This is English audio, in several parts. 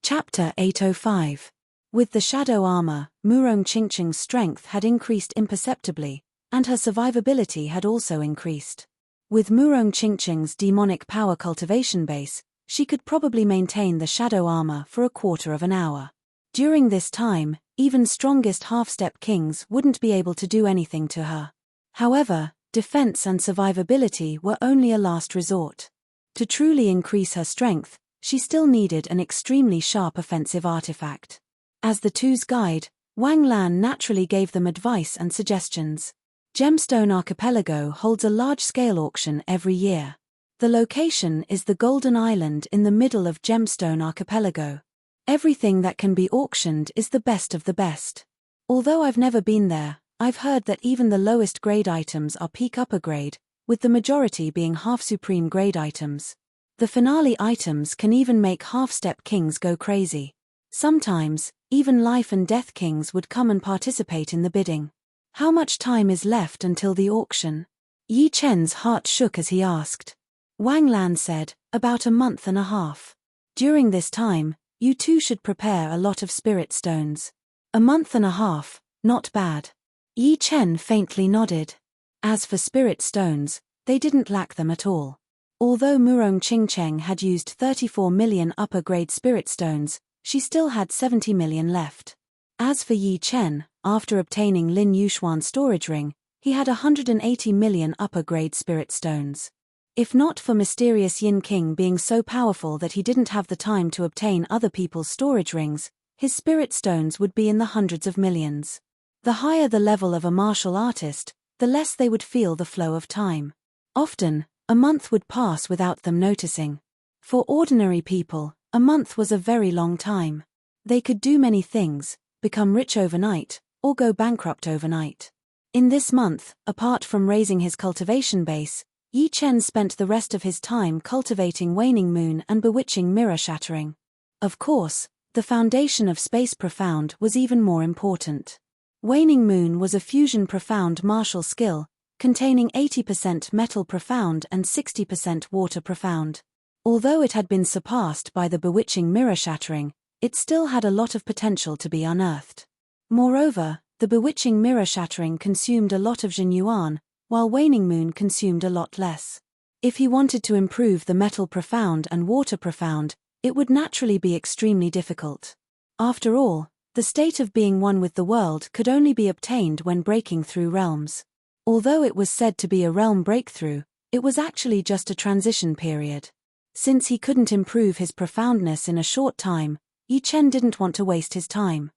Chapter 805. With the shadow armor, Murong Qingqing's strength had increased imperceptibly, and her survivability had also increased. With Murong Qingqing's demonic power cultivation base, she could probably maintain the shadow armor for a quarter of an hour. During this time, even strongest half-step kings wouldn't be able to do anything to her. However, defense and survivability were only a last resort. To truly increase her strength, she still needed an extremely sharp offensive artifact. As the two's guide, Wang Lan naturally gave them advice and suggestions. Gemstone Archipelago holds a large-scale auction every year. The location is the Golden Island in the middle of Gemstone Archipelago. Everything that can be auctioned is the best of the best. Although I've never been there, I've heard that even the lowest grade items are peak upper grade, with the majority being half-supreme grade items. The finale items can even make half-step kings go crazy. Sometimes, even life and death kings would come and participate in the bidding. How much time is left until the auction? Yi Chen's heart shook as he asked. Wang Lan said, about a month and a half. During this time, you two should prepare a lot of spirit stones. A month and a half, not bad. Yi Chen faintly nodded. As for spirit stones, they didn't lack them at all. Although Murong Qingqing had used 34 million upper-grade spirit stones, she still had 70 million left. As for Yi Chen, after obtaining Lin Yushuan's storage ring, he had 180 million upper-grade spirit stones. If not for mysterious Yin King being so powerful that he didn't have the time to obtain other people's storage rings, his spirit stones would be in the hundreds of millions. The higher the level of a martial artist, the less they would feel the flow of time. Often, a month would pass without them noticing. For ordinary people, a month was a very long time. They could do many things, become rich overnight, or go bankrupt overnight. In this month, apart from raising his cultivation base, Yi Chen spent the rest of his time cultivating Waning Moon and bewitching mirror shattering. Of course, the foundation of Space Profound was even more important. Waning Moon was a fusion profound martial skill, containing 80% metal profound and 60% water profound. Although it had been surpassed by the bewitching mirror shattering, it still had a lot of potential to be unearthed. Moreover, the bewitching mirror shattering consumed a lot of Jin Yuan, while Waning Moon consumed a lot less. If he wanted to improve the metal profound and water profound, it would naturally be extremely difficult. After all, the state of being one with the world could only be obtained when breaking through realms. Although it was said to be a realm breakthrough, it was actually just a transition period. Since he couldn't improve his profoundness in a short time, Yi Chen didn't want to waste his time.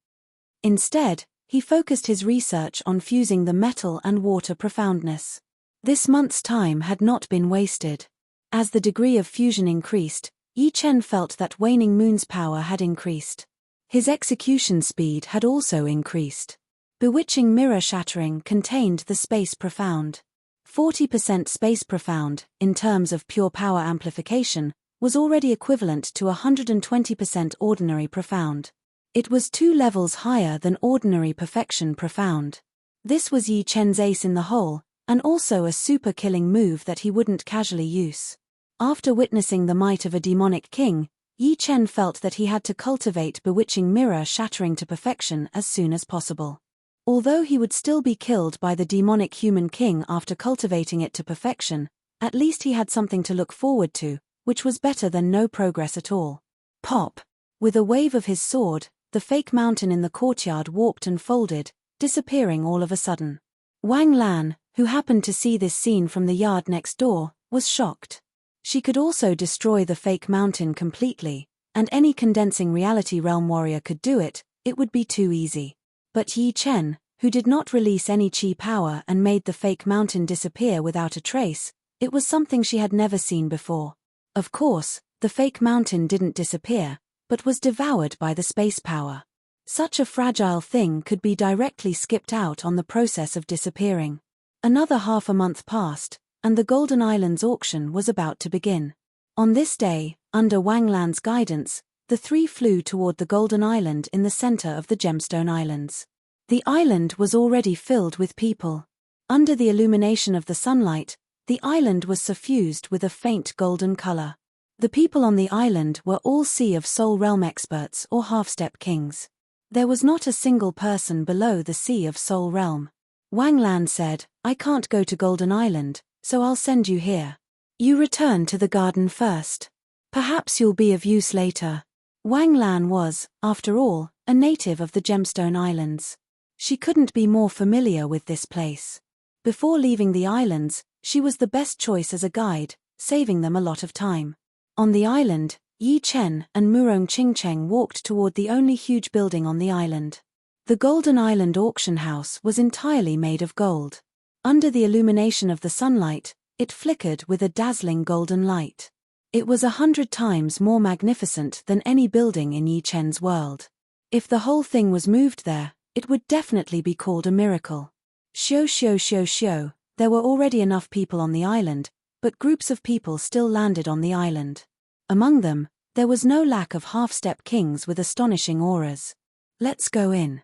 Instead, he focused his research on fusing the metal and water profoundness. This month's time had not been wasted. As the degree of fusion increased, Yi Chen felt that Waning Moon's power had increased. His execution speed had also increased. Bewitching mirror shattering contained the space profound. 40% space profound, in terms of pure power amplification, was already equivalent to 120% ordinary profound. It was 2 levels higher than ordinary perfection profound. This was Yi Chen's ace in the hole, and also a super killing move that he wouldn't casually use. After witnessing the might of a demonic king, Yi Chen felt that he had to cultivate bewitching mirror shattering to perfection as soon as possible. Although he would still be killed by the demonic human king after cultivating it to perfection, at least he had something to look forward to, which was better than no progress at all. Pop! With a wave of his sword, the fake mountain in the courtyard warped and folded, disappearing all of a sudden. Wang Lan, who happened to see this scene from the yard next door, was shocked. She could also destroy the fake mountain completely, and any condensing reality realm warrior could do it, it would be too easy. But Yi Chen, who did not release any chi power and made the fake mountain disappear without a trace, it was something she had never seen before. Of course, the fake mountain didn't disappear, but was devoured by the space power. Such a fragile thing could be directly skipped out on the process of disappearing. Another half a month passed, and the Golden Islands auction was about to begin. On this day, under Wang Lan's guidance, the three flew toward the Golden Island in the center of the Gemstone Islands. The island was already filled with people. Under the illumination of the sunlight, the island was suffused with a faint golden color. The people on the island were all Sea of Soul Realm experts or half-step kings. There was not a single person below the Sea of Soul Realm. Wang Lan said, "I can't go to Golden Island, so I'll send you here. You return to the garden first. Perhaps you'll be of use later." Wang Lan was, after all, a native of the Gemstone Islands. She couldn't be more familiar with this place. Before leaving the islands, she was the best choice as a guide, saving them a lot of time. On the island, Yi Chen and Murong Qingcheng walked toward the only huge building on the island. The Golden Island auction house was entirely made of gold. Under the illumination of the sunlight, it flickered with a dazzling golden light. It was 100 times more magnificent than any building in Yi Chen's world. If the whole thing was moved there, it would definitely be called a miracle. Xiao. There were already enough people on the island, but groups of people still landed on the island. Among them, there was no lack of half-step kings with astonishing auras. Let's go in.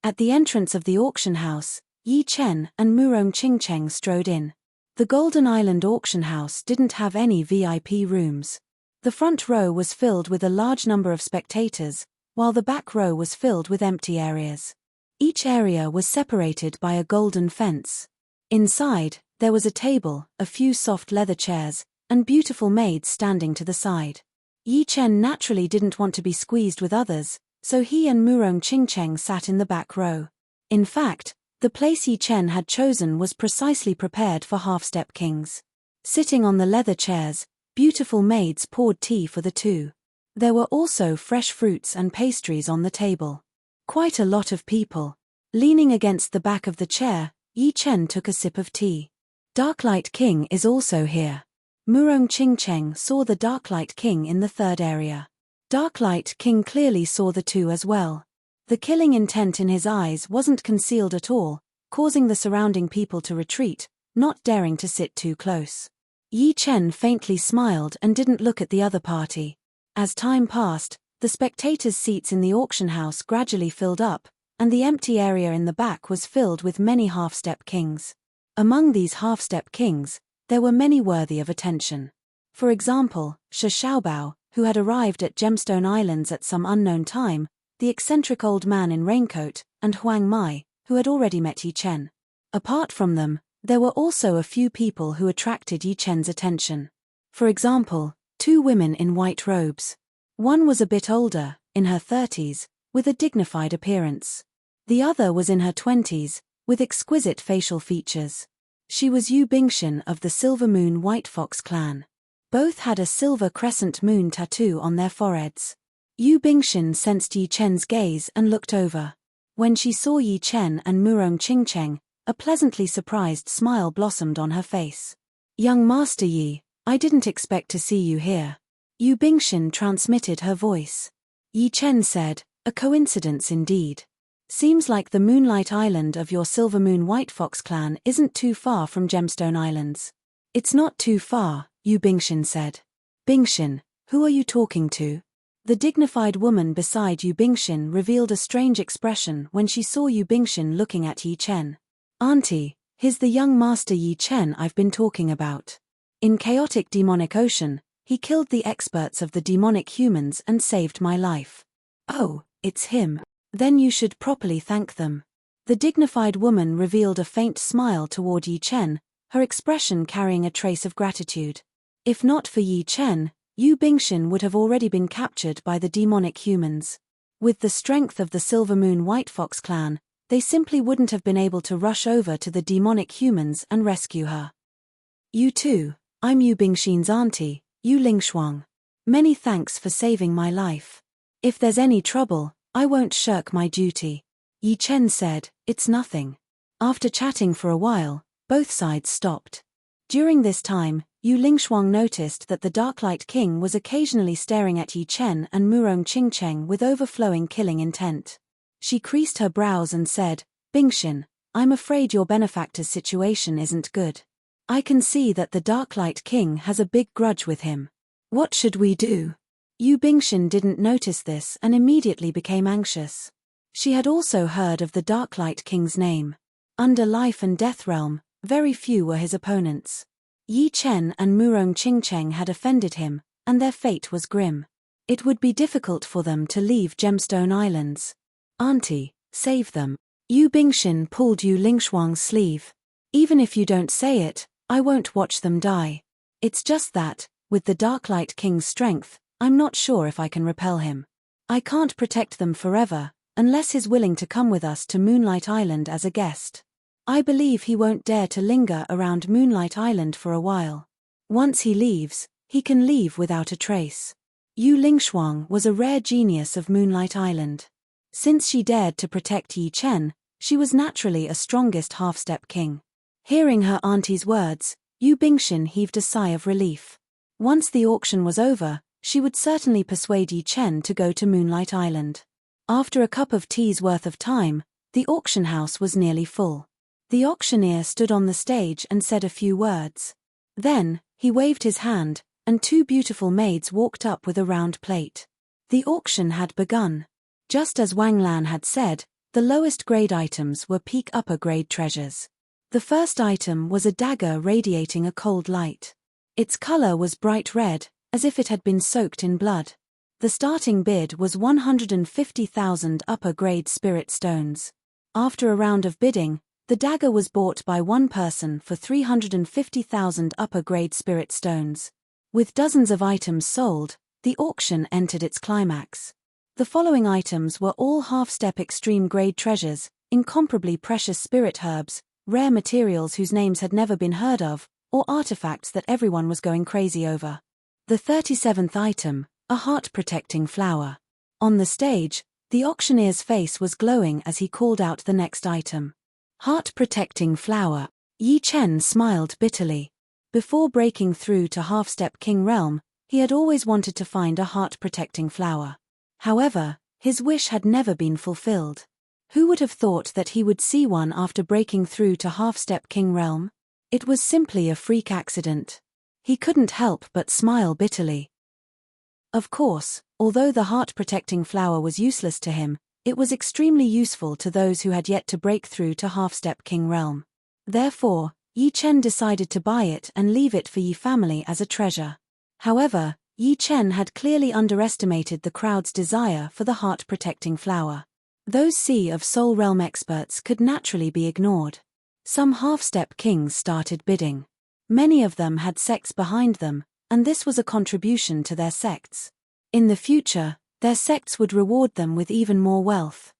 At the entrance of the auction house, Yi Chen and Murong Qingcheng strode in. The Golden Island auction house didn't have any VIP rooms. The front row was filled with a large number of spectators, while the back row was filled with empty areas. Each area was separated by a golden fence. Inside, there was a table, a few soft leather chairs, and beautiful maids standing to the side. Yi Chen naturally didn't want to be squeezed with others, so he and Murong Qingcheng sat in the back row. In fact, the place Yi Chen had chosen was precisely prepared for half-step kings. Sitting on the leather chairs, beautiful maids poured tea for the two. There were also fresh fruits and pastries on the table. Quite a lot of people. Leaning against the back of the chair, Yi Chen took a sip of tea. Darklight King is also here. Murong Qingcheng saw the Darklight King in the third area. Darklight King clearly saw the two as well. The killing intent in his eyes wasn't concealed at all, causing the surrounding people to retreat, not daring to sit too close. Yi Chen faintly smiled and didn't look at the other party. As time passed, the spectators' seats in the auction house gradually filled up, and the empty area in the back was filled with many half-step kings. Among these half-step kings, there were many worthy of attention. For example, Shi Xiaobao, who had arrived at Gemstone Islands at some unknown time, the eccentric old man in raincoat, and Huang Mai, who had already met Yi Chen. Apart from them, there were also a few people who attracted Yi Chen's attention. For example, two women in white robes. One was a bit older, in her 30s, with a dignified appearance. The other was in her 20s, with exquisite facial features. She was Yu Bingxin of the Silver Moon White Fox clan. Both had a silver crescent moon tattoo on their foreheads. Yu Bingxin sensed Yi Chen's gaze and looked over. When she saw Yi Chen and Murong Qingcheng, a pleasantly surprised smile blossomed on her face. "Young Master Yi, I didn't expect to see you here." Yu Bingxin transmitted her voice. Yi Chen said, "A coincidence indeed. Seems like the Moonlight Island of your Silver Moon White Fox clan isn't too far from Gemstone Islands." "It's not too far," Yu Bingxin said. "Bingxin, who are you talking to?" The dignified woman beside Yu Bingxin revealed a strange expression when she saw Yu Bingxin looking at Yi Chen. "Auntie, here's the young master Yi Chen I've been talking about. In chaotic demonic ocean, he killed the experts of the demonic humans and saved my life." "Oh, it's him. Then you should properly thank them." The dignified woman revealed a faint smile toward Yi Chen, her expression carrying a trace of gratitude. If not for Yi Chen, Yu Bingxin would have already been captured by the demonic humans. With the strength of the Silver Moon White Fox clan, they simply wouldn't have been able to rush over to the demonic humans and rescue her. "You too, I'm Yu Bingxin's auntie, Yu Lingshuang. Many thanks for saving my life. If there's any trouble, I won't shirk my duty." Yi Chen said, "It's nothing." After chatting for a while, both sides stopped. During this time, Yu Lingshuang noticed that the Darklight King was occasionally staring at Yi Chen and Murong Qingcheng with overflowing killing intent. She creased her brows and said, "Bingxin, I'm afraid your benefactor's situation isn't good. I can see that the Darklight King has a big grudge with him. What should we do?" Yu Bingxin didn't notice this and immediately became anxious. She had also heard of the Darklight King's name. Under Life and Death Realm, very few were his opponents. Yi Chen and Murong Qingcheng had offended him, and their fate was grim. It would be difficult for them to leave Gemstone Islands. "Auntie, save them." Yu Bingxin pulled Yu Lingshuang's sleeve. "Even if you don't say it, I won't watch them die. It's just that, with the Darklight King's strength, I'm not sure if I can repel him. I can't protect them forever, unless he's willing to come with us to Moonlight Island as a guest. I believe he won't dare to linger around Moonlight Island for a while. Once he leaves, he can leave without a trace." Yu Lingshuang was a rare genius of Moonlight Island. Since she dared to protect Yi Chen, she was naturally a strongest half-step king. Hearing her auntie's words, Yu Bingxin heaved a sigh of relief. Once the auction was over, she would certainly persuade Yi Chen to go to Moonlight Island. After a cup of tea's worth of time, the auction house was nearly full. The auctioneer stood on the stage and said a few words. Then, he waved his hand, and two beautiful maids walked up with a round plate. The auction had begun. Just as Wang Lan had said, the lowest grade items were peak upper grade treasures. The first item was a dagger radiating a cold light. Its color was bright red, as if it had been soaked in blood. The starting bid was 150,000 upper grade spirit stones. After a round of bidding, the dagger was bought by one person for 350,000 upper grade spirit stones. With dozens of items sold, the auction entered its climax. The following items were all half-step extreme grade treasures, incomparably precious spirit herbs, rare materials whose names had never been heard of, or artifacts that everyone was going crazy over. The 37th item, a heart-protecting flower. On the stage, the auctioneer's face was glowing as he called out the next item. Heart-protecting flower. Yi Chen smiled bitterly. Before breaking through to half-step king realm, he had always wanted to find a heart-protecting flower. However, his wish had never been fulfilled. Who would have thought that he would see one after breaking through to half-step king realm? It was simply a freak accident. He couldn't help but smile bitterly. Of course, although the heart-protecting flower was useless to him, it was extremely useful to those who had yet to break through to half-step king realm. Therefore, Yi Chen decided to buy it and leave it for Yi family as a treasure. However, Yi Chen had clearly underestimated the crowd's desire for the heart-protecting flower. Those Sea of Soul Realm experts could naturally be ignored. Some half-step kings started bidding. Many of them had sects behind them, and this was a contribution to their sects. In the future, their sects would reward them with even more wealth.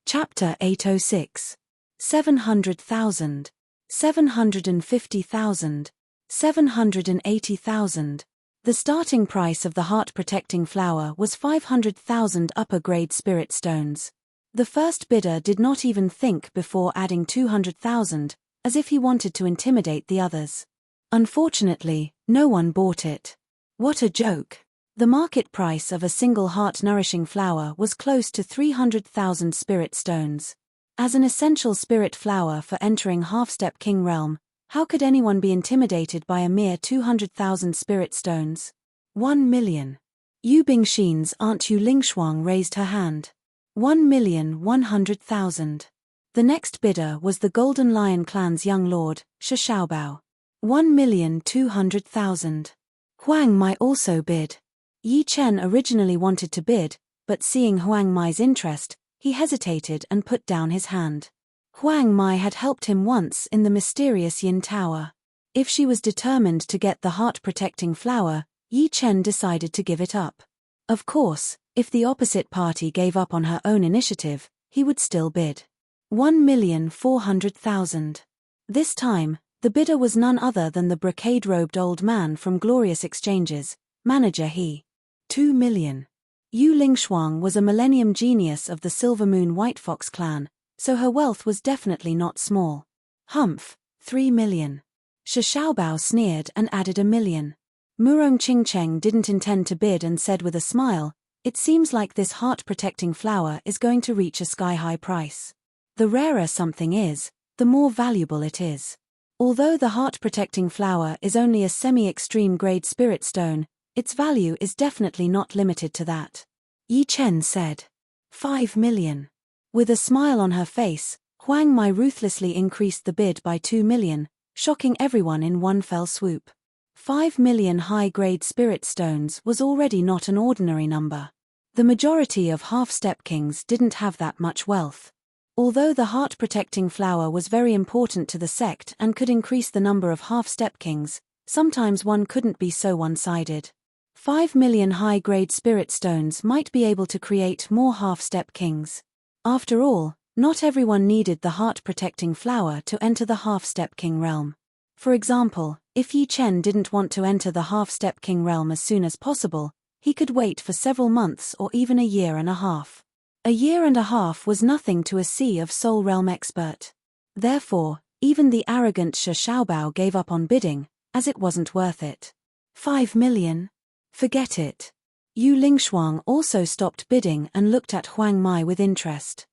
Chapter 806. 700,000. 750,000. 780,000. The starting price of the heart-protecting flower was 500,000 upper-grade spirit stones. The first bidder did not even think before adding 200,000, as if he wanted to intimidate the others. Unfortunately, no one bought it. What a joke! The market price of a single heart-nourishing flower was close to 300,000 spirit stones. As an essential spirit flower for entering half-step king realm, how could anyone be intimidated by a mere 200,000 spirit stones? 1 million. Yu Bingxin's Aunt Yu Lingshuang raised her hand. 1,100,000. The next bidder was the Golden Lion clan's young lord, Xiaobao. 1,200,000. Huang Mai also bid. Yi Chen originally wanted to bid, but seeing Huang Mai's interest, he hesitated and put down his hand. Huang Mai had helped him once in the mysterious Yin Tower. If she was determined to get the heart-protecting flower, Yi Chen decided to give it up. Of course, if the opposite party gave up on her own initiative, he would still bid. 1,400,000. This time, the bidder was none other than the brocade-robed old man from Glorious Exchanges, manager He. 2 million. Yu Lingshuang was a millennium genius of the Silver Moon White Fox clan, so her wealth was definitely not small. Humph, 3 million. Xiaobao sneered and added 1 million. Murong Qingcheng didn't intend to bid and said with a smile, "It seems like this heart-protecting flower is going to reach a sky-high price. The rarer something is, the more valuable it is. Although the heart-protecting flower is only a semi-extreme grade spirit stone, its value is definitely not limited to that." Yi Chen said. 5 million. With a smile on her face, Huang Mai ruthlessly increased the bid by 2 million, shocking everyone in one fell swoop. 5 million high-grade spirit stones was already not an ordinary number. The majority of half-step kings didn't have that much wealth. Although the heart-protecting flower was very important to the sect and could increase the number of half-step kings, sometimes one couldn't be so one-sided. 5 million high-grade spirit stones might be able to create more half-step kings. After all, not everyone needed the heart-protecting flower to enter the half-step king realm. For example, if Yi Chen didn't want to enter the half-step king realm as soon as possible, he could wait for several months or even a year and a half. A year and a half was nothing to a Sea of Soul realm expert. Therefore, even the arrogant Shi Xiaobao gave up on bidding, as it wasn't worth it. 5 million? Forget it. Yu Lingshuang also stopped bidding and looked at Huang Mai with interest.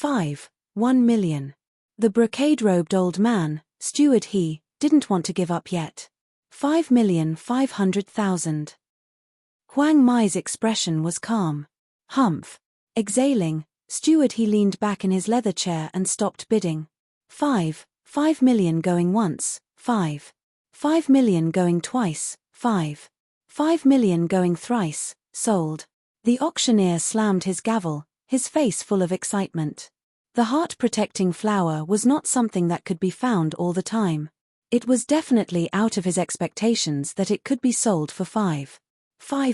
1 million. The brocade-robed old man, Steward He, didn't want to give up yet. 5,500,000. Huang Mai's expression was calm. Humph. Exhaling, Steward He leaned back in his leather chair and stopped bidding. 5 million going once, 5 million going twice, 5 million going thrice, sold. The auctioneer slammed his gavel, his face full of excitement. The heart-protecting flower was not something that could be found all the time. It was definitely out of his expectations that it could be sold for 5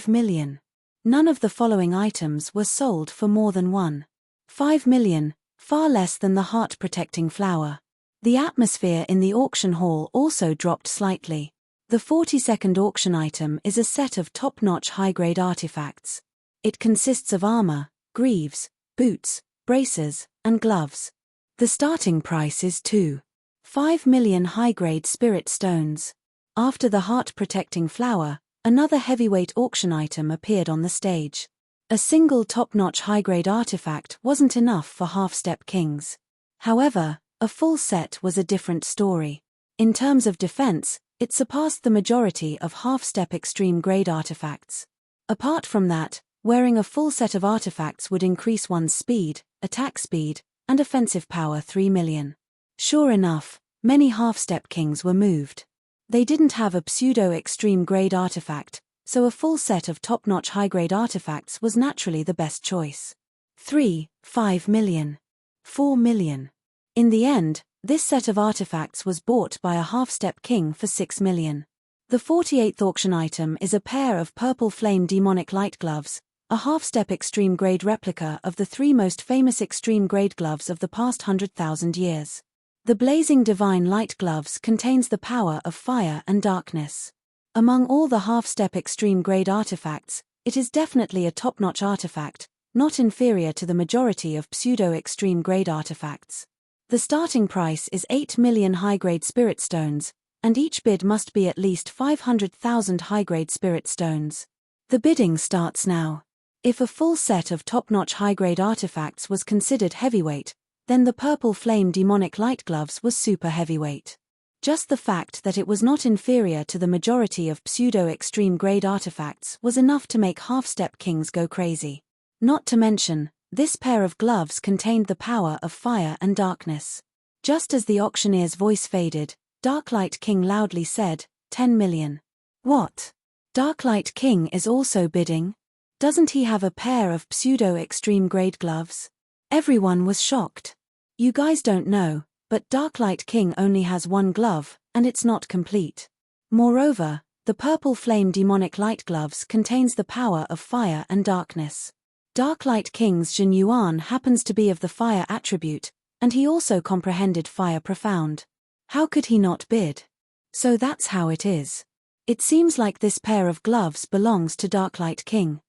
million. None of the following items were sold for more than 5 million, far less than the heart-protecting flower. The atmosphere in the auction hall also dropped slightly. The 42nd auction item is a set of top-notch high-grade artifacts. It consists of armor, greaves, boots, braces, and gloves. The starting price is 5 million high-grade spirit stones. After the heart-protecting flower, another heavyweight auction item appeared on the stage. A single top-notch high-grade artifact wasn't enough for half-step kings. However, a full set was a different story. In terms of defense, it surpassed the majority of half-step extreme-grade artifacts. Apart from that, wearing a full set of artifacts would increase one's speed, attack speed, and offensive power 3 million. Sure enough, many half-step kings were moved. They didn't have a pseudo-extreme-grade artifact, so a full set of top-notch high-grade artifacts was naturally the best choice. 5 million. 4 million. In the end, this set of artifacts was bought by a half-step king for 6 million. The 48th auction item is a pair of purple flame demonic light gloves, a half-step extreme-grade replica of the 3 most famous extreme-grade gloves of the past 100,000 years. The blazing divine light gloves contains the power of fire and darkness. Among all the half-step extreme-grade artifacts, it is definitely a top-notch artifact, not inferior to the majority of pseudo-extreme-grade artifacts. The starting price is 8 million high-grade spirit stones, and each bid must be at least 500,000 high-grade spirit stones. The bidding starts now. If a full set of top-notch high-grade artifacts was considered heavyweight, then the purple flame demonic light gloves was super heavyweight. Just the fact that it was not inferior to the majority of pseudo-extreme-grade artifacts was enough to make half-step kings go crazy. Not to mention, this pair of gloves contained the power of fire and darkness. Just as the auctioneer's voice faded, Darklight King loudly said, 10 million. What? Darklight King is also bidding? Doesn't he have a pair of pseudo-extreme-grade gloves? Everyone was shocked. You guys don't know, but Darklight King only has one glove, and it's not complete. Moreover, the purple flame demonic light gloves contains the power of fire and darkness. Darklight King's Jin Yuan happens to be of the fire attribute, and he also comprehended fire profound. How could he not bid? So that's how it is. It seems like this pair of gloves belongs to Darklight King.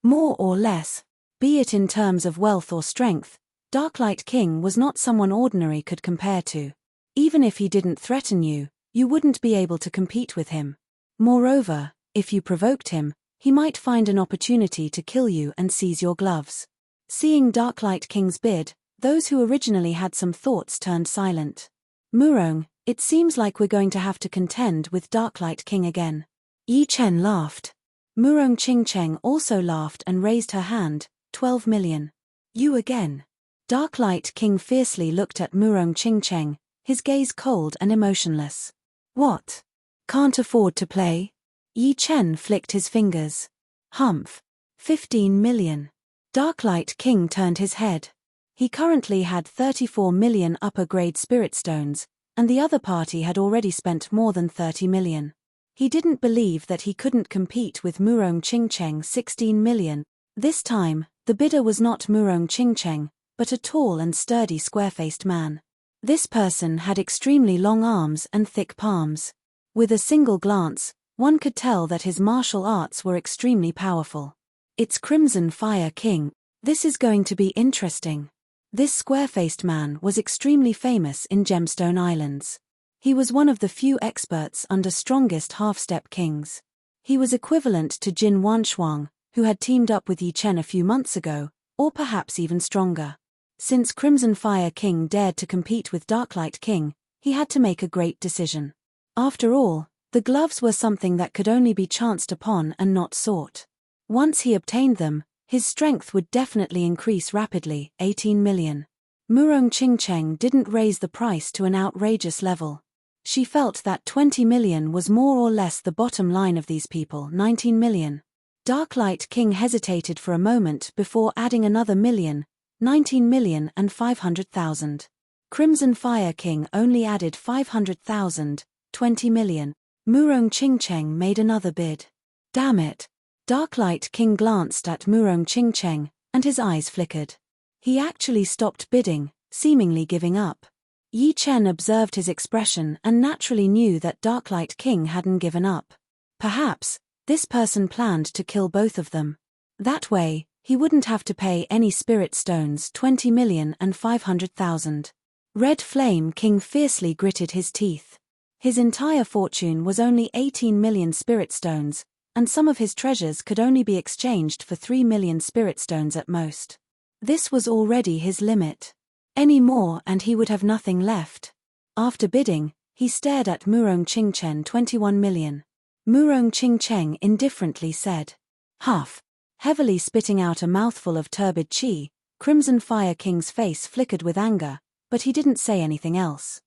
More or less, be it in terms of wealth or strength, Darklight King was not someone ordinary could compare to. Even if he didn't threaten you, you wouldn't be able to compete with him. Moreover, if you provoked him, he might find an opportunity to kill you and seize your gloves. Seeing Darklight King's bid, those who originally had some thoughts turned silent. Murong, it seems like we're going to have to contend with Darklight King again. Yi Chen laughed. Murong Qingcheng also laughed and raised her hand, 12 million. You again. Darklight King fiercely looked at Murong Qingcheng, his gaze cold and emotionless. What? Can't afford to play? Yi Chen flicked his fingers. Humph. 15 million. Darklight King turned his head. He currently had 34 million upper-grade spirit stones, and the other party had already spent more than 30 million. He didn't believe that he couldn't compete with Murong Qingcheng 16 million. This time, the bidder was not Murong Qingcheng, but a tall and sturdy square-faced man. This person had extremely long arms and thick palms. With a single glance, one could tell that his martial arts were extremely powerful. It's Crimson Fire King. This is going to be interesting. This square-faced man was extremely famous in Gemstone Islands. He was one of the few experts under strongest half-step kings. He was equivalent to Jin Wanshuang, who had teamed up with Yi Chen a few months ago, or perhaps even stronger. Since Crimson Fire King dared to compete with Darklight King, he had to make a great decision. After all, the gloves were something that could only be chanced upon and not sought. Once he obtained them, his strength would definitely increase rapidly. 18 million. Murong Qingcheng didn't raise the price to an outrageous level. She felt that 20 million was more or less the bottom line of these people. 19 million. Darklight King hesitated for a moment before adding another million, 19 million and 500,000. Crimson Fire King only added 500,000, 20 million. Murong Qingcheng made another bid. Damn it. Darklight King glanced at Murong Qingcheng, and his eyes flickered. He actually stopped bidding, seemingly giving up. Yi Chen observed his expression and naturally knew that Darklight King hadn't given up. Perhaps, this person planned to kill both of them. That way, he wouldn't have to pay any spirit stones. 20 million and 500,000. Red Flame King fiercely gritted his teeth. His entire fortune was only 18 million spirit stones, and some of his treasures could only be exchanged for 3 million spirit stones at most. This was already his limit. Any more and he would have nothing left. After bidding, he stared at Murong Qingcheng. 21 million. Murong Qingcheng indifferently said. Huff. Heavily spitting out a mouthful of turbid qi, Crimson Fire King's face flickered with anger, but he didn't say anything else.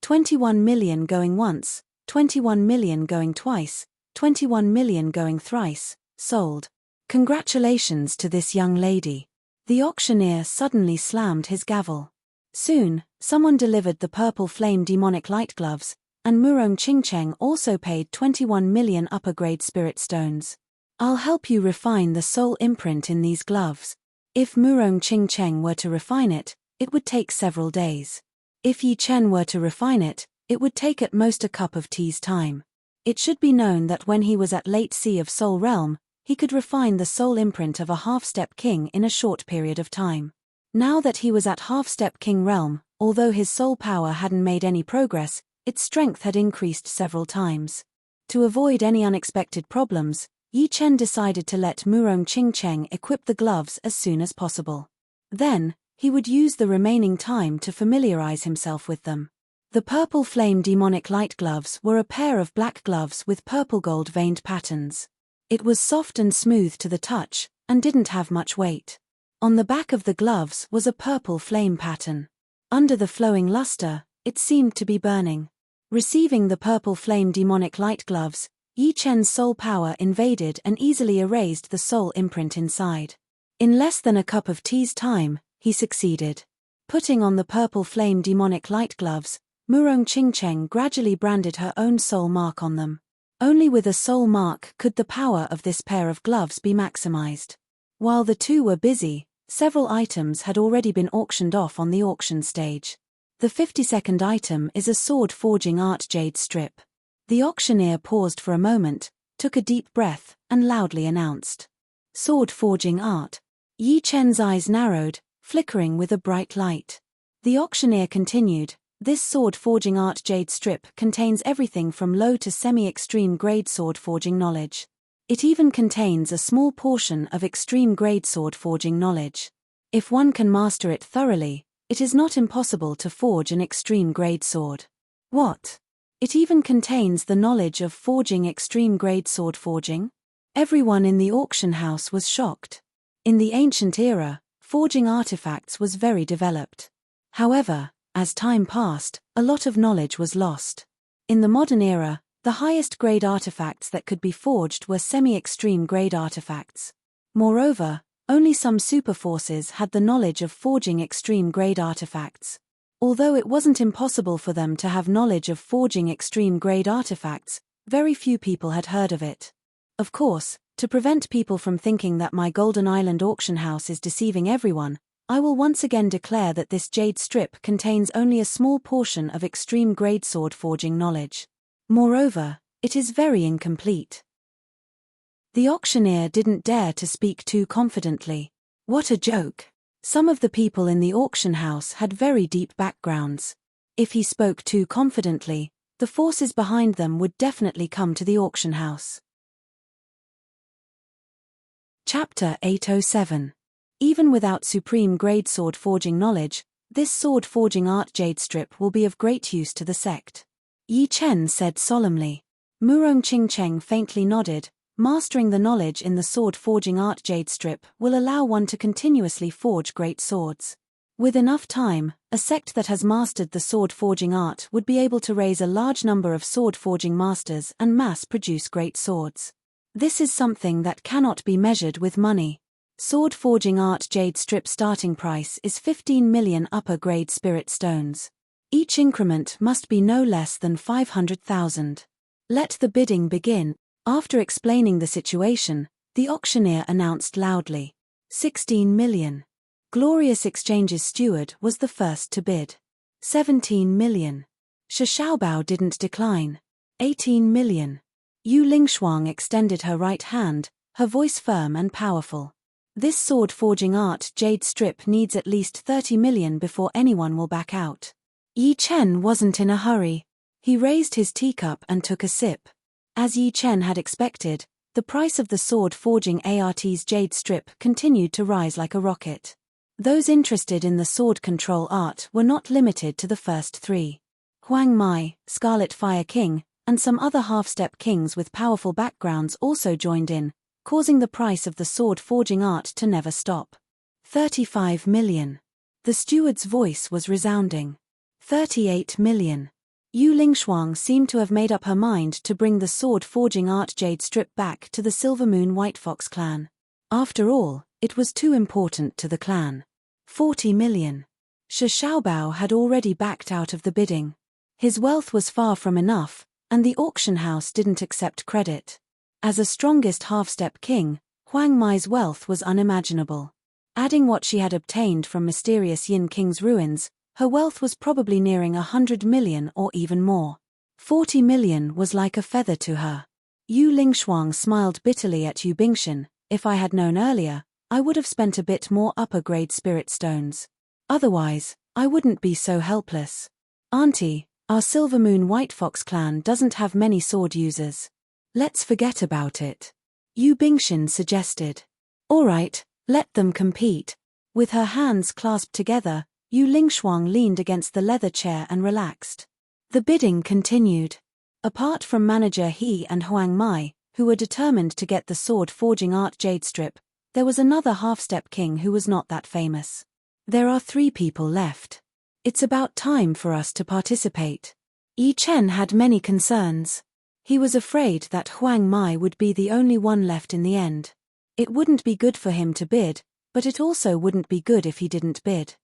21 million going once, 21 million going twice, 21 million going thrice, sold. Congratulations to this young lady. The auctioneer suddenly slammed his gavel. Soon, someone delivered the purple flame demonic light gloves, and Murong Qingcheng also paid 21 million upper-grade spirit stones. I'll help you refine the soul imprint in these gloves. If Murong Qingcheng were to refine it, it would take several days. If Yi Chen were to refine it, it would take at most a cup of tea's time. It should be known that when he was at Late Sea of Soul Realm, he could refine the soul imprint of a half-step king in a short period of time. Now that he was at half-step king realm, although his soul power hadn't made any progress, its strength had increased several times. To avoid any unexpected problems, Yi Chen decided to let Murong Qingcheng equip the gloves as soon as possible. Then, he would use the remaining time to familiarize himself with them. The purple flame demonic light gloves were a pair of black gloves with purple gold veined patterns. It was soft and smooth to the touch, and didn't have much weight. On the back of the gloves was a purple flame pattern. Under the flowing luster, it seemed to be burning. Receiving the purple flame demonic light gloves, Yi Chen's soul power invaded and easily erased the soul imprint inside. In less than a cup of tea's time, he succeeded. Putting on the purple flame demonic light gloves, Murong Qingcheng gradually branded her own soul mark on them. Only with a soul mark could the power of this pair of gloves be maximized. While the two were busy, several items had already been auctioned off on the auction stage. The 52nd item is a sword forging art jade strip. The auctioneer paused for a moment, took a deep breath, and loudly announced. Sword forging art. Yi Chen's eyes narrowed, flickering with a bright light. The auctioneer continued. This sword forging art jade strip contains everything from low to semi-extreme grade sword forging knowledge. It even contains a small portion of extreme grade sword forging knowledge. If one can master it thoroughly, it is not impossible to forge an extreme grade sword. What? It even contains the knowledge of forging extreme grade sword forging? Everyone in the auction house was shocked. In the ancient era, forging artifacts was very developed. However, as time passed, a lot of knowledge was lost. In the modern era, the highest grade artifacts that could be forged were semi-extreme grade artifacts. Moreover, only some superforces had the knowledge of forging extreme grade artifacts. Although it wasn't impossible for them to have knowledge of forging extreme grade artifacts, very few people had heard of it. Of course, to prevent people from thinking that my Golden Island auction house is deceiving everyone, I will once again declare that this jade strip contains only a small portion of extreme grade sword forging knowledge. Moreover, it is very incomplete. The auctioneer didn't dare to speak too confidently. What a joke! Some of the people in the auction house had very deep backgrounds. If he spoke too confidently, the forces behind them would definitely come to the auction house. Chapter 807. Even without supreme grade sword forging knowledge, this sword forging art jade strip will be of great use to the sect. Yi Chen said solemnly. Murong Qingcheng faintly nodded. Mastering the knowledge in the sword forging art jade strip will allow one to continuously forge great swords. With enough time, a sect that has mastered the sword forging art would be able to raise a large number of sword forging masters and mass produce great swords. This is something that cannot be measured with money. Sword forging art jade strip starting price is 15 million upper grade spirit stones. Each increment must be no less than 500,000. Let the bidding begin. After explaining the situation, the auctioneer announced loudly, 16 million. Glorious Exchange's steward was the first to bid. 17 million. Shi Xiaobao didn't decline. 18 million. Yu Lingshuang extended her right hand, her voice firm and powerful. This sword forging art jade strip needs at least 30 million before anyone will back out. Yi Chen wasn't in a hurry. He raised his teacup and took a sip. As Yi Chen had expected, the price of the sword forging art's jade strip continued to rise like a rocket. Those interested in the sword control art were not limited to the first three. Huang Mai, Scarlet Fire King, and some other half-step kings with powerful backgrounds also joined in, causing the price of the sword forging art to never stop. 35 million. The steward's voice was resounding. 38 million. Yu Lingshuang seemed to have made up her mind to bring the sword forging art jade strip back to the Silver Moon White Fox clan. After all, it was too important to the clan. 40 million. Shi Xiaobao had already backed out of the bidding. His wealth was far from enough, and the auction house didn't accept credit. As a strongest half-step king, Huang Mai's wealth was unimaginable. Adding what she had obtained from mysterious Yin King's ruins, her wealth was probably nearing 100 million or even more. 40 million was like a feather to her. Yu Lingshuang smiled bitterly at Yu Bingshan. If I had known earlier, I would have spent a bit more upper-grade spirit stones. Otherwise, I wouldn't be so helpless. Auntie, our Silver Moon White Fox clan doesn't have many sword users. Let's forget about it. Yu Bingshan suggested. All right, let them compete. With her hands clasped together, Yu Lingshuang leaned against the leather chair and relaxed. The bidding continued. Apart from manager He and Huang Mai, who were determined to get the sword forging art jade strip, there was another half-step king who was not that famous. There are 3 people left. It's about time for us to participate. Yi Chen had many concerns. He was afraid that Huang Mai would be the only one left in the end. It wouldn't be good for him to bid, but it also wouldn't be good if he didn't bid.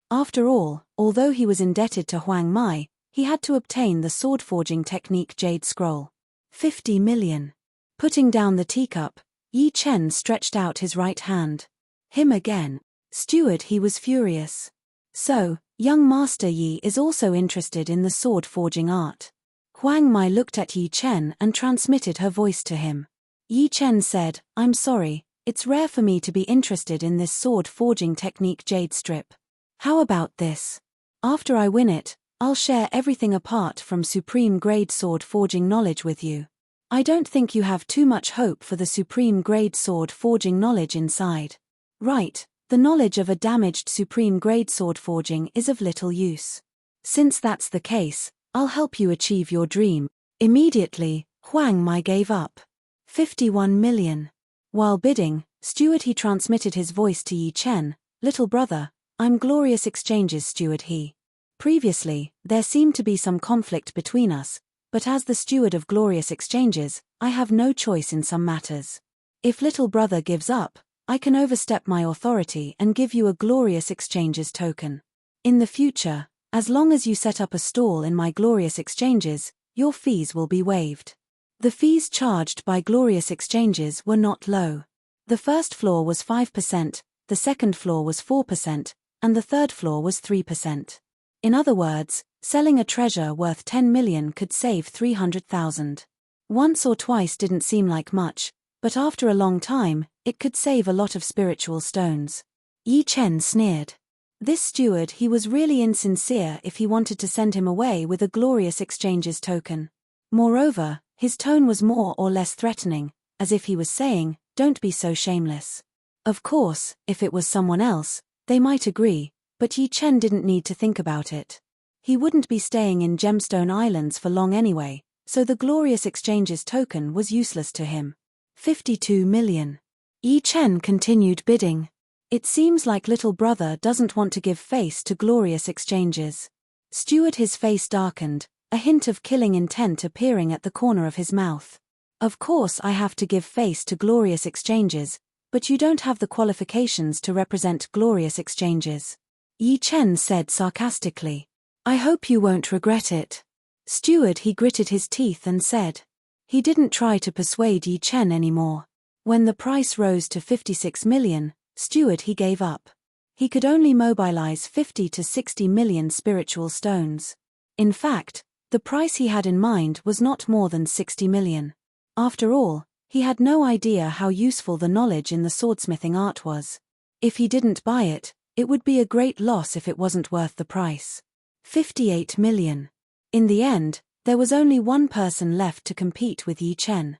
After all, although he was indebted to Huang Mai, he had to obtain the sword forging technique Jade Scroll. 50 million. Putting down the teacup, Yi Chen stretched out his right hand. Him again. Steward, he was furious. So, young Master Yi is also interested in the sword forging art. Huang Mai looked at Yi Chen and transmitted her voice to him. Yi Chen said, I'm sorry, it's rare for me to be interested in this sword forging technique Jade Strip. How about this? After I win it, I'll share everything apart from supreme grade sword forging knowledge with you. I don't think you have too much hope for the supreme grade sword forging knowledge inside. Right, the knowledge of a damaged supreme grade sword forging is of little use. Since that's the case, I'll help you achieve your dream. Immediately, Huang Mai gave up. 51 million. While bidding, Steward He transmitted his voice to Yi Chen. Little brother, I'm Glorious Exchange's Steward He. Previously, there seemed to be some conflict between us, but as the steward of Glorious Exchanges, I have no choice in some matters. If little brother gives up, I can overstep my authority and give you a Glorious Exchanges token. In the future, as long as you set up a stall in my Glorious Exchanges, your fees will be waived. The fees charged by Glorious Exchanges were not low. The first floor was 5%, the second floor was 4%, and the third floor was 3%. In other words, selling a treasure worth 10 million could save 300,000. Once or twice didn't seem like much, but after a long time, it could save a lot of spiritual stones. Yi Chen sneered. This steward, he was really insincere if he wanted to send him away with a Glorious Exchanges token. Moreover, his tone was more or less threatening, as if he was saying, "Don't be so shameless." Of course, if it was someone else, they might agree, but Yi Chen didn't need to think about it. He wouldn't be staying in Gemstone Islands for long anyway, so the Glorious Exchanges token was useless to him. 52 million. Yi Chen continued bidding. It seems like little brother doesn't want to give face to Glorious Exchanges. Steward, his face darkened, a hint of killing intent appearing at the corner of his mouth. Of course I have to give face to Glorious Exchanges, but you don't have the qualifications to represent Glorious Exchanges. Yi Chen said sarcastically. I hope you won't regret it. Steward, he gritted his teeth and said. He didn't try to persuade Yi Chen anymore. When the price rose to 56 million, Steward, he gave up. He could only mobilize 50 to 60 million spiritual stones. In fact, the price he had in mind was not more than 60 million. After all, he had no idea how useful the knowledge in the swordsmithing art was. If he didn't buy it, it would be a great loss if it wasn't worth the price. 58 million. In the end, there was only one person left to compete with Yi Chen.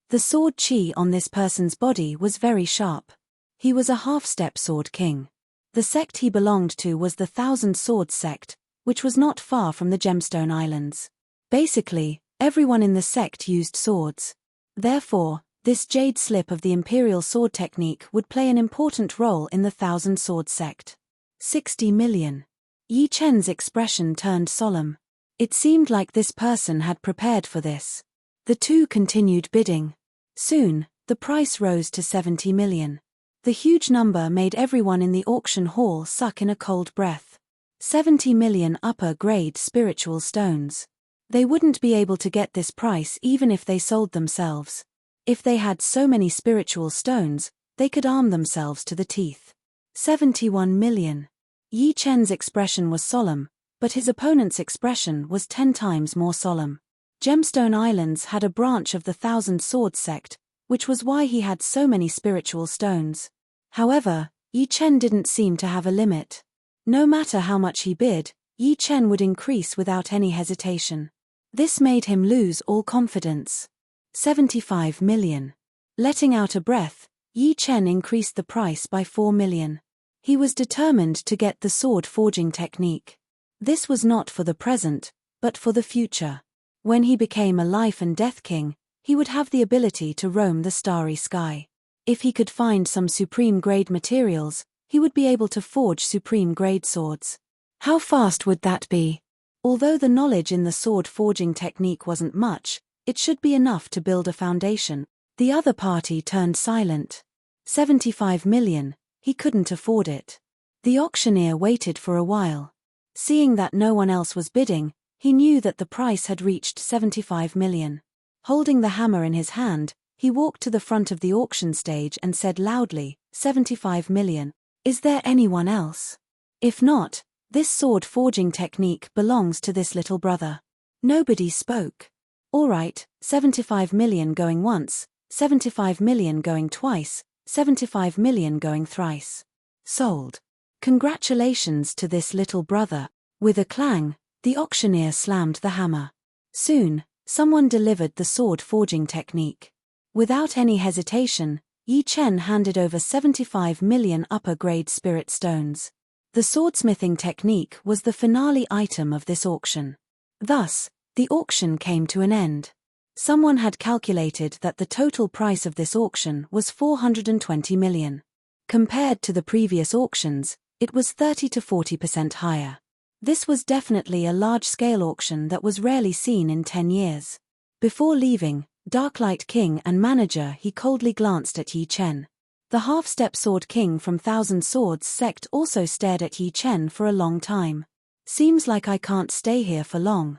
The sword chi on this person's body was very sharp. He was a half-step sword king. The sect he belonged to was the Thousand Swords sect, which was not far from the Gemstone Islands. Basically, everyone in the sect used swords. Therefore, this jade slip of the imperial sword technique would play an important role in the Thousand Swords sect. 60 million. Yi Chen's expression turned solemn. It seemed like this person had prepared for this. The two continued bidding. Soon, the price rose to 70 million. The huge number made everyone in the auction hall suck in a cold breath. 70 million upper-grade spiritual stones. They wouldn't be able to get this price even if they sold themselves. If they had so many spiritual stones, they could arm themselves to the teeth. 71 million. Yi Chen's expression was solemn, but his opponent's expression was 10 times more solemn. Gemstone Islands had a branch of the Thousand Swords sect, which was why he had so many spiritual stones. However, Yi Chen didn't seem to have a limit. No matter how much he bid, Yi Chen would increase without any hesitation. This made him lose all confidence. 75 million. Letting out a breath, Yi Chen increased the price by 4 million. He was determined to get the sword forging technique. This was not for the present, but for the future. When he became a life and death king, he would have the ability to roam the starry sky. If he could find some supreme-grade materials, he would be able to forge supreme-grade swords. How fast would that be? Although the knowledge in the sword forging technique wasn't much, it should be enough to build a foundation. The other party turned silent. 75 million, he couldn't afford it. The auctioneer waited for a while. Seeing that no one else was bidding, he knew that the price had reached 75 million. Holding the hammer in his hand, he walked to the front of the auction stage and said loudly, 75 million. Is there anyone else? If not, this sword forging technique belongs to this little brother. Nobody spoke. All right, 75 million going once, 75 million going twice, 75 million going thrice. Sold. Congratulations to this little brother. With a clang, the auctioneer slammed the hammer. Soon, someone delivered the sword forging technique. Without any hesitation, Yi Chen handed over 75 million upper-grade spirit stones. The swordsmithing technique was the finale item of this auction. Thus, the auction came to an end. Someone had calculated that the total price of this auction was 420 million. Compared to the previous auctions, it was 30 to 40% higher. This was definitely a large-scale auction that was rarely seen in 10 years. Before leaving, Darklight King and manager he coldly glanced at Yi Chen. The half-step sword king from Thousand Swords sect also stared at Yi Chen for a long time. Seems like I can't stay here for long.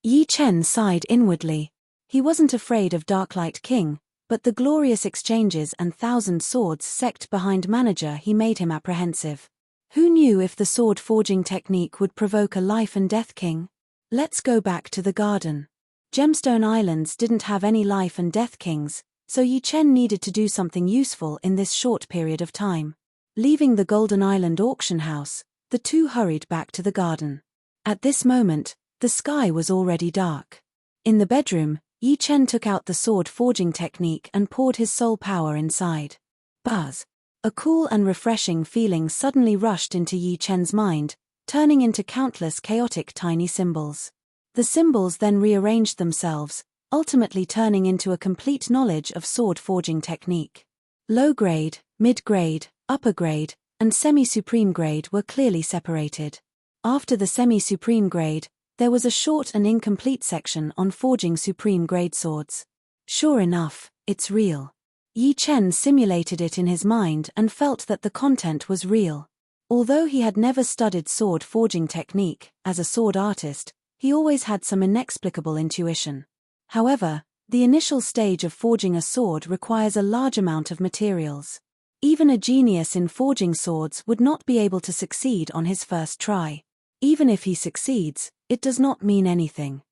Yi Chen sighed inwardly. He wasn't afraid of Darklight King, but the glorious exchanges and Thousand Swords sect behind manager he made him apprehensive. Who knew if the sword forging technique would provoke a life and death king? Let's go back to the garden. Gemstone Islands didn't have any life and death kings, so Yi Chen needed to do something useful in this short period of time. Leaving the Golden Island auction house, the two hurried back to the garden. At this moment, the sky was already dark. In the bedroom, Yi Chen took out the sword forging technique and poured his soul power inside. Buzz! A cool and refreshing feeling suddenly rushed into Yi Chen's mind, turning into countless chaotic tiny symbols. The symbols then rearranged themselves, ultimately turning into a complete knowledge of sword forging technique. Low grade, mid grade, upper grade, and semi-supreme grade were clearly separated. After the semi-supreme grade, there was a short and incomplete section on forging supreme grade swords. Sure enough, it's real. Yi Chen simulated it in his mind and felt that the content was real. Although he had never studied sword forging technique, as a sword artist, he always had some inexplicable intuition. However, the initial stage of forging a sword requires a large amount of materials. Even a genius in forging swords would not be able to succeed on his first try. Even if he succeeds, it does not mean anything.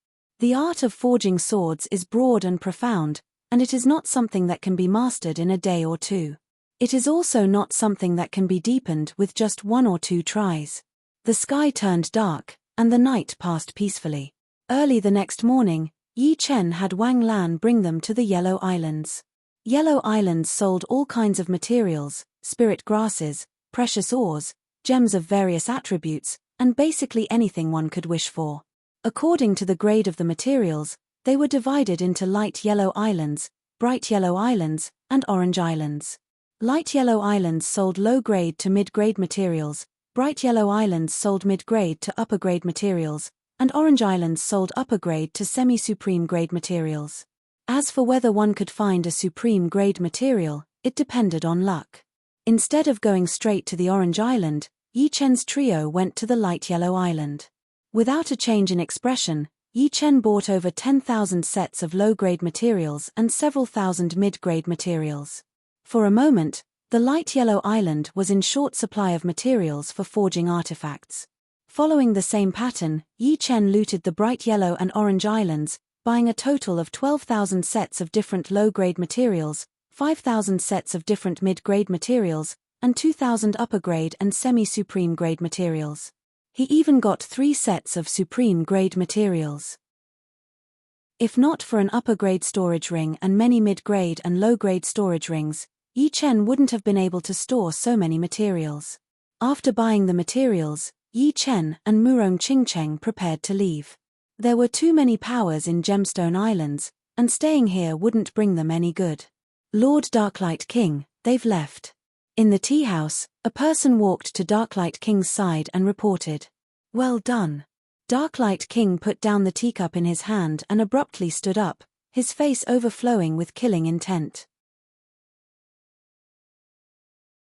The art of forging swords is broad and profound, and it is not something that can be mastered in a day or two. It is also not something that can be deepened with just 1 or 2 tries. The sky turned dark, and the night passed peacefully. Early the next morning, Yi Chen had Wang Lan bring them to the Yellow Islands. Yellow Islands sold all kinds of materials, spirit grasses, precious ores, gems of various attributes, and basically anything one could wish for. According to the grade of the materials, they were divided into light yellow islands, bright yellow islands, and orange islands. Light yellow islands sold low-grade to mid-grade materials, bright yellow islands sold mid-grade to upper-grade materials, and orange islands sold upper-grade to semi-supreme grade materials. As for whether one could find a supreme grade material, it depended on luck. Instead of going straight to the orange island, Yi Chen's trio went to the light yellow island. Without a change in expression, Yi Chen bought over 10,000 sets of low-grade materials and several thousand mid-grade materials. For a moment, the light yellow island was in short supply of materials for forging artifacts. Following the same pattern, Yi Chen looted the bright yellow and orange islands, buying a total of 12,000 sets of different low-grade materials, 5,000 sets of different mid-grade materials, and 2,000 upper-grade and semi-supreme grade materials. He even got 3 sets of supreme grade materials. If not for an upper-grade storage ring and many mid-grade and low-grade storage rings, Yi Chen wouldn't have been able to store so many materials. After buying the materials, Yi Chen and Murong Qingcheng prepared to leave. There were too many powers in Gemstone Islands, and staying here wouldn't bring them any good. Lord Darklight King, they've left. In the tea house, a person walked to Darklight King's side and reported, "Well done." Darklight King put down the teacup in his hand and abruptly stood up, his face overflowing with killing intent.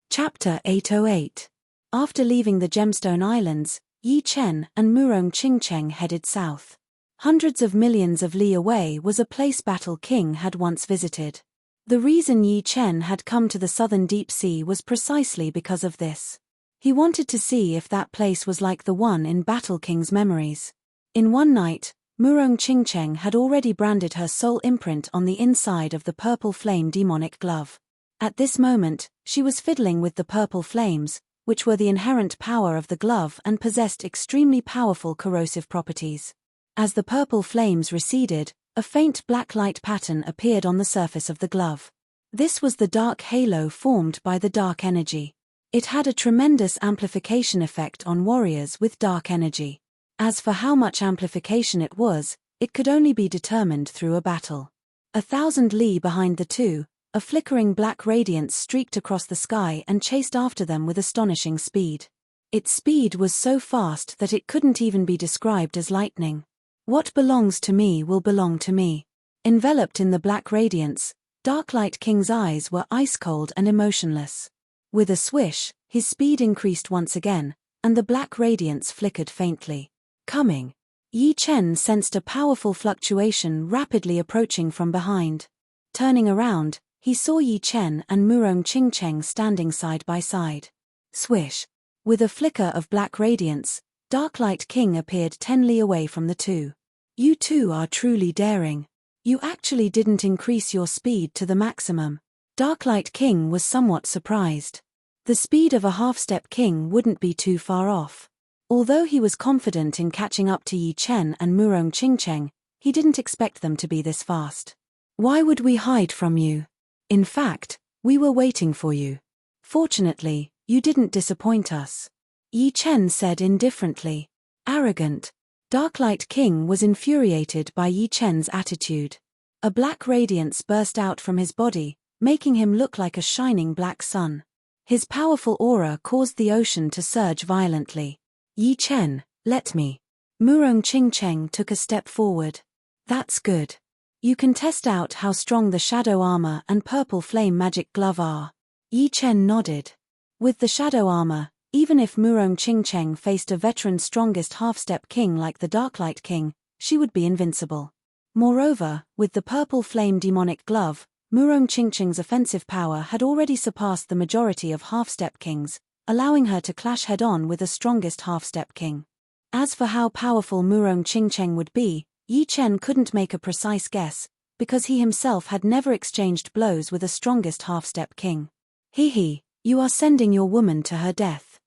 Chapter 808. After leaving the Gemstone Islands, Yi Chen and Murong Qingcheng headed south. Hundreds of millions of li away was a place Battle King had once visited. The reason Yi Chen had come to the southern deep sea was precisely because of this. He wanted to see if that place was like the one in Battle King's memories. In one night, Murong Qingcheng had already branded her soul imprint on the inside of the purple flame demonic glove. At this moment, she was fiddling with the purple flames, which were the inherent power of the glove and possessed extremely powerful corrosive properties. As the purple flames receded, a faint black light pattern appeared on the surface of the glove. This was the dark halo formed by the dark energy. It had a tremendous amplification effect on warriors with dark energy. As for how much amplification it was, it could only be determined through a battle. 1,000 li behind the two, a flickering black radiance streaked across the sky and chased after them with astonishing speed. Its speed was so fast that it couldn't even be described as lightning. What belongs to me will belong to me. Enveloped in the black radiance, Darklight King's eyes were ice-cold and emotionless. With a swish, his speed increased once again, and the black radiance flickered faintly. Coming. Yi Chen sensed a powerful fluctuation rapidly approaching from behind. Turning around, he saw Yi Chen and Murong Qingcheng standing side by side. Swish. With a flicker of black radiance, Darklight King appeared 10 li away from the two. You two are truly daring. You actually didn't increase your speed to the maximum. Darklight King was somewhat surprised. The speed of a half-step king wouldn't be too far off. Although he was confident in catching up to Yi Chen and Murong Qingcheng, he didn't expect them to be this fast. Why would we hide from you? In fact, we were waiting for you. Fortunately, you didn't disappoint us. Yi Chen said indifferently. Arrogant. Darklight King was infuriated by Yi Chen's attitude. A black radiance burst out from his body, making him look like a shining black sun. His powerful aura caused the ocean to surge violently. Yi Chen, let me. Murong Qingcheng took a step forward. That's good. You can test out how strong the shadow armor and purple flame magic glove are. Yi Chen nodded. With the shadow armor, even if Murong Qingcheng faced a veteran strongest half-step king like the Darklight King, she would be invincible. Moreover, with the purple flame demonic glove, Murong Qingcheng's offensive power had already surpassed the majority of half-step kings, allowing her to clash head-on with the strongest half-step king. As for how powerful Murong Qingcheng would be, Yi Chen couldn't make a precise guess, because he himself had never exchanged blows with a strongest half-step king. Hee, you are sending your woman to her death.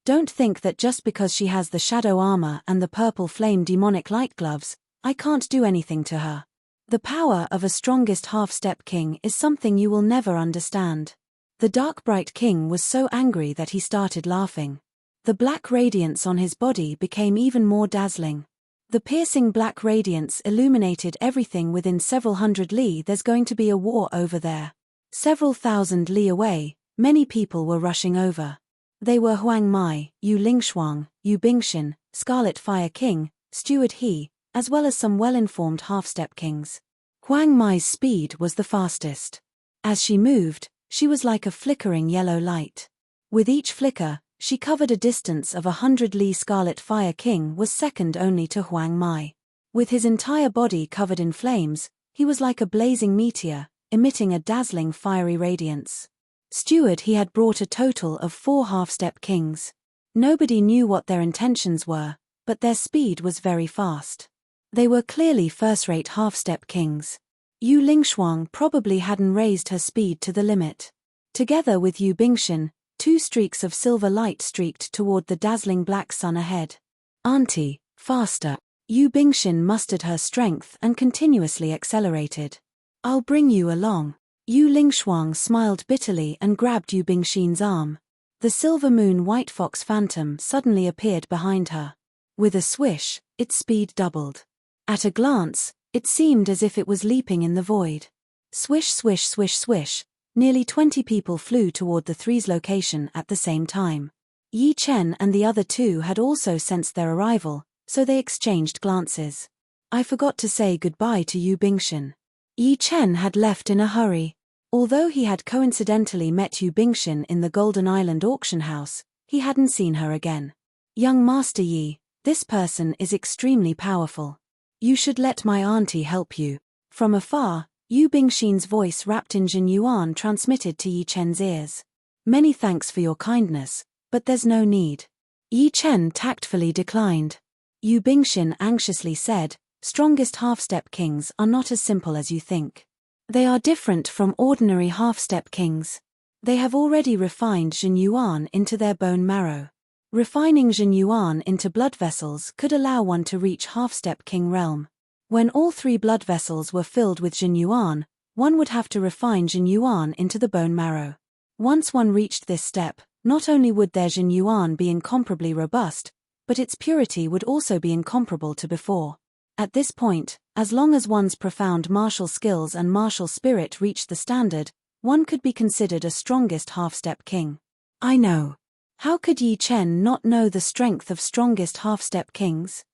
Don't think that just because she has the shadow armor and the purple flame demonic light gloves, I can't do anything to her. The power of a strongest half-step king is something you will never understand. The Dark Bright King was so angry that he started laughing. The black radiance on his body became even more dazzling. The piercing black radiance illuminated everything within several hundred li. There's going to be a war over there. Several thousand li away, many people were rushing over. They were Huang Mai, Yu Lingshuang, Yu Bingshan, Scarlet Fire King, Steward He, as well as some well-informed half-step kings. Huang Mai's speed was the fastest. As she moved, she was like a flickering yellow light. With each flicker, she covered a distance of 100 li. Scarlet Fire King was second only to Huang Mai. With his entire body covered in flames, he was like a blazing meteor, emitting a dazzling fiery radiance. Steward He had brought a total of 4 half-step kings. Nobody knew what their intentions were, but their speed was very fast. They were clearly first-rate half-step kings. Yu Lingshuang probably hadn't raised her speed to the limit. Together with Yu Bingshan, 2 streaks of silver light streaked toward the dazzling black sun ahead. Auntie, faster. Yu Bingshan mustered her strength and continuously accelerated. I'll bring you along. Yu Lingshuang smiled bitterly and grabbed Yu Bingshan's arm. The silver moon white fox phantom suddenly appeared behind her. With a swish, its speed doubled. At a glance, it seemed as if it was leaping in the void. Swish swish swish swish, nearly 20 people flew toward the three's location at the same time. Yi Chen and the other two had also sensed their arrival, so they exchanged glances. I forgot to say goodbye to Yu Bingshan. Yi Chen had left in a hurry. Although he had coincidentally met Yu Bingshan in the Golden Island auction house, he hadn't seen her again. Young Master Yi, this person is extremely powerful. You should let my auntie help you. From afar, Yu Bingshan's voice wrapped in Jin Yuan transmitted to Yi Chen's ears. Many thanks for your kindness, but there's no need. Yi Chen tactfully declined. Yu Bingshan anxiously said, strongest half-step kings are not as simple as you think. They are different from ordinary half-step kings. They have already refined Jin Yuan into their bone marrow. Refining Jin Yuan into blood vessels could allow one to reach half-step king realm. When all 3 blood vessels were filled with Jin Yuan, one would have to refine Jin Yuan into the bone marrow. Once one reached this step, not only would their Jin Yuan be incomparably robust, but its purity would also be incomparable to before. At this point, as long as one's profound martial skills and martial spirit reached the standard, one could be considered a strongest half-step king. I know. How could Yi Chen not know the strength of strongest half-step kings?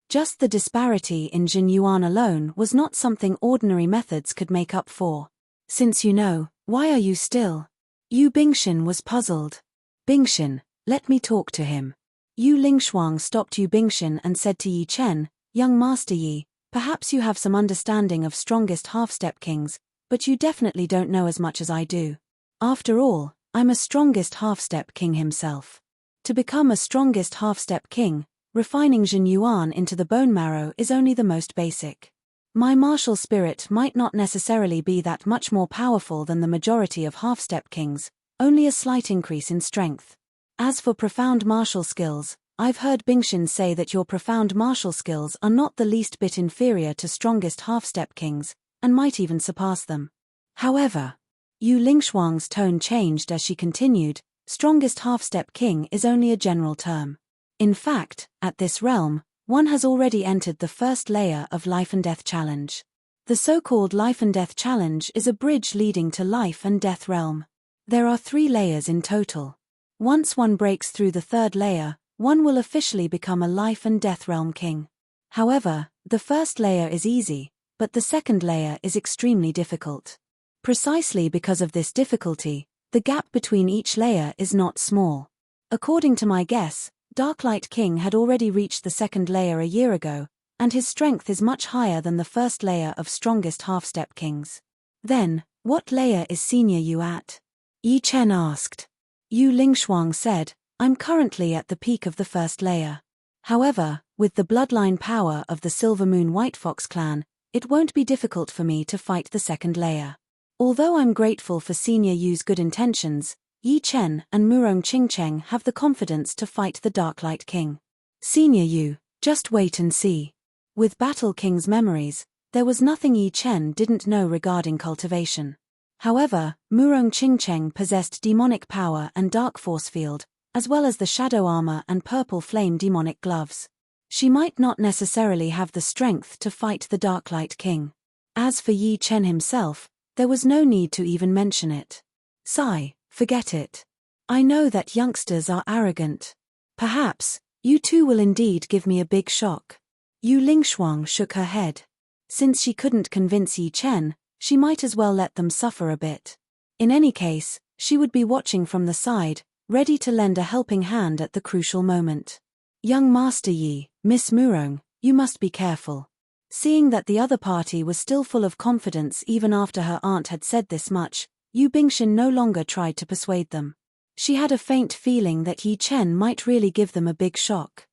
Just the disparity in Jin Yuan alone was not something ordinary methods could make up for. Since you know, why are you still? Yu Bingxian was puzzled. Bingxian, let me talk to him. Yu Lingshuang stopped Yu Bingxian and said to Yi Chen, young Master Yi, perhaps you have some understanding of strongest half-step kings, but you definitely don't know as much as I do. After all, I'm a strongest half-step king himself. To become a strongest half-step king, refining Jin Yuan into the bone marrow is only the most basic. My martial spirit might not necessarily be that much more powerful than the majority of half-step kings, only a slight increase in strength. As for profound martial skills, I've heard Bingxian say that your profound martial skills are not the least bit inferior to strongest half-step kings, and might even surpass them. However, Yu Lingshuang's tone changed as she continued, strongest half-step king is only a general term. In fact, at this realm, one has already entered the first layer of Life and Death Challenge. The so-called Life and Death Challenge is a bridge leading to Life and Death realm. There are 3 layers in total. Once one breaks through the 3rd layer, one will officially become a Life and Death realm king. However, the first layer is easy, but the second layer is extremely difficult. Precisely because of this difficulty, the gap between each layer is not small. According to my guess, Darklight King had already reached the 2nd layer a year ago, and his strength is much higher than the 1st layer of strongest half-step kings. Then, what layer is Senior Yu at? Yi Chen asked. Yu Lingshuang said, I'm currently at the peak of the 1st layer. However, with the bloodline power of the Silver Moon White Fox clan, it won't be difficult for me to fight the 2nd layer. Although I'm grateful for Senior Yu's good intentions, Yi Chen and Murong Qingcheng have the confidence to fight the Darklight King. Senior Yu, just wait and see. With Battle King's memories, there was nothing Yi Chen didn't know regarding cultivation. However, Murong Qingcheng possessed demonic power and dark force field, as well as the shadow armor and purple flame demonic gloves. She might not necessarily have the strength to fight the Darklight King. As for Yi Chen himself, there was no need to even mention it. Sigh, forget it. I know that youngsters are arrogant. Perhaps, you two will indeed give me a big shock. Yu Lingshuang shook her head. Since she couldn't convince Yi Chen, she might as well let them suffer a bit. In any case, she would be watching from the side, ready to lend a helping hand at the crucial moment. Young Master Yi, Miss Murong, you must be careful. Seeing that the other party was still full of confidence even after her aunt had said this much, Yu Bingxian no longer tried to persuade them. She had a faint feeling that Yi Chen might really give them a big shock.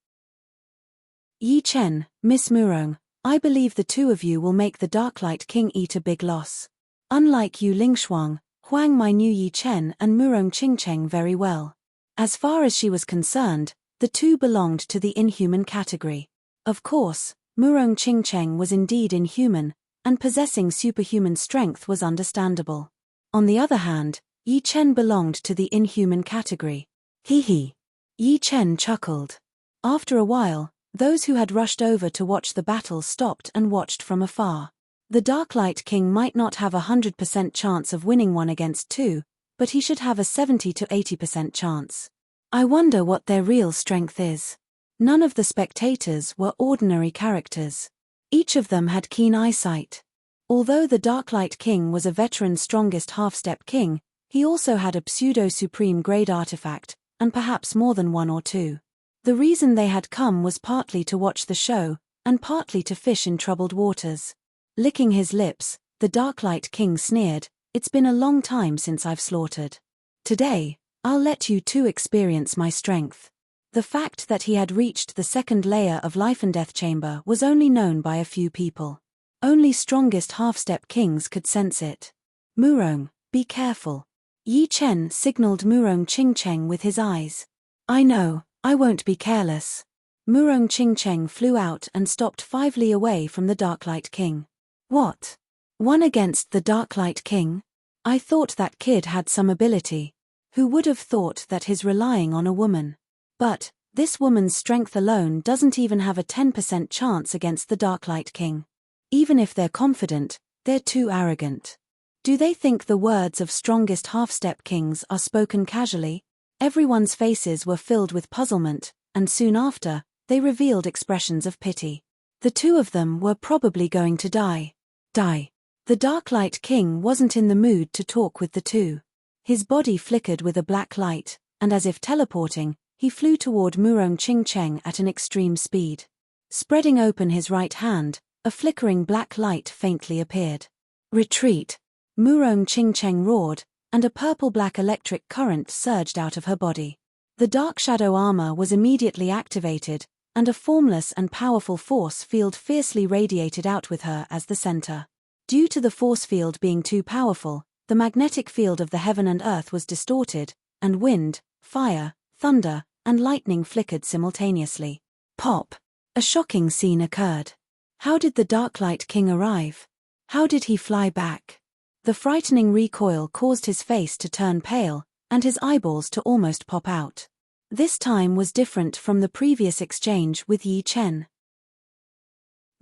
Yi Chen, Miss Murong, I believe the two of you will make the Darklight King eat a big loss. Unlike Yu Lingshuang, Huang Mai knew Yi Chen and Murong Qingcheng very well. As far as she was concerned, the two belonged to the inhuman category. Of course, Murong Qingcheng was indeed inhuman, and possessing superhuman strength was understandable. On the other hand, Yi Chen belonged to the inhuman category. Hee. Yi Chen chuckled. After a while, those who had rushed over to watch the battle stopped and watched from afar. The Darklight King might not have 100% chance of winning 1 against 2, but he should have a 70 to 80% chance. I wonder what their real strength is. None of the spectators were ordinary characters. Each of them had keen eyesight. Although the Darklight King was a veteran strongest half-step king, he also had a pseudo-supreme grade artifact, and perhaps more than 1 or 2. The reason they had come was partly to watch the show, and partly to fish in troubled waters. Licking his lips, the Darklight King sneered, it's been a long time since I've slaughtered. Today, I'll let you two experience my strength. The fact that he had reached the 2nd layer of Life and Death Chamber was only known by a few people. Only strongest half-step kings could sense it. Murong, be careful. Yi Chen signaled Murong Qingcheng with his eyes. I know, I won't be careless. Murong Qingcheng flew out and stopped 5 li away from the Darklight King. What? 1 against the Darklight King? I thought that kid had some ability. Who would have thought that he's relying on a woman? But, this woman's strength alone doesn't even have a 10% chance against the Darklight King. Even if they're confident, they're too arrogant. Do they think the words of strongest half-step kings are spoken casually? Everyone's faces were filled with puzzlement, and soon after, they revealed expressions of pity. The two of them were probably going to die. The Darklight King wasn't in the mood to talk with the two. His body flickered with a black light, and as if teleporting, he flew toward Murong Qingcheng at an extreme speed. Spreading open his right hand, a flickering black light faintly appeared. Retreat! Murong Qingcheng roared, and a purple-black electric current surged out of her body. The dark shadow armor was immediately activated, and a formless and powerful force field fiercely radiated out with her as the center. Due to the force field being too powerful, the magnetic field of the heaven and earth was distorted, and wind, fire, thunder, and lightning flickered simultaneously. Pop! A shocking scene occurred. How did the Darklight King arrive? How did he fly back? The frightening recoil caused his face to turn pale, and his eyeballs to almost pop out. This time was different from the previous exchange with Yi Chen.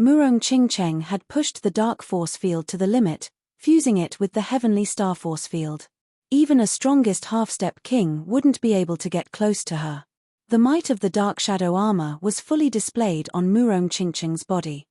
Murong Qingcheng had pushed the dark force field to the limit, fusing it with the heavenly star force field. Even a strongest half-step king wouldn't be able to get close to her. The might of the dark shadow armor was fully displayed on Murong Qingcheng's body.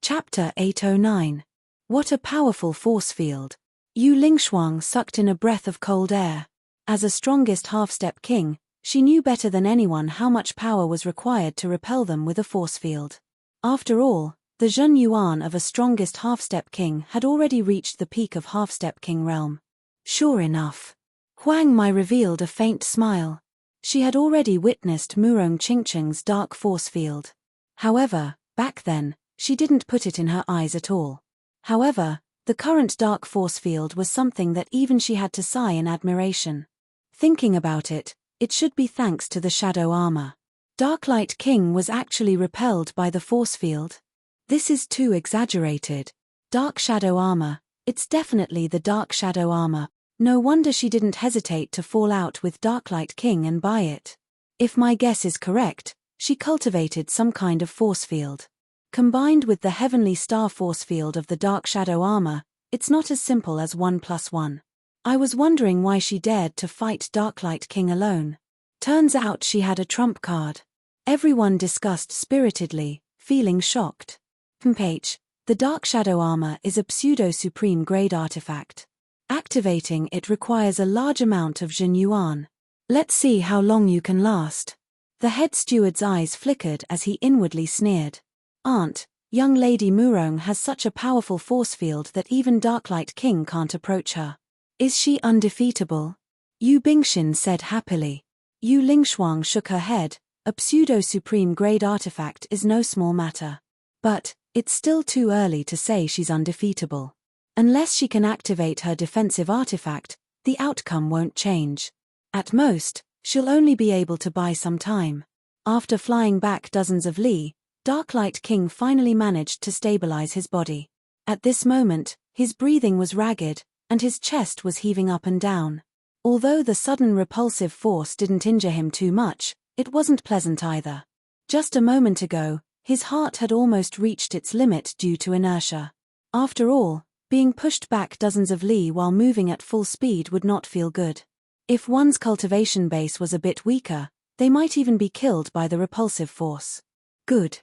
Chapter 809. What a powerful force field! Yu Lingshuang sucked in a breath of cold air. As a strongest half-step king, she knew better than anyone how much power was required to repel them with a force field. After all, the Zhen Yuan of a strongest half-step king had already reached the peak of half-step king realm. Sure enough. Huang Mai revealed a faint smile. She had already witnessed Murong Qingcheng's dark force field. However, back then, she didn't put it in her eyes at all. However, the current dark force field was something that even she had to sigh in admiration. Thinking about it, it should be thanks to the shadow armor. Darklight King was actually repelled by the force field. This is too exaggerated. Dark shadow armor, it's definitely the dark shadow armor. No wonder she didn't hesitate to fall out with Darklight King and buy it. If my guess is correct, she cultivated some kind of force field. Combined with the heavenly star force field of the dark shadow armor, it's not as simple as 1 + 1. I was wondering why she dared to fight Darklight King alone. Turns out she had a trump card. Everyone discussed spiritedly, feeling shocked. H. The dark shadow armor is a pseudo-supreme grade artifact. Activating it requires a large amount of Zhen Yuan. Let's see how long you can last. The head steward's eyes flickered as he inwardly sneered. Aunt, young Lady Murong has such a powerful force field that even Darklight King can't approach her. Is she undefeatable? Yu Bingxin said happily. Yu Lingshuang shook her head. A pseudo-supreme grade artifact is no small matter. But, it's still too early to say she's undefeatable. Unless she can activate her defensive artifact, the outcome won't change. At most, she'll only be able to buy some time. After flying back dozens of li, Darklight King finally managed to stabilize his body. At this moment, his breathing was ragged, and his chest was heaving up and down. Although the sudden repulsive force didn't injure him too much, it wasn't pleasant either. Just a moment ago, his heart had almost reached its limit due to inertia. After all, being pushed back dozens of li while moving at full speed would not feel good. If one's cultivation base was a bit weaker, they might even be killed by the repulsive force. Good.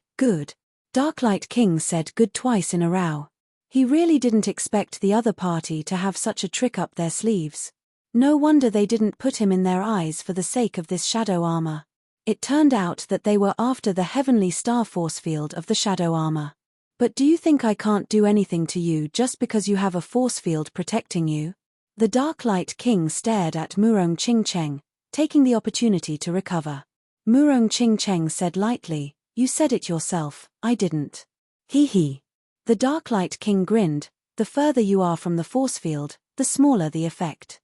Darklight King said good twice in a row. He really didn't expect the other party to have such a trick up their sleeves. No wonder they didn't put him in their eyes for the sake of this shadow armor. It turned out that they were after the heavenly star force field of the shadow armor. But do you think I can't do anything to you just because you have a force field protecting you? The Darklight King stared at Murong Qingcheng, taking the opportunity to recover. Murong Qingcheng said lightly, "You said it yourself, I didn't." Hee. The Darklight King grinned. The further you are from the force field, the smaller the effect.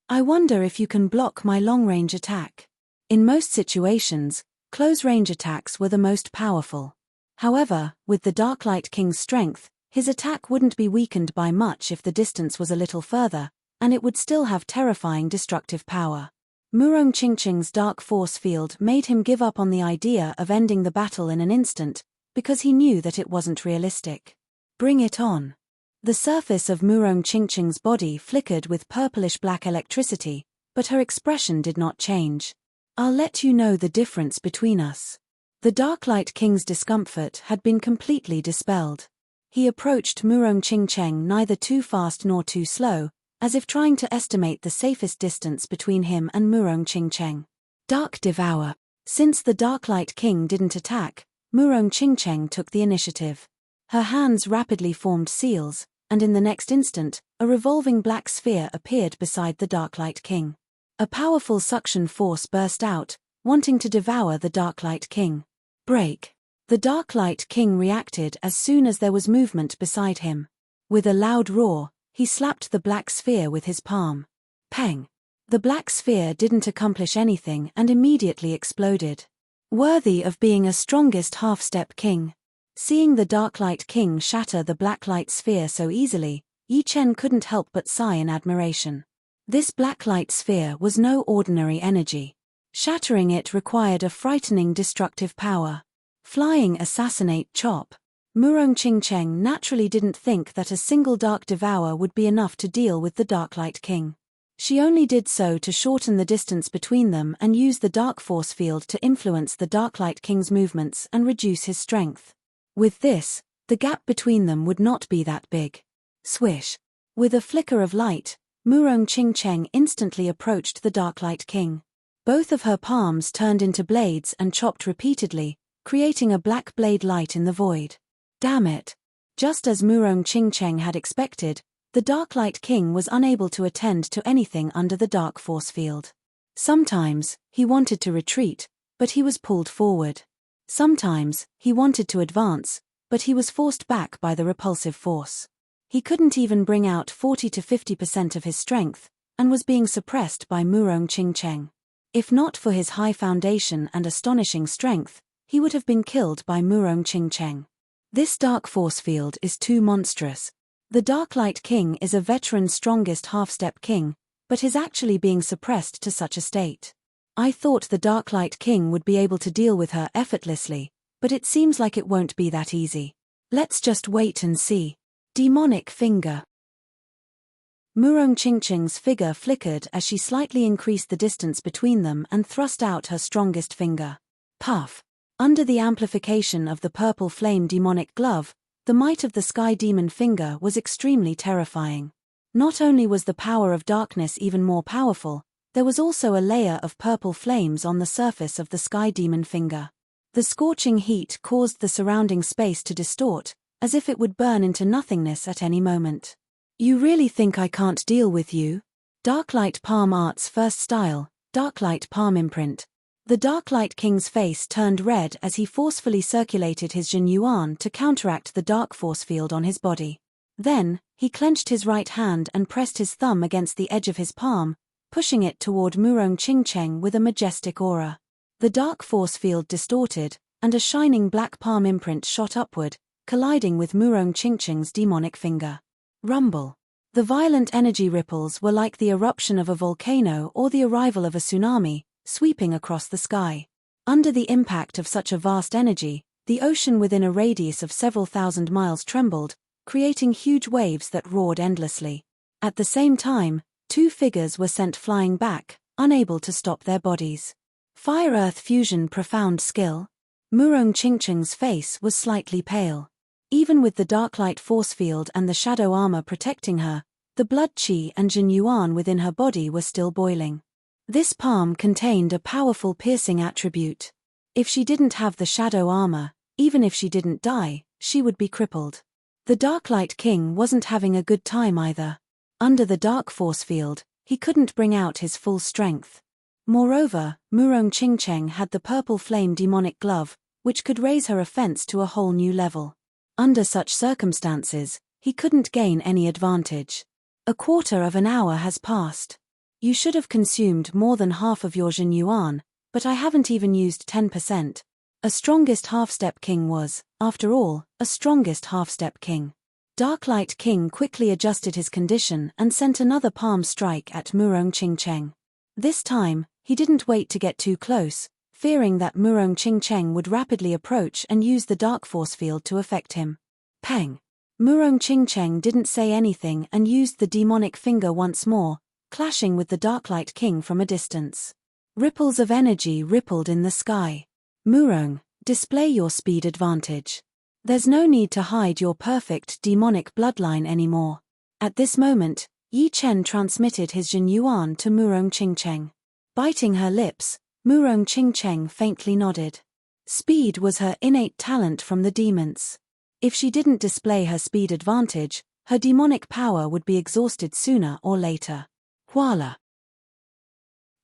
I wonder if you can block my long-range attack. In most situations, close-range attacks were the most powerful. However, with the Darklight King's strength, his attack wouldn't be weakened by much if the distance was a little further, and it would still have terrifying destructive power. Murong Qingcheng's dark force field made him give up on the idea of ending the battle in an instant, because he knew that it wasn't realistic. Bring it on. The surface of Murong Qingqing's body flickered with purplish-black electricity, but her expression did not change. "I'll let you know the difference between us." The Darklight King's discomfort had been completely dispelled. He approached Murong Qingqing neither too fast nor too slow, as if trying to estimate the safest distance between him and Murong Qingqing. Dark Devour. Since the Darklight King didn't attack, Murong Qingqing took the initiative. Her hands rapidly formed seals, and in the next instant, a revolving black sphere appeared beside the Darklight King. A powerful suction force burst out, wanting to devour the Darklight King. Break. The Darklight King reacted as soon as there was movement beside him. With a loud roar, he slapped the black sphere with his palm. Peng. The black sphere didn't accomplish anything and immediately exploded. Worthy of being a strongest half-step king. Seeing the Darklight King shatter the blacklight sphere so easily, Yi Chen couldn't help but sigh in admiration. This blacklight sphere was no ordinary energy. Shattering it required a frightening destructive power. Flying assassinate chop. Murong Qingqing naturally didn't think that a single Dark Devour would be enough to deal with the Darklight King. She only did so to shorten the distance between them and use the Dark Force Field to influence the Darklight King's movements and reduce his strength. With this, the gap between them would not be that big. Swish. With a flicker of light, Murong Qingqing instantly approached the Darklight King. Both of her palms turned into blades and chopped repeatedly, creating a black blade light in the void. Damn it! Just as Murong Qingqing had expected, the Darklight King was unable to attend to anything under the Dark Force Field. Sometimes, he wanted to retreat, but he was pulled forward. Sometimes, he wanted to advance, but he was forced back by the repulsive force. He couldn't even bring out 40 to 50% of his strength, and was being suppressed by Murong Qingqing. If not for his high foundation and astonishing strength, he would have been killed by Murong Qingqing. This dark force field is too monstrous. The Darklight King is a veteran strongest half-step king, but is actually being suppressed to such a state. I thought the Darklight King would be able to deal with her effortlessly, but it seems like it won't be that easy. Let's just wait and see. Demonic Finger. Murong Qingqing's figure flickered as she slightly increased the distance between them and thrust out her strongest finger. Puff. Under the amplification of the purple flame demonic glove, the might of the sky demon finger was extremely terrifying. Not only was the power of darkness even more powerful, there was also a layer of purple flames on the surface of the sky demon finger. The scorching heat caused the surrounding space to distort, as if it would burn into nothingness at any moment. You really think I can't deal with you? Darklight Palm Art's first style, Darklight Palm Imprint. The Darklight King's face turned red as he forcefully circulated his Jin Yuan to counteract the dark force field on his body. Then, he clenched his right hand and pressed his thumb against the edge of his palm, pushing it toward Murong Qingqing with a majestic aura. The dark force field distorted, and a shining black palm imprint shot upward, colliding with Murong Qingqing's demonic finger. Rumble. The violent energy ripples were like the eruption of a volcano or the arrival of a tsunami, sweeping across the sky. Under the impact of such a vast energy, the ocean within a radius of several thousand miles trembled, creating huge waves that roared endlessly. At the same time, two figures were sent flying back, unable to stop their bodies. Fire-earth fusion profound skill. Murong Qingqing's face was slightly pale. Even with the Darklight force field and the shadow armor protecting her, the blood qi and Jin Yuan within her body were still boiling. This palm contained a powerful piercing attribute. If she didn't have the shadow armor, even if she didn't die, she would be crippled. The Darklight King wasn't having a good time either. Under the dark force field, he couldn't bring out his full strength. Moreover, Murong Qingqing had the purple flame demonic glove, which could raise her offense to a whole new level. Under such circumstances, he couldn't gain any advantage. A quarter of an hour has passed. You should have consumed more than half of your Jin Yuan, but I haven't even used 10%. A strongest half-step king was, after all, a strongest half-step king. Darklight King quickly adjusted his condition and sent another palm strike at Murong Qingqing. This time, he didn't wait to get too close, fearing that Murong Qingqing would rapidly approach and use the dark force field to affect him. Peng. Murong Qingcheng didn't say anything and used the demonic finger once more, clashing with the Darklight King from a distance. Ripples of energy rippled in the sky. Murong, display your speed advantage. There's no need to hide your perfect demonic bloodline anymore. At this moment, Yi Chen transmitted his Jin Yuan to Murong Qingcheng. Biting her lips, Murong Qingcheng faintly nodded. Speed was her innate talent from the demons. If she didn't display her speed advantage, her demonic power would be exhausted sooner or later. Voila!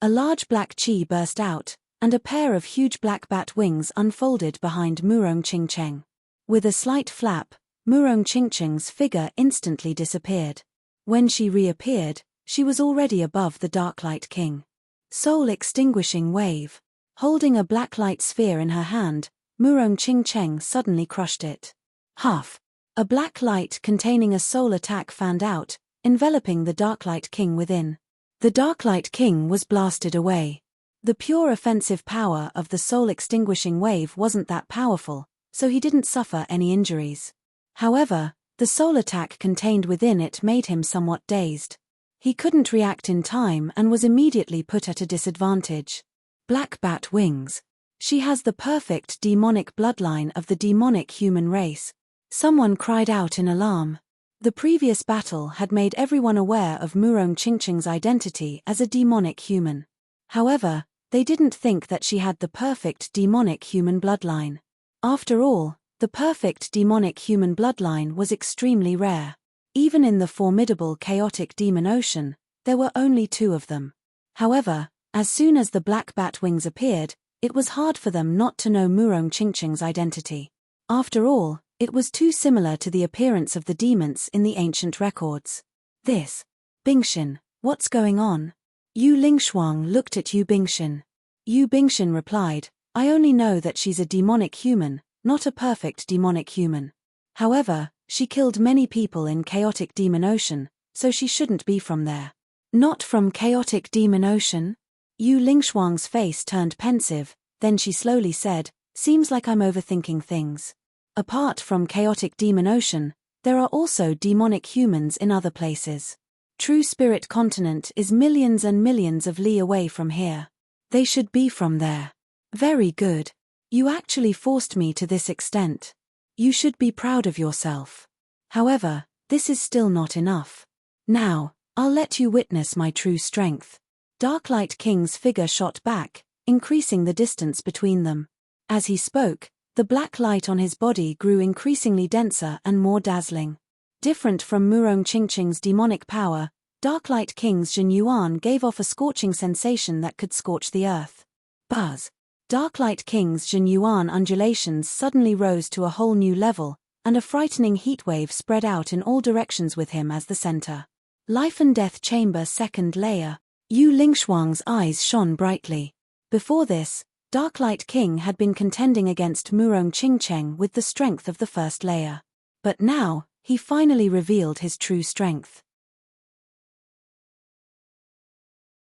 A large black chi burst out, and a pair of huge black bat wings unfolded behind Murong Qingcheng. With a slight flap, Murong Qingcheng's figure instantly disappeared. When she reappeared, she was already above the Darklight King. Soul extinguishing wave. Holding a black light sphere in her hand, Murong Qingcheng suddenly crushed it. Huff! A black light containing a soul attack fanned out, enveloping the Darklight King within. The Darklight King was blasted away. The pure offensive power of the soul extinguishing wave wasn't that powerful, so he didn't suffer any injuries. However, the soul attack contained within it made him somewhat dazed. He couldn't react in time and was immediately put at a disadvantage. Black bat wings. She has the perfect demonic bloodline of the demonic human race. Someone cried out in alarm. The previous battle had made everyone aware of Murong Qingcheng's identity as a demonic human. However, they didn't think that she had the perfect demonic human bloodline. After all, the perfect demonic human bloodline was extremely rare. Even in the formidable chaotic demon ocean, there were only 2 of them. However, as soon as the black bat wings appeared, it was hard for them not to know Murong Qingcheng's identity. After all, it was too similar to the appearance of the demons in the ancient records. This. Bingxin, what's going on? Yu Lingshuang looked at Yu Bingxin. Yu Bingxin replied, I only know that she's a demonic human, not a perfect demonic human. However, she killed many people in chaotic demon ocean, so she shouldn't be from there. Not from chaotic demon ocean? Yu Lingshuang's face turned pensive, then she slowly said, seems like I'm overthinking things. Apart from chaotic demon ocean, there are also demonic humans in other places. True Spirit Continent is millions and millions of li away from here. They should be from there. Very good. You actually forced me to this extent. You should be proud of yourself. However, this is still not enough. Now, I'll let you witness my true strength. Darklight King's figure shot back, increasing the distance between them. As he spoke, the black light on his body grew increasingly denser and more dazzling. Different from Murong Qingcheng's demonic power, Darklight King's Jin Yuan gave off a scorching sensation that could scorch the earth. Buzz! Darklight King's Jin Yuan undulations suddenly rose to a whole new level, and a frightening heatwave spread out in all directions with him as the center. Life and Death Chamber Second Layer. Yu Lingshuang's eyes shone brightly. Before this, Darklight King had been contending against Murong Qingcheng with the strength of the first layer. But now, he finally revealed his true strength.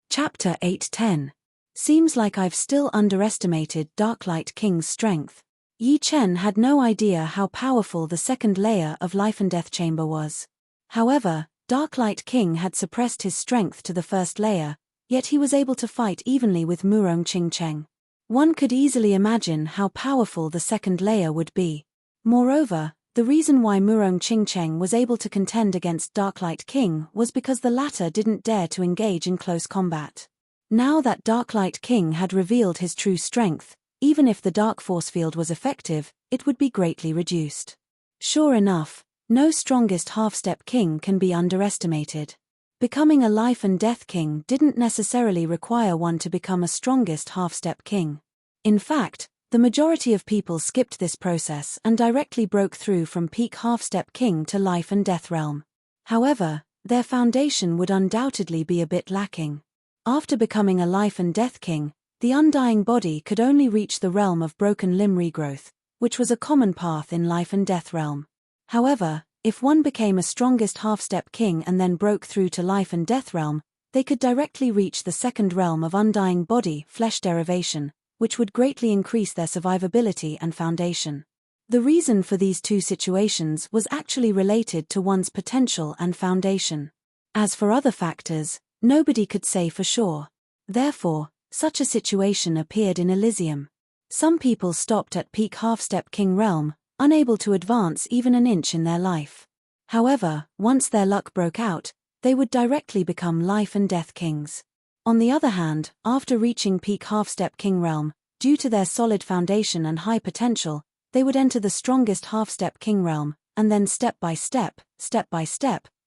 Chapter 810. Seems like I've still underestimated Darklight King's strength. Yi Chen had no idea how powerful the second layer of Life and Death Chamber was. However, Darklight King had suppressed his strength to the first layer, yet he was able to fight evenly with Murong Qingcheng. One could easily imagine how powerful the second layer would be. Moreover, the reason why Murong Qingcheng was able to contend against Darklight King was because the latter didn't dare to engage in close combat. Now that Darklight King had revealed his true strength, even if the Dark Force Field was effective, it would be greatly reduced. Sure enough, no strongest half-step king can be underestimated. Becoming a Life and Death King didn't necessarily require one to become a strongest half-step king. In fact, the majority of people skipped this process and directly broke through from peak half-step king to Life and Death realm. However, their foundation would undoubtedly be a bit lacking. After becoming a Life and Death King, the undying body could only reach the realm of broken limb regrowth, which was a common path in Life and Death realm. However, if one became a strongest half-step king and then broke through to Life and Death realm, they could directly reach the second realm of undying body flesh derivation, which would greatly increase their survivability and foundation. The reason for these two situations was actually related to one's potential and foundation. As for other factors, nobody could say for sure. Therefore, such a situation appeared in Elysium. Some people stopped at peak half-step king realm, unable to advance even an inch in their life. However, once their luck broke out, they would directly become life and death kings. On the other hand, after reaching peak half-step king realm, due to their solid foundation and high potential, they would enter the strongest half-step king realm, and then step by step,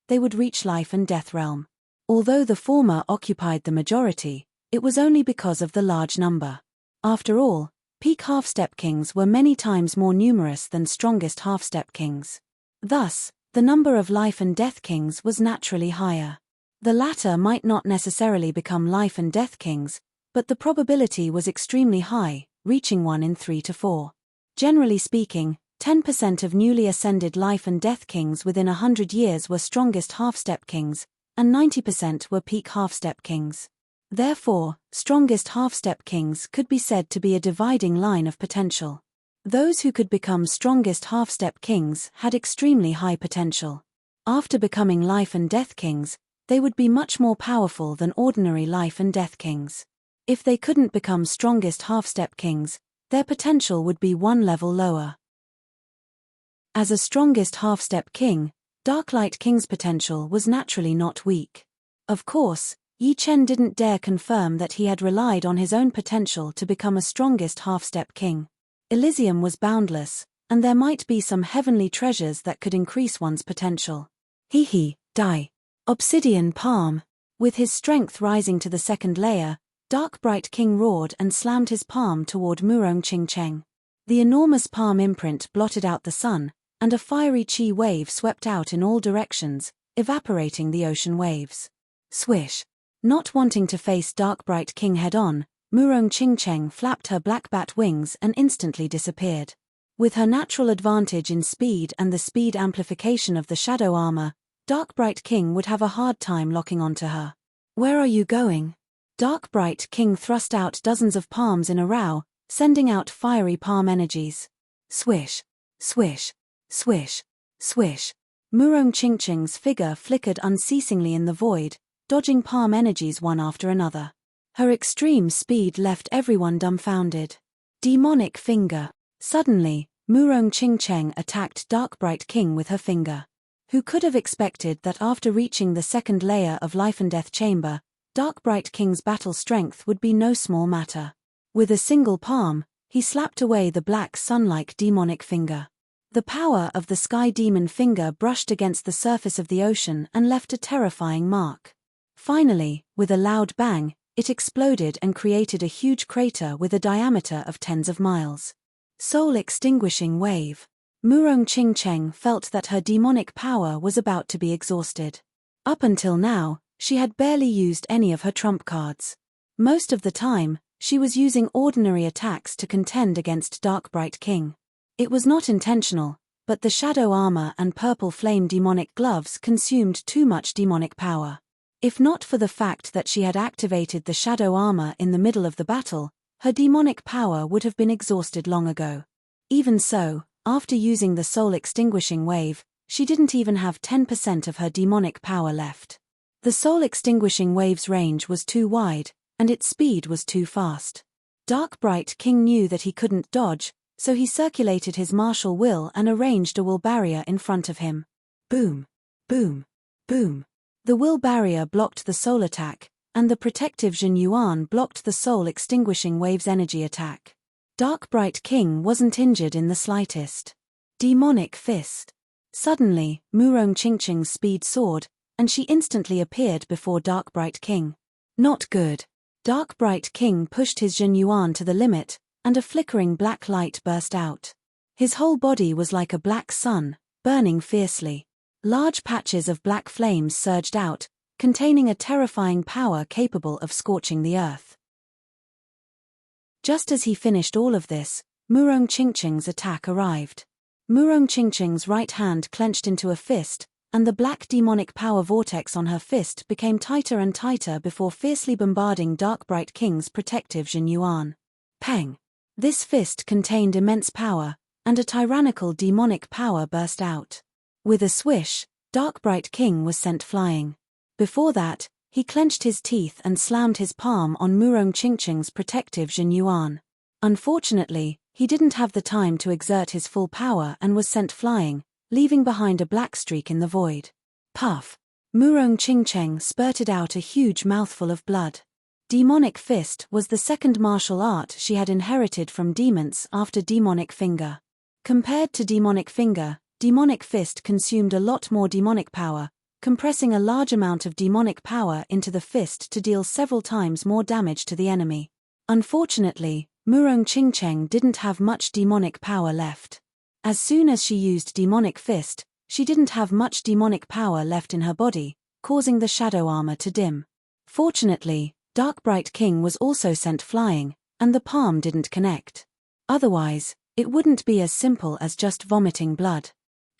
they would reach life and death realm. Although the former occupied the majority, it was only because of the large number. After all, peak half-step kings were many times more numerous than strongest half-step kings. Thus, the number of life and death kings was naturally higher. The latter might not necessarily become life and death kings, but the probability was extremely high, reaching 1 in 3 to 4. Generally speaking, 10% of newly ascended life and death kings within 100 years were strongest half-step kings, and 90% were peak half-step kings. Therefore, strongest half-step kings could be said to be a dividing line of potential. Those who could become strongest half-step kings had extremely high potential. After becoming life and death kings, they would be much more powerful than ordinary life and death kings. If they couldn't become strongest half-step kings, their potential would be one level lower. As a strongest half-step king, Darklight King's potential was naturally not weak. Of course, Yi Chen didn't dare confirm that he had relied on his own potential to become a strongest half-step king. Elysium was boundless, and there might be some heavenly treasures that could increase one's potential. Die. Obsidian Palm. With his strength rising to the second layer, Darkbright King roared and slammed his palm toward Murong Qingcheng. The enormous palm imprint blotted out the sun, and a fiery chi wave swept out in all directions, evaporating the ocean waves. Swish. Not wanting to face Darkbright King head-on, Murong Qingcheng flapped her black bat wings and instantly disappeared. With her natural advantage in speed and the speed amplification of the shadow armor, Darkbright King would have a hard time locking onto her. Where are you going? Darkbright King thrust out dozens of palms in a row, sending out fiery palm energies. Swish. Swish. Swish. Swish. Murong Qingcheng's figure flickered unceasingly in the void, dodging palm energies one after another. Her extreme speed left everyone dumbfounded. Demonic finger. Suddenly, Murong Qingcheng attacked Darkbright King with her finger. Who could have expected that after reaching the second layer of life and death chamber, Darkbright King's battle strength would be no small matter. With a single palm, he slapped away the black sun-like demonic finger. The power of the sky demon finger brushed against the surface of the ocean and left a terrifying mark. Finally, with a loud bang, it exploded and created a huge crater with a diameter of tens of miles. Soul-extinguishing wave. Murong Qingcheng felt that her demonic power was about to be exhausted. Up until now, she had barely used any of her trump cards. Most of the time, she was using ordinary attacks to contend against Darkbright King. It was not intentional, but the shadow armor and purple flame demonic gloves consumed too much demonic power. If not for the fact that she had activated the shadow armor in the middle of the battle, her demonic power would have been exhausted long ago. Even so, after using the soul-extinguishing wave, she didn't even have 10% of her demonic power left. The soul-extinguishing wave's range was too wide, and its speed was too fast. Darkbright King knew that he couldn't dodge, so he circulated his martial will and arranged a will barrier in front of him. Boom! Boom! Boom! The will barrier blocked the soul attack, and the protective Jin Yuan blocked the soul-extinguishing wave's energy attack. Darkbright King wasn't injured in the slightest. Demonic fist. Suddenly, Murong Qingcheng's speed soared, and she instantly appeared before Darkbright King. Not good. Darkbright King pushed his Jin Yuan to the limit, and a flickering black light burst out. His whole body was like a black sun, burning fiercely. Large patches of black flames surged out, containing a terrifying power capable of scorching the earth. Just as he finished all of this, Murong Qingcheng's attack arrived. Murong Qingcheng's right hand clenched into a fist, and the black demonic power vortex on her fist became tighter and tighter before fiercely bombarding Darkbright King's protective Jin Yuan. Pang! This fist contained immense power, and a tyrannical demonic power burst out. With a swish, Dark-Bright King was sent flying. Before that, he clenched his teeth and slammed his palm on Murong Qingqing's protective Jin Yuan. Unfortunately, he didn't have the time to exert his full power and was sent flying, leaving behind a black streak in the void. Puff! Murong Qingqing spurted out a huge mouthful of blood. Demonic Fist was the second martial art she had inherited from demons after Demonic Finger. Compared to Demonic Finger, Demonic Fist consumed a lot more demonic power, compressing a large amount of demonic power into the fist to deal several times more damage to the enemy. Unfortunately, Murong Qingqing didn't have much demonic power left. As soon as she used Demonic Fist, she didn't have much demonic power left in her body, causing the shadow armor to dim. Fortunately, Dark-Bright King was also sent flying, and the palm didn't connect. Otherwise, it wouldn't be as simple as just vomiting blood.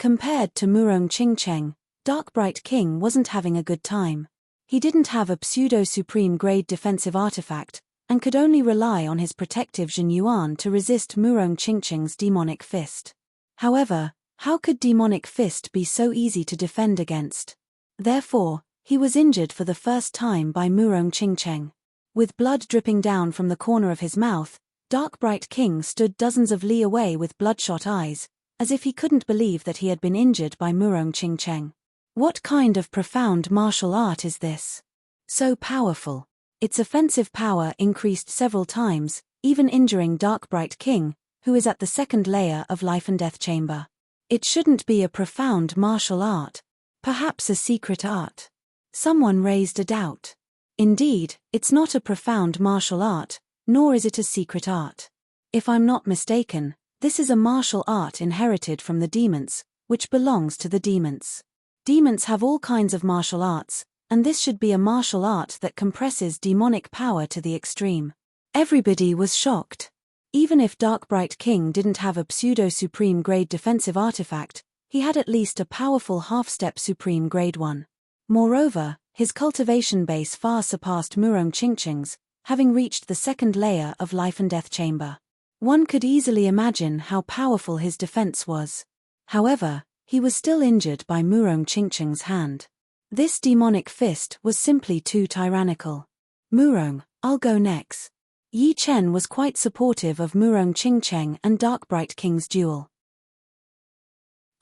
Compared to Murong Qingqing, Dark-Bright King wasn't having a good time. He didn't have a pseudo-supreme grade defensive artifact, and could only rely on his protective Jin Yuan to resist Murong Qingqing's Demonic Fist. However, how could Demonic Fist be so easy to defend against? Therefore, he was injured for the first time by Murong Qingqing. With blood dripping down from the corner of his mouth, Dark-Bright King stood dozens of li away with bloodshot eyes, as if he couldn't believe that he had been injured by Murong Qingqing. What kind of profound martial art is this? So powerful. Its offensive power increased several times, even injuring Dark-Bright King, who is at the second layer of Life and Death Chamber. It shouldn't be a profound martial art. Perhaps a secret art. Someone raised a doubt. Indeed, it's not a profound martial art, nor is it a secret art. If I'm not mistaken, this is a martial art inherited from the demons, which belongs to the demons. Demons have all kinds of martial arts, and this should be a martial art that compresses demonic power to the extreme. Everybody was shocked. Even if Dark-Bright King didn't have a pseudo-supreme grade defensive artifact, he had at least a powerful half-step supreme grade 1. Moreover, his cultivation base far surpassed Murong Qingqing's, having reached the second layer of Life and Death Chamber. One could easily imagine how powerful his defense was. However, he was still injured by Murong Qingqing's hand. This Demonic Fist was simply too tyrannical. Murong, I'll go next. Yi Chen was quite supportive of Murong Qingqing and Dark-Bright King's duel.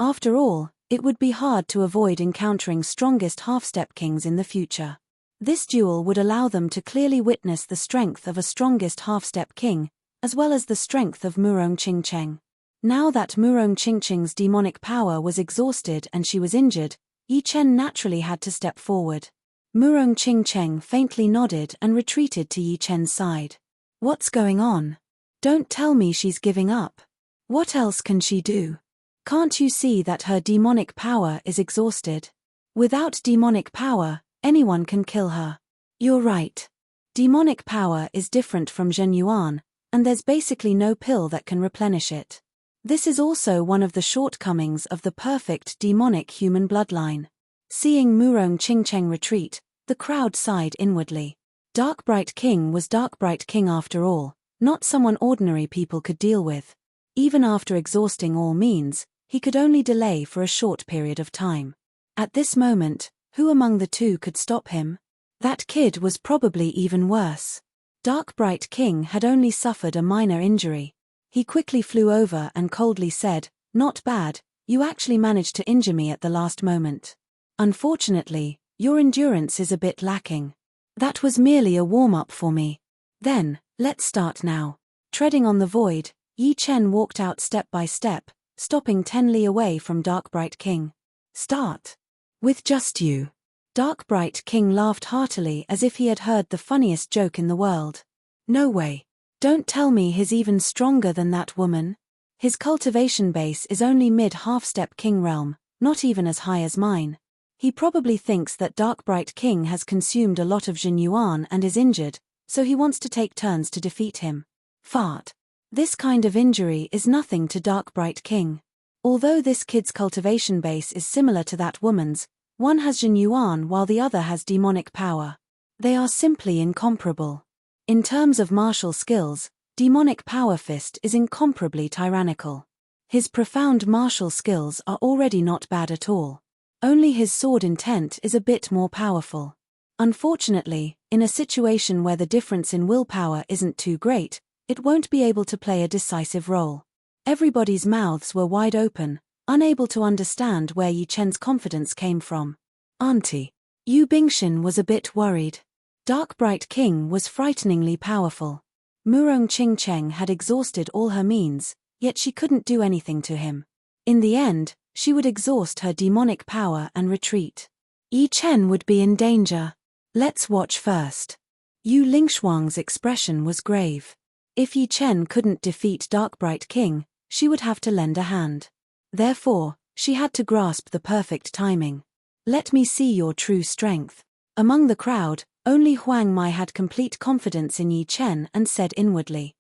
After all, it would be hard to avoid encountering strongest half-step kings in the future. This duel would allow them to clearly witness the strength of a strongest half-step king, as well as the strength of Murong Qingqing. Now that Murong Qingqing's demonic power was exhausted and she was injured, Yi Chen naturally had to step forward. Murong Qingqing faintly nodded and retreated to Yi Chen's side. What's going on? Don't tell me she's giving up. What else can she do? Can't you see that her demonic power is exhausted? Without demonic power, anyone can kill her. You're right. Demonic power is different from Jin Yuan, and there's basically no pill that can replenish it. This is also one of the shortcomings of the perfect demonic human bloodline. Seeing Murong Qingqing retreat, the crowd sighed inwardly. Dark-Bright King was Dark-Bright King after all, not someone ordinary people could deal with. Even after exhausting all means, he could only delay for a short period of time. At this moment, who among the two could stop him? That kid was probably even worse. Dark-Bright King had only suffered a minor injury. He quickly flew over and coldly said, "Not bad, you actually managed to injure me at the last moment. Unfortunately, your endurance is a bit lacking. That was merely a warm-up for me. Then, let's start now." Treading on the void, Yi Chen walked out step by step, stopping 10 li away from Dark-Bright King. "Start? With just you?" Dark-Bright King laughed heartily as if he had heard the funniest joke in the world. "No way. Don't tell me he's even stronger than that woman. His cultivation base is only mid-half-step king realm, not even as high as mine. He probably thinks that Dark-Bright King has consumed a lot of Jin Yuan and is injured, so he wants to take turns to defeat him. Fart. This kind of injury is nothing to Dark-Bright King. Although this kid's cultivation base is similar to that woman's, one has Jin Yuan while the other has demonic power. They are simply incomparable. In terms of martial skills, Demonic Power Fist is incomparably tyrannical. His profound martial skills are already not bad at all. Only his sword intent is a bit more powerful. Unfortunately, in a situation where the difference in willpower isn't too great, it won't be able to play a decisive role. Everybody's mouths were wide open, unable to understand where Yi Chen's confidence came from. Auntie. Yu Bingxin was a bit worried. Dark Bright King was frighteningly powerful. Murong Qingcheng had exhausted all her means, yet she couldn't do anything to him. In the end, she would exhaust her demonic power and retreat. Yi Chen would be in danger. Let's watch first. Yu Lingshuang's expression was grave. If Yi Chen couldn't defeat Dark Bright King, she would have to lend a hand. Therefore, she had to grasp the perfect timing. Let me see your true strength. Among the crowd, only Huang Mai had complete confidence in Yi Chen and said inwardly.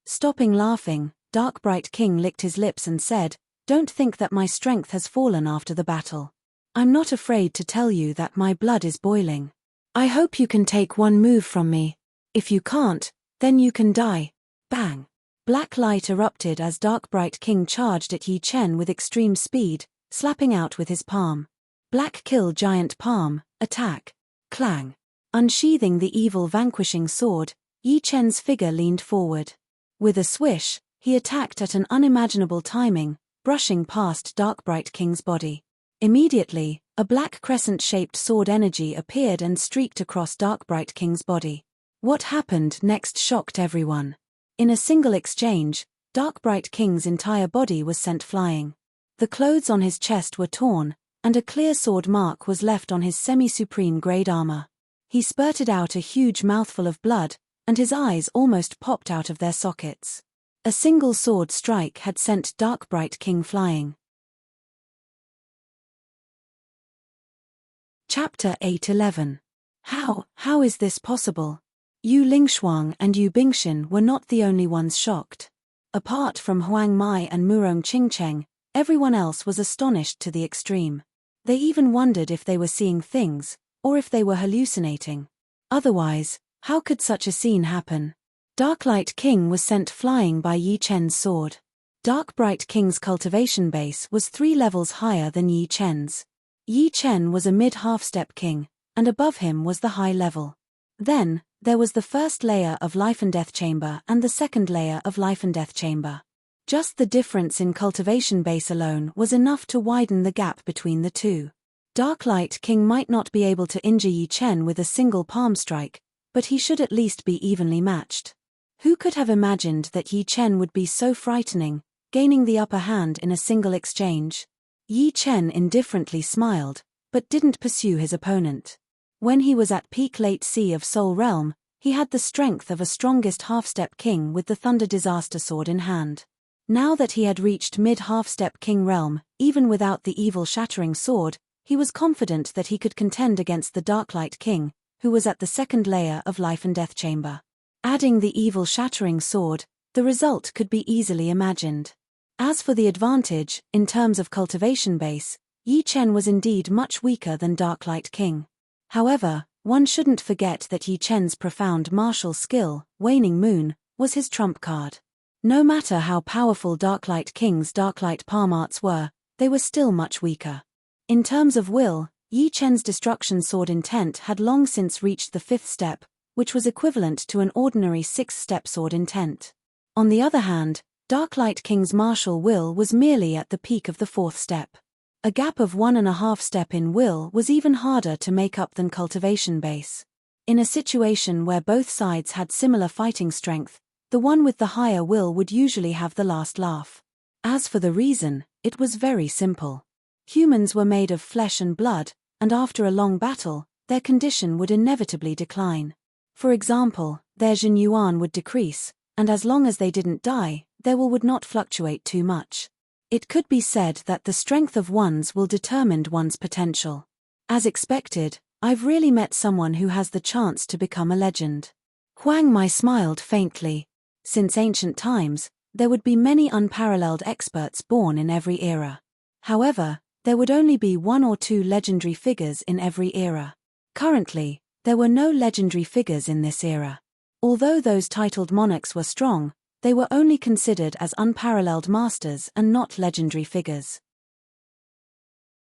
Stopping laughing, Dark Bright King licked his lips and said, "Don't think that my strength has fallen after the battle. I'm not afraid to tell you that my blood is boiling. I hope you can take one move from me. If you can't, then you can die." Bang! Black light erupted as Dark Bright King charged at Yi Chen with extreme speed, slapping out with his palm. Black Kill Giant Palm, attack. Clang. Unsheathing the evil vanquishing sword, Yi Chen's figure leaned forward. With a swish, he attacked at an unimaginable timing, brushing past Dark Bright King's body. Immediately, a black crescent-shaped sword energy appeared and streaked across Dark Bright King's body. What happened next shocked everyone. In a single exchange, Dark Bright King's entire body was sent flying. The clothes on his chest were torn, and a clear sword mark was left on his semi-supreme grade armor. He spurted out a huge mouthful of blood, and his eyes almost popped out of their sockets. A single sword strike had sent Dark Bright King flying. Chapter 8:11. How is this possible? Yu Lingshuang and Yu Bingxin were not the only ones shocked. Apart from Huang Mai and Murong Qingcheng, everyone else was astonished to the extreme. They even wondered if they were seeing things, or if they were hallucinating. Otherwise, how could such a scene happen? Darklight King was sent flying by Yi Chen's sword. Dark Bright King's cultivation base was 3 levels higher than Yi Chen's. Yi Chen was a mid-half-step king, and above him was the high level. Then, there was the first layer of Life and Death Chamber and the second layer of Life and Death Chamber. Just the difference in cultivation base alone was enough to widen the gap between the two. Darklight King might not be able to injure Yi Chen with a single palm strike, but he should at least be evenly matched. Who could have imagined that Yi Chen would be so frightening, gaining the upper hand in a single exchange? Yi Chen indifferently smiled, but didn't pursue his opponent. When he was at peak late sea of Soul Realm, he had the strength of a strongest half-step king with the Thunder Disaster Sword in hand. Now that he had reached mid-half-step king realm, even without the evil Shattering Sword, he was confident that he could contend against the Darklight King, who was at the second layer of Life and Death Chamber. Adding the evil Shattering Sword, the result could be easily imagined. As for the advantage, in terms of cultivation base, Yi Chen was indeed much weaker than Darklight King. However, one shouldn't forget that Yi Chen's profound martial skill, Waning Moon, was his trump card. No matter how powerful Darklight King's Darklight Palm Arts were, they were still much weaker. In terms of will, Yi Chen's Destruction Sword intent had long since reached the 5th step, which was equivalent to an ordinary 6th-step sword intent. On the other hand, Darklight King's martial will was merely at the peak of the 4th step. A gap of 1.5 step in will was even harder to make up than cultivation base. In a situation where both sides had similar fighting strength, the one with the higher will would usually have the last laugh. As for the reason, it was very simple. Humans were made of flesh and blood, and after a long battle, their condition would inevitably decline. For example, their Jin Yuan would decrease, and as long as they didn't die, their will would not fluctuate too much. It could be said that the strength of one's will determined one's potential. As expected, I've really met someone who has the chance to become a legend. Huang Mai smiled faintly. Since ancient times, there would be many unparalleled experts born in every era. However, there would only be 1 or 2 legendary figures in every era. Currently, there were no legendary figures in this era. Although those titled monarchs were strong, they were only considered as unparalleled masters and not legendary figures.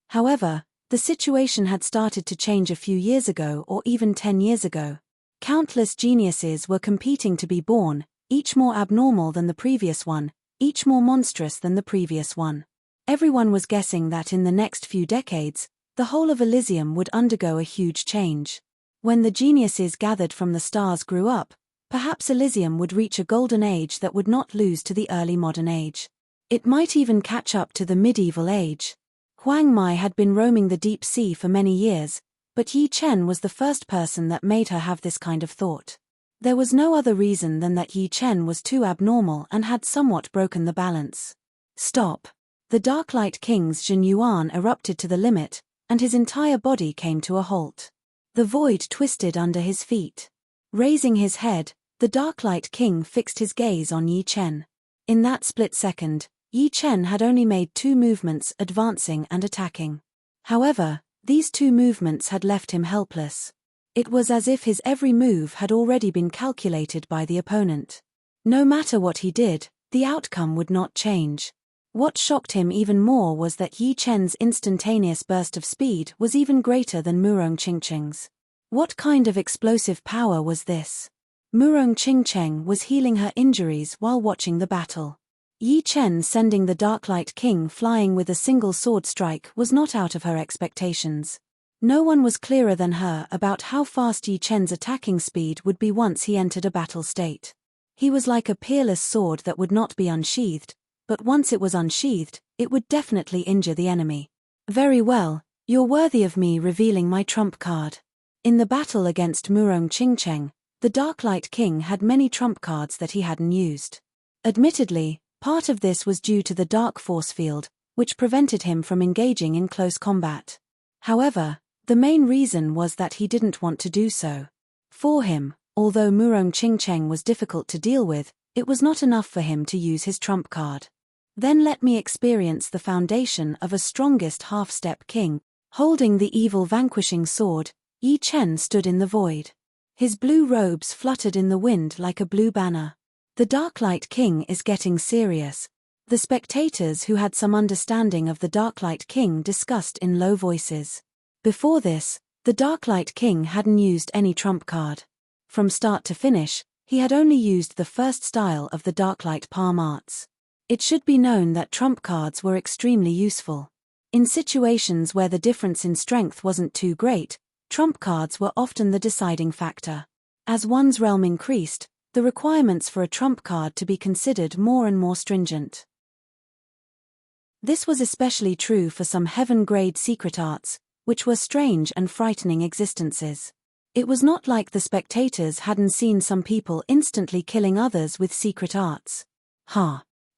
However, the situation had started to change a few years ago or even 10 years ago. Countless geniuses were competing to be born, each more abnormal than the previous one, each more monstrous than the previous one. Everyone was guessing that in the next few decades, the whole of Elysium would undergo a huge change. When the geniuses gathered from the stars grew up, perhaps Elysium would reach a golden age that would not lose to the early modern age. It might even catch up to the medieval age. Huang Mai had been roaming the deep sea for many years, but Yi Chen was the first person that made her have this kind of thought. There was no other reason than that Yi Chen was too abnormal and had somewhat broken the balance. Stop! The Darklight King's Zhen Yuan erupted to the limit, and his entire body came to a halt. The void twisted under his feet. Raising his head, the Darklight King fixed his gaze on Yi Chen. In that split second, Yi Chen had only made 2 movements, advancing and attacking. However, these 2 movements had left him helpless. It was as if his every move had already been calculated by the opponent. No matter what he did, the outcome would not change. What shocked him even more was that Yi Chen's instantaneous burst of speed was even greater than Murong Qingcheng's. What kind of explosive power was this? Murong Qingcheng was healing her injuries while watching the battle. Yi Chen sending the Darklight King flying with a single sword strike was not out of her expectations. No one was clearer than her about how fast Yi Chen's attacking speed would be once he entered a battle state. He was like a peerless sword that would not be unsheathed, but once it was unsheathed, it would definitely injure the enemy. Very well, you're worthy of me revealing my trump card. In the battle against Murong Qingcheng, the Darklight King had many trump cards that he hadn't used. Admittedly, part of this was due to the dark force field, which prevented him from engaging in close combat. However, the main reason was that he didn't want to do so. For him, although Murong Qingcheng was difficult to deal with, it was not enough for him to use his trump card. Then let me experience the foundation of a strongest half-step king. Holding the evil vanquishing sword, Yi Chen stood in the void. His blue robes fluttered in the wind like a blue banner. The Darklight King is getting serious. The spectators who had some understanding of the Darklight King discussed in low voices. Before this, the Darklight King hadn't used any trump card. From start to finish, he had only used the first style of the Darklight palm arts. It should be known that trump cards were extremely useful. In situations where the difference in strength wasn't too great, trump cards were often the deciding factor. As one's realm increased, the requirements for a trump card to be considered more and more stringent. This was especially true for some heaven-grade secret arts, which were strange and frightening existences. It was not like the spectators hadn't seen some people instantly killing others with secret arts.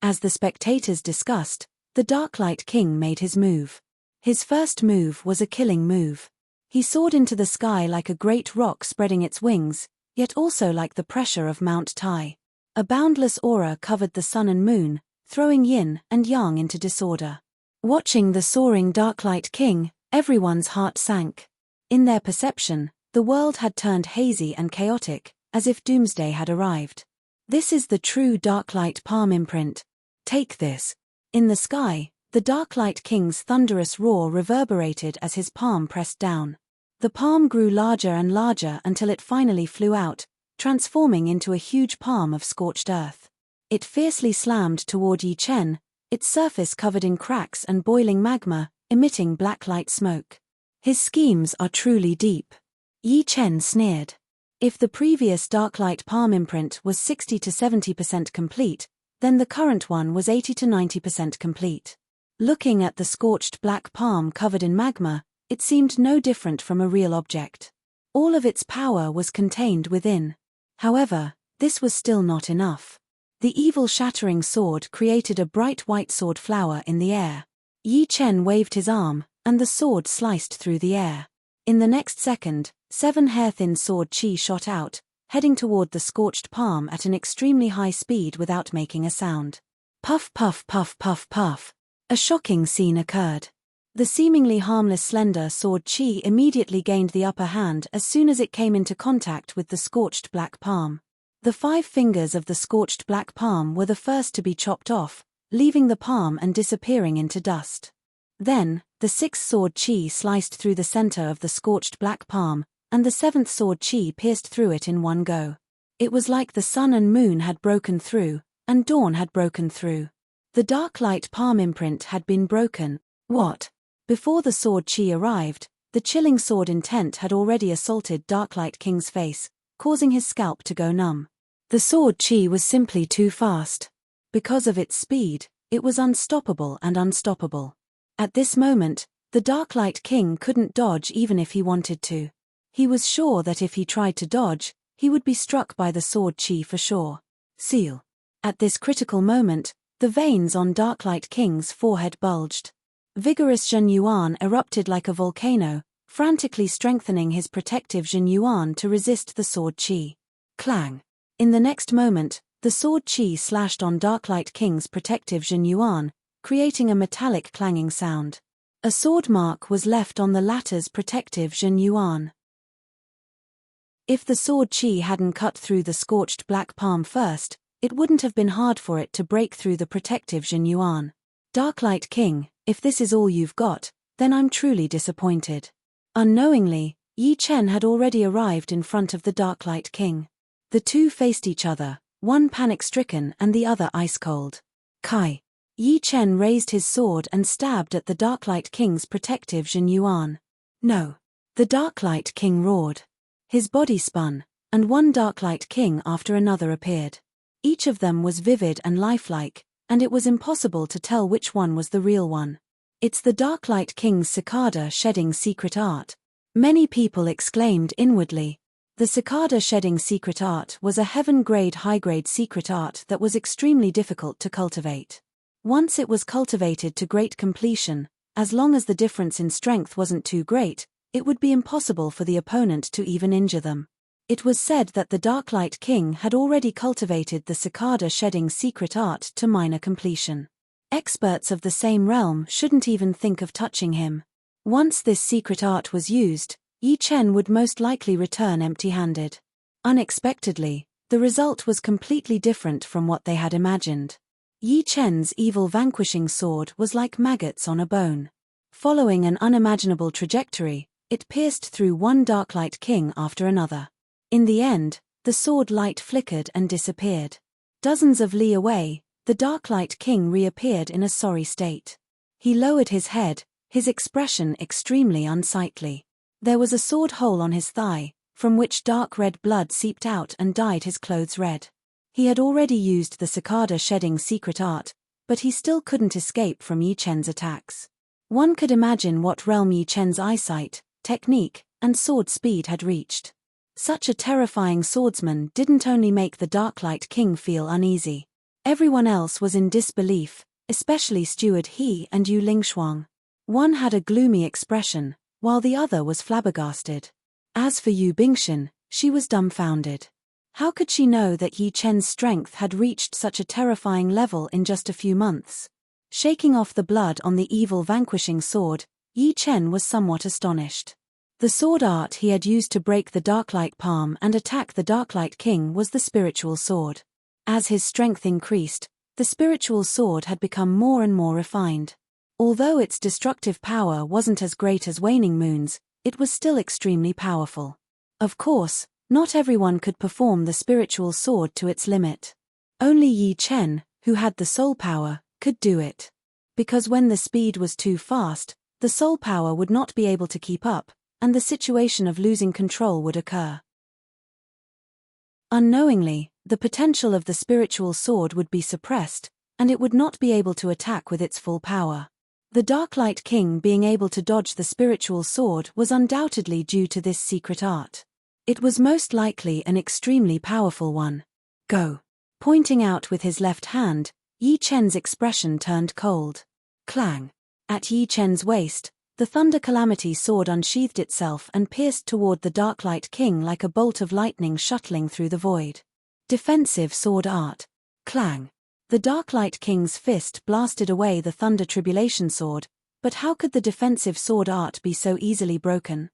As the spectators discussed, the Darklight King made his move. His first move was a killing move. He soared into the sky like a great rock spreading its wings, yet also like the pressure of Mount Tai. A boundless aura covered the sun and moon, throwing yin and yang into disorder. Watching the soaring Darklight King, everyone's heart sank. In their perception, the world had turned hazy and chaotic, as if doomsday had arrived. This is the true Darklight palm imprint. Take this. In the sky, the Darklight King's thunderous roar reverberated as his palm pressed down. The palm grew larger and larger until it finally flew out, transforming into a huge palm of scorched earth. It fiercely slammed toward Yi Chen, its surface covered in cracks and boiling magma, emitting black light smoke. His schemes are truly deep. Yi Chen sneered. If the previous Darklight palm imprint was 60 to 70% complete, then the current one was 80 to 90% complete. Looking at the scorched black palm covered in magma, it seemed no different from a real object. All of its power was contained within. However, this was still not enough. The evil shattering sword created a bright white sword flower in the air. Yi Chen waved his arm, and the sword sliced through the air. In the next second, 7 hair-thin sword chi shot out, heading toward the scorched palm at an extremely high speed without making a sound. Puff puff puff puff puff. A shocking scene occurred. The seemingly harmless slender sword chi immediately gained the upper hand as soon as it came into contact with the scorched black palm. The 5 fingers of the scorched black palm were the first to be chopped off, leaving the palm and disappearing into dust. Then, the 6th sword chi sliced through the center of the scorched black palm, and the 7th sword chi pierced through it in one go. It was like the sun and moon had broken through, and dawn had broken through. The dark light palm imprint had been broken. What? Before the sword chi arrived, the chilling sword intent had already assaulted Darklight King's face, causing his scalp to go numb. The sword chi was simply too fast. Because of its speed, it was unstoppable and unstoppable. At this moment, the Darklight King couldn't dodge even if he wanted to. He was sure that if he tried to dodge, he would be struck by the sword chi for sure. Seal. At this critical moment, the veins on Darklight King's forehead bulged. Vigorous Zhen Yuan erupted like a volcano, frantically strengthening his protective Zhen Yuan to resist the sword chi. Clang. In the next moment, the sword chi slashed on Darklight King's protective Zhen Yuan, creating a metallic clanging sound. A sword mark was left on the latter's protective Zhen Yuan. If the sword chi hadn't cut through the scorched black palm first, it wouldn't have been hard for it to break through the protective Zhen Yuan. Darklight King, if this is all you've got, then I'm truly disappointed. Unknowingly, Yi Chen had already arrived in front of the Darklight King. The two faced each other, one panic-stricken and the other ice-cold. Kai. Yi Chen raised his sword and stabbed at the Darklight King's protective Zhen Yuan. No. The Darklight King roared. His body spun, and one Darklight King after another appeared. Each of them was vivid and lifelike, and it was impossible to tell which one was the real one. It's the Darklight King's cicada-shedding secret art. Many people exclaimed inwardly. The cicada-shedding secret art was a heaven-grade high-grade secret art that was extremely difficult to cultivate. Once it was cultivated to great completion, as long as the difference in strength wasn't too great, it would be impossible for the opponent to even injure them. It was said that the Darklight King had already cultivated the cicada-shedding secret art to minor completion. Experts of the same realm shouldn't even think of touching him. Once this secret art was used, Yi Chen would most likely return empty-handed. Unexpectedly, the result was completely different from what they had imagined. Yi Chen's evil vanquishing sword was like maggots on a bone. Following an unimaginable trajectory, it pierced through one Darklight King after another. In the end, the sword light flickered and disappeared. Dozens of li away, the Darklight King reappeared in a sorry state. He lowered his head, his expression extremely unsightly. There was a sword hole on his thigh, from which dark red blood seeped out and dyed his clothes red. He had already used the cicada-shedding secret art, but he still couldn't escape from Yi Chen's attacks. One could imagine what realm Yi Chen's eyesight, technique, and sword speed had reached. Such a terrifying swordsman didn't only make the Darklight King feel uneasy. Everyone else was in disbelief, especially Steward He and Yu Lingshuang. One had a gloomy expression, while the other was flabbergasted. As for Yu Bingxian, she was dumbfounded. How could she know that Yi Chen's strength had reached such a terrifying level in just a few months? Shaking off the blood on the evil vanquishing sword, Yi Chen was somewhat astonished. The sword art he had used to break the Darklight Palm and attack the Darklight King was the spiritual sword. As his strength increased, the spiritual sword had become more and more refined. Although its destructive power wasn't as great as Waning Moon's, it was still extremely powerful. Of course, not everyone could perform the spiritual sword to its limit. Only Yi Chen, who had the soul power, could do it. Because when the speed was too fast, the soul power would not be able to keep up, and the situation of losing control would occur. Unknowingly, the potential of the spiritual sword would be suppressed, and it would not be able to attack with its full power. The Darklight King being able to dodge the spiritual sword was undoubtedly due to this secret art. It was most likely an extremely powerful one. Go. Pointing out with his left hand, Yi Chen's expression turned cold. Clang. At Yi Chen's waist, the Thunder Calamity sword unsheathed itself and pierced toward the Darklight King like a bolt of lightning shuttling through the void. Defensive sword art. Clang. The Darklight King's fist blasted away the Thunder Tribulation sword, but how could the defensive sword art be so easily broken?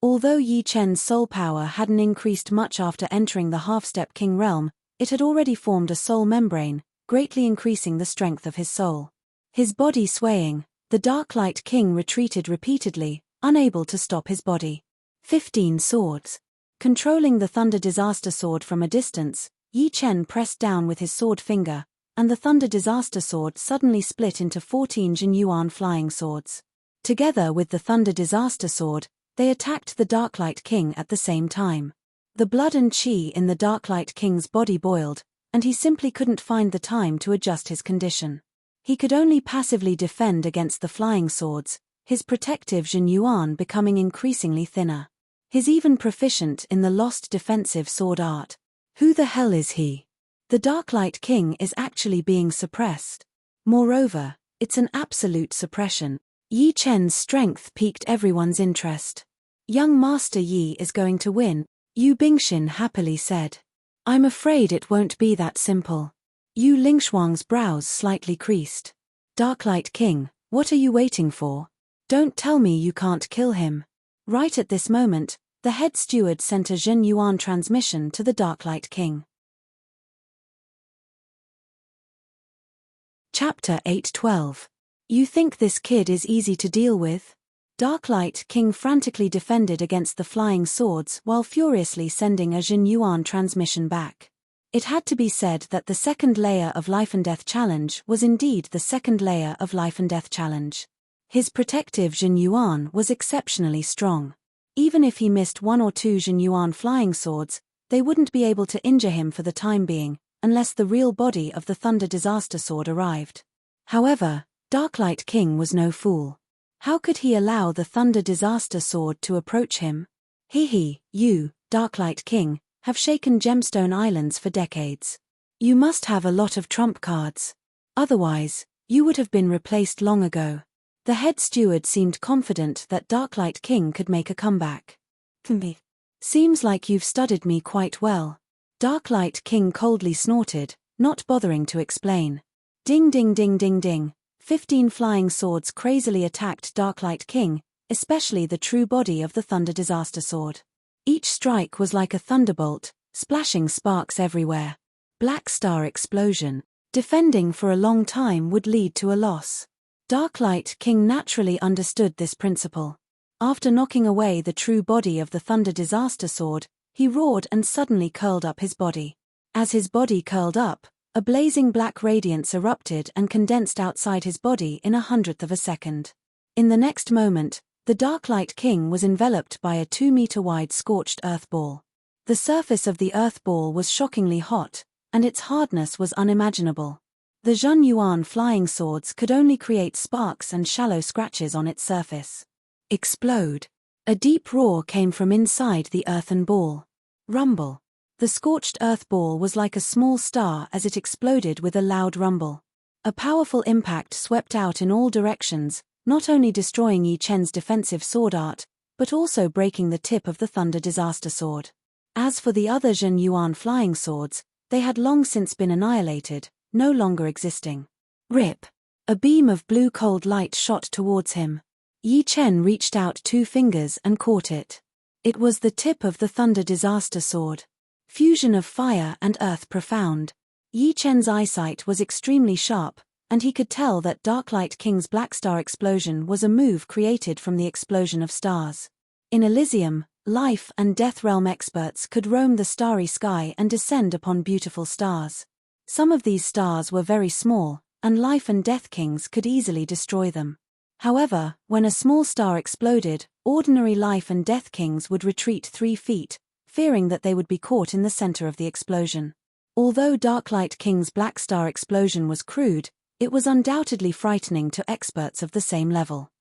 Although Yi Chen's soul power hadn't increased much after entering the half-step king realm, it had already formed a soul membrane, greatly increasing the strength of his soul. His body swaying, the Dark Light King retreated repeatedly, unable to stop his body. 15 swords. Controlling the Thunder Disaster Sword from a distance, Yi Chen pressed down with his sword finger, and the Thunder Disaster Sword suddenly split into 14 Jin Yuan flying swords. Together with the Thunder Disaster Sword, they attacked the Dark Light King at the same time. The blood and qi in the Dark Light King's body boiled, and he simply couldn't find the time to adjust his condition. He could only passively defend against the flying swords, his protective Jin Yuan becoming increasingly thinner. He's even proficient in the lost defensive sword art. Who the hell is he? The Dark Light King is actually being suppressed. Moreover, it's an absolute suppression. Yi Chen's strength piqued everyone's interest. Young Master Yi is going to win, Yu Bingxin happily said. I'm afraid it won't be that simple. Yu Lingshuang's brows slightly creased. Dark Light King, what are you waiting for? Don't tell me you can't kill him. Right at this moment, the head steward sent a Jin Yuan transmission to the Dark Light King. Chapter 8:12. You think this kid is easy to deal with? Dark Light King frantically defended against the flying swords while furiously sending a Jin Yuan transmission back. It had to be said that the second layer of Life and Death Challenge was indeed the second layer of Life and Death Challenge. His protective Jin Yuan was exceptionally strong. Even if he missed 1 or 2 Jin Yuan flying swords, they wouldn't be able to injure him for the time being, unless the real body of the Thunder Disaster Sword arrived. However, Dark Light King was no fool. How could he allow the Thunder Disaster Sword to approach him? You, Dark Light King, have shaken Gemstone Islands for decades. You must have a lot of trump cards. Otherwise, you would have been replaced long ago. The head steward seemed confident that Dark Light King could make a comeback. Seems like you've studied me quite well. Dark Light King coldly snorted, not bothering to explain. Ding ding ding ding ding. 15 flying swords crazily attacked Dark Light King, especially the true body of the Thunder Disaster Sword. Each strike was like a thunderbolt, splashing sparks everywhere. Black Star explosion. Defending for a long time would lead to a loss. Dark Light King naturally understood this principle. After knocking away the true body of the Thunder Disaster Sword, he roared and suddenly curled up his body. As his body curled up, a blazing black radiance erupted and condensed outside his body in 1/100th of a second. In the next moment, the Dark Light King was enveloped by a 2-meter-wide scorched earth ball. The surface of the earth ball was shockingly hot, and its hardness was unimaginable. The Jin Yuan flying swords could only create sparks and shallow scratches on its surface. Explode. A deep roar came from inside the earthen ball. Rumble. The scorched earth ball was like a small star as it exploded with a loud rumble. A powerful impact swept out in all directions, not only destroying Yi Chen's defensive sword art, but also breaking the tip of the Thunder Disaster Sword. As for the other Jin Yuan flying swords, they had long since been annihilated, no longer existing. Rip! A beam of blue cold light shot towards him. Yi Chen reached out 2 fingers and caught it. It was the tip of the Thunder Disaster Sword. Fusion of fire and earth profound. Yi Chen's eyesight was extremely sharp, and he could tell that Dark Light King's Black Star explosion was a move created from the explosion of stars. In Elysium, life and death realm experts could roam the starry sky and descend upon beautiful stars. Some of these stars were very small, and life and death kings could easily destroy them. However, when a small star exploded, ordinary life and death kings would retreat 3 feet, fearing that they would be caught in the center of the explosion. Although Dark Light King's Black Star explosion was crude, it was undoubtedly frightening to experts of the same level.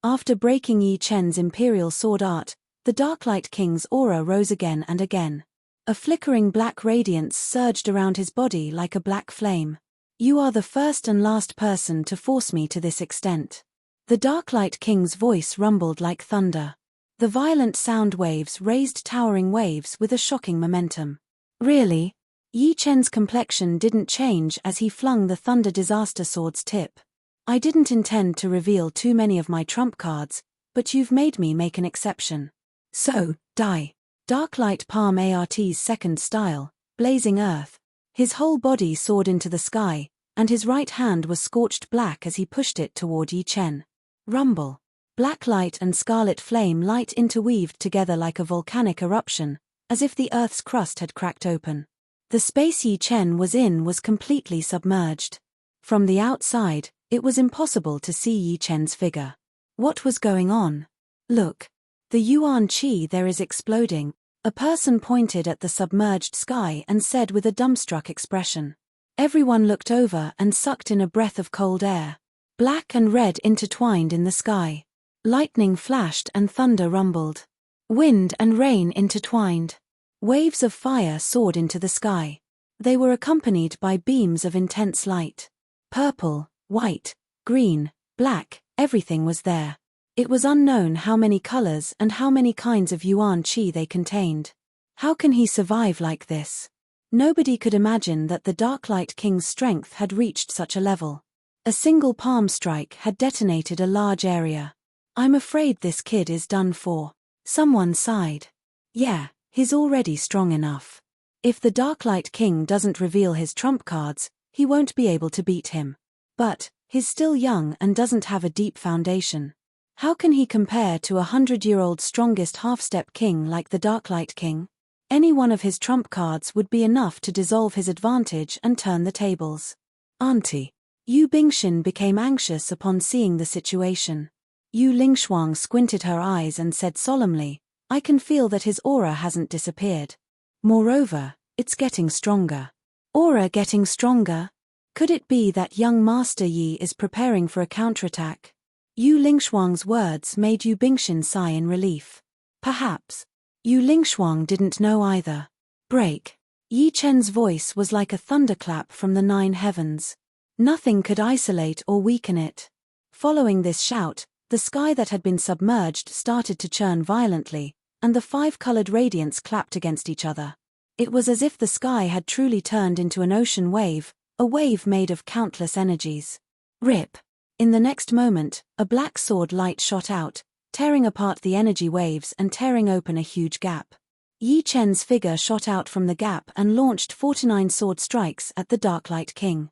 After breaking Yi Chen's Imperial Sword Art, the Dark Light King's aura rose again and again. A flickering black radiance surged around his body like a black flame. You are the first and last person to force me to this extent. The Dark Light King's voice rumbled like thunder. The violent sound waves raised towering waves with a shocking momentum. Really? Yi Chen's complexion didn't change as he flung the Thunder Disaster Sword's tip. I didn't intend to reveal too many of my trump cards, but you've made me make an exception. So, die. Darklight Palm Art's second style, blazing earth. His whole body soared into the sky, and his right hand was scorched black as he pushed it toward Yi Chen. Rumble. Black light and scarlet flame light interweaved together like a volcanic eruption, as if the earth's crust had cracked open. The space Yi Chen was in was completely submerged. From the outside, it was impossible to see Yi Chen's figure. What was going on? Look. The Yuan Qi there is exploding. A person pointed at the submerged sky and said with a dumbstruck expression. Everyone looked over and sucked in a breath of cold air. Black and red intertwined in the sky. Lightning flashed and thunder rumbled. Wind and rain intertwined. Waves of fire soared into the sky. They were accompanied by beams of intense light. Purple, white, green, black, everything was there. It was unknown how many colors and how many kinds of Yuan Qi they contained. How can he survive like this? Nobody could imagine that the Darklight King's strength had reached such a level. A single palm strike had detonated a large area. I'm afraid this kid is done for. Someone sighed. Yeah, he's already strong enough. If the Darklight King doesn't reveal his trump cards, he won't be able to beat him. But, he's still young and doesn't have a deep foundation. How can he compare to a 100-year-old strongest half-step king like the Darklight King? Any one of his trump cards would be enough to dissolve his advantage and turn the tables. Auntie. Yu Bingxin became anxious upon seeing the situation. Yu Lingshuang squinted her eyes and said solemnly, I can feel that his aura hasn't disappeared. Moreover, it's getting stronger. Aura getting stronger? Could it be that young Master Yi is preparing for a counterattack? Yu Lingshuang's words made Yu Bingxin sigh in relief. Perhaps. Yu Lingshuang didn't know either. Break. Yi Chen's voice was like a thunderclap from the 9 heavens. Nothing could isolate or weaken it. Following this shout, the sky that had been submerged started to churn violently, and the 5-colored radiants clapped against each other. It was as if the sky had truly turned into an ocean wave, a wave made of countless energies. Rip. In the next moment, a black sword light shot out, tearing apart the energy waves and tearing open a huge gap. Yi Chen's figure shot out from the gap and launched 49 sword strikes at the Darklight King.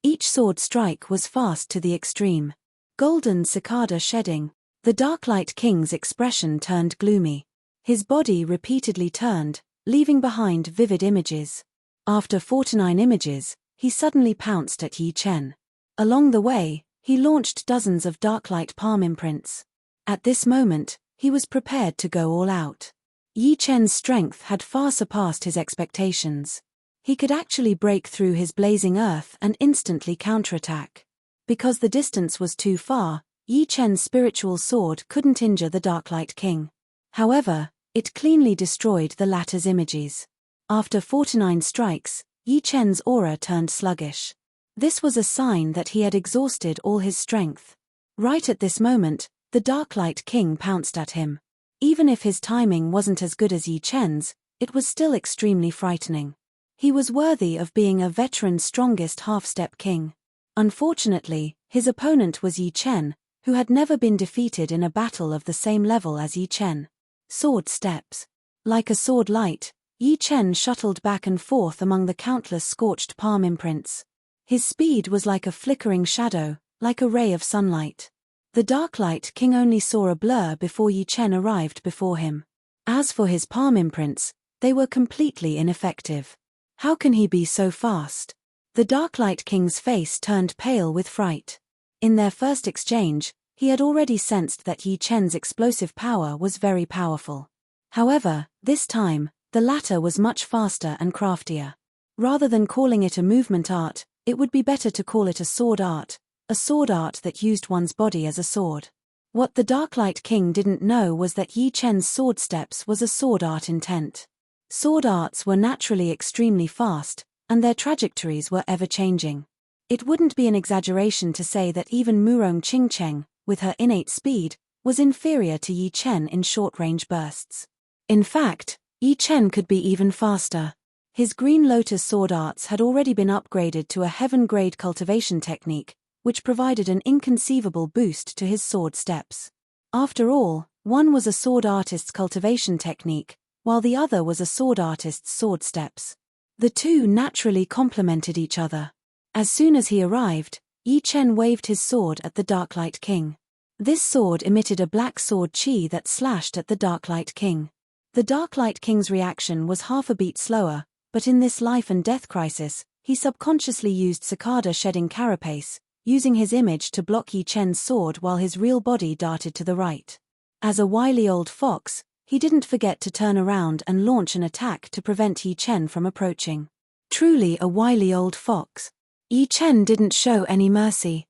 Each sword strike was fast to the extreme. Golden cicada shedding. The Darklight King's expression turned gloomy. His body repeatedly turned, leaving behind vivid images. After 49 images, he suddenly pounced at Yi Chen. Along the way, he launched dozens of Darklight palm imprints. At this moment, he was prepared to go all out. Yi Chen's strength had far surpassed his expectations. He could actually break through his blazing earth and instantly counterattack. Because the distance was too far, Yi Chen's spiritual sword couldn't injure the Darklight King. However, it cleanly destroyed the latter's images. After 49 strikes, Yi Chen's aura turned sluggish. This was a sign that he had exhausted all his strength. Right at this moment, the Darklight King pounced at him. Even if his timing wasn't as good as Yi Chen's, it was still extremely frightening. He was worthy of being a veteran strongest half-step king. Unfortunately, his opponent was Yi Chen, who had never been defeated in a battle of the same level as Yi Chen. Sword steps. Like a sword light, Yi Chen shuttled back and forth among the countless scorched palm imprints. His speed was like a flickering shadow, like a ray of sunlight. The Darklight King only saw a blur before Yi Chen arrived before him. As for his palm imprints, they were completely ineffective. How can he be so fast? The Darklight King's face turned pale with fright. In their first exchange, he had already sensed that Yi Chen's explosive power was very powerful. However, this time, the latter was much faster and craftier. Rather than calling it a movement art, it would be better to call it a sword art that used one's body as a sword. What the Darklight King didn't know was that Yi Chen's sword steps was a sword art intent. Sword arts were naturally extremely fast, and their trajectories were ever-changing. It wouldn't be an exaggeration to say that even Murong Qingcheng, with her innate speed, was inferior to Yi Chen in short-range bursts. In fact, Yi Chen could be even faster. His Green Lotus sword arts had already been upgraded to a heaven-grade cultivation technique, which provided an inconceivable boost to his sword steps. After all, one was a sword artist's cultivation technique, while the other was a sword artist's sword steps. The two naturally complemented each other. As soon as he arrived, Yi Chen waved his sword at the Darklight King. This sword emitted a black sword chi that slashed at the Darklight King. The Darklight King's reaction was half a beat slower, but in this life and death crisis, he subconsciously used cicada shedding carapace, using his image to block Yi Chen's sword while his real body darted to the right. As a wily old fox, he didn't forget to turn around and launch an attack to prevent Yi Chen from approaching. Truly a wily old fox. Yi Chen didn't show any mercy.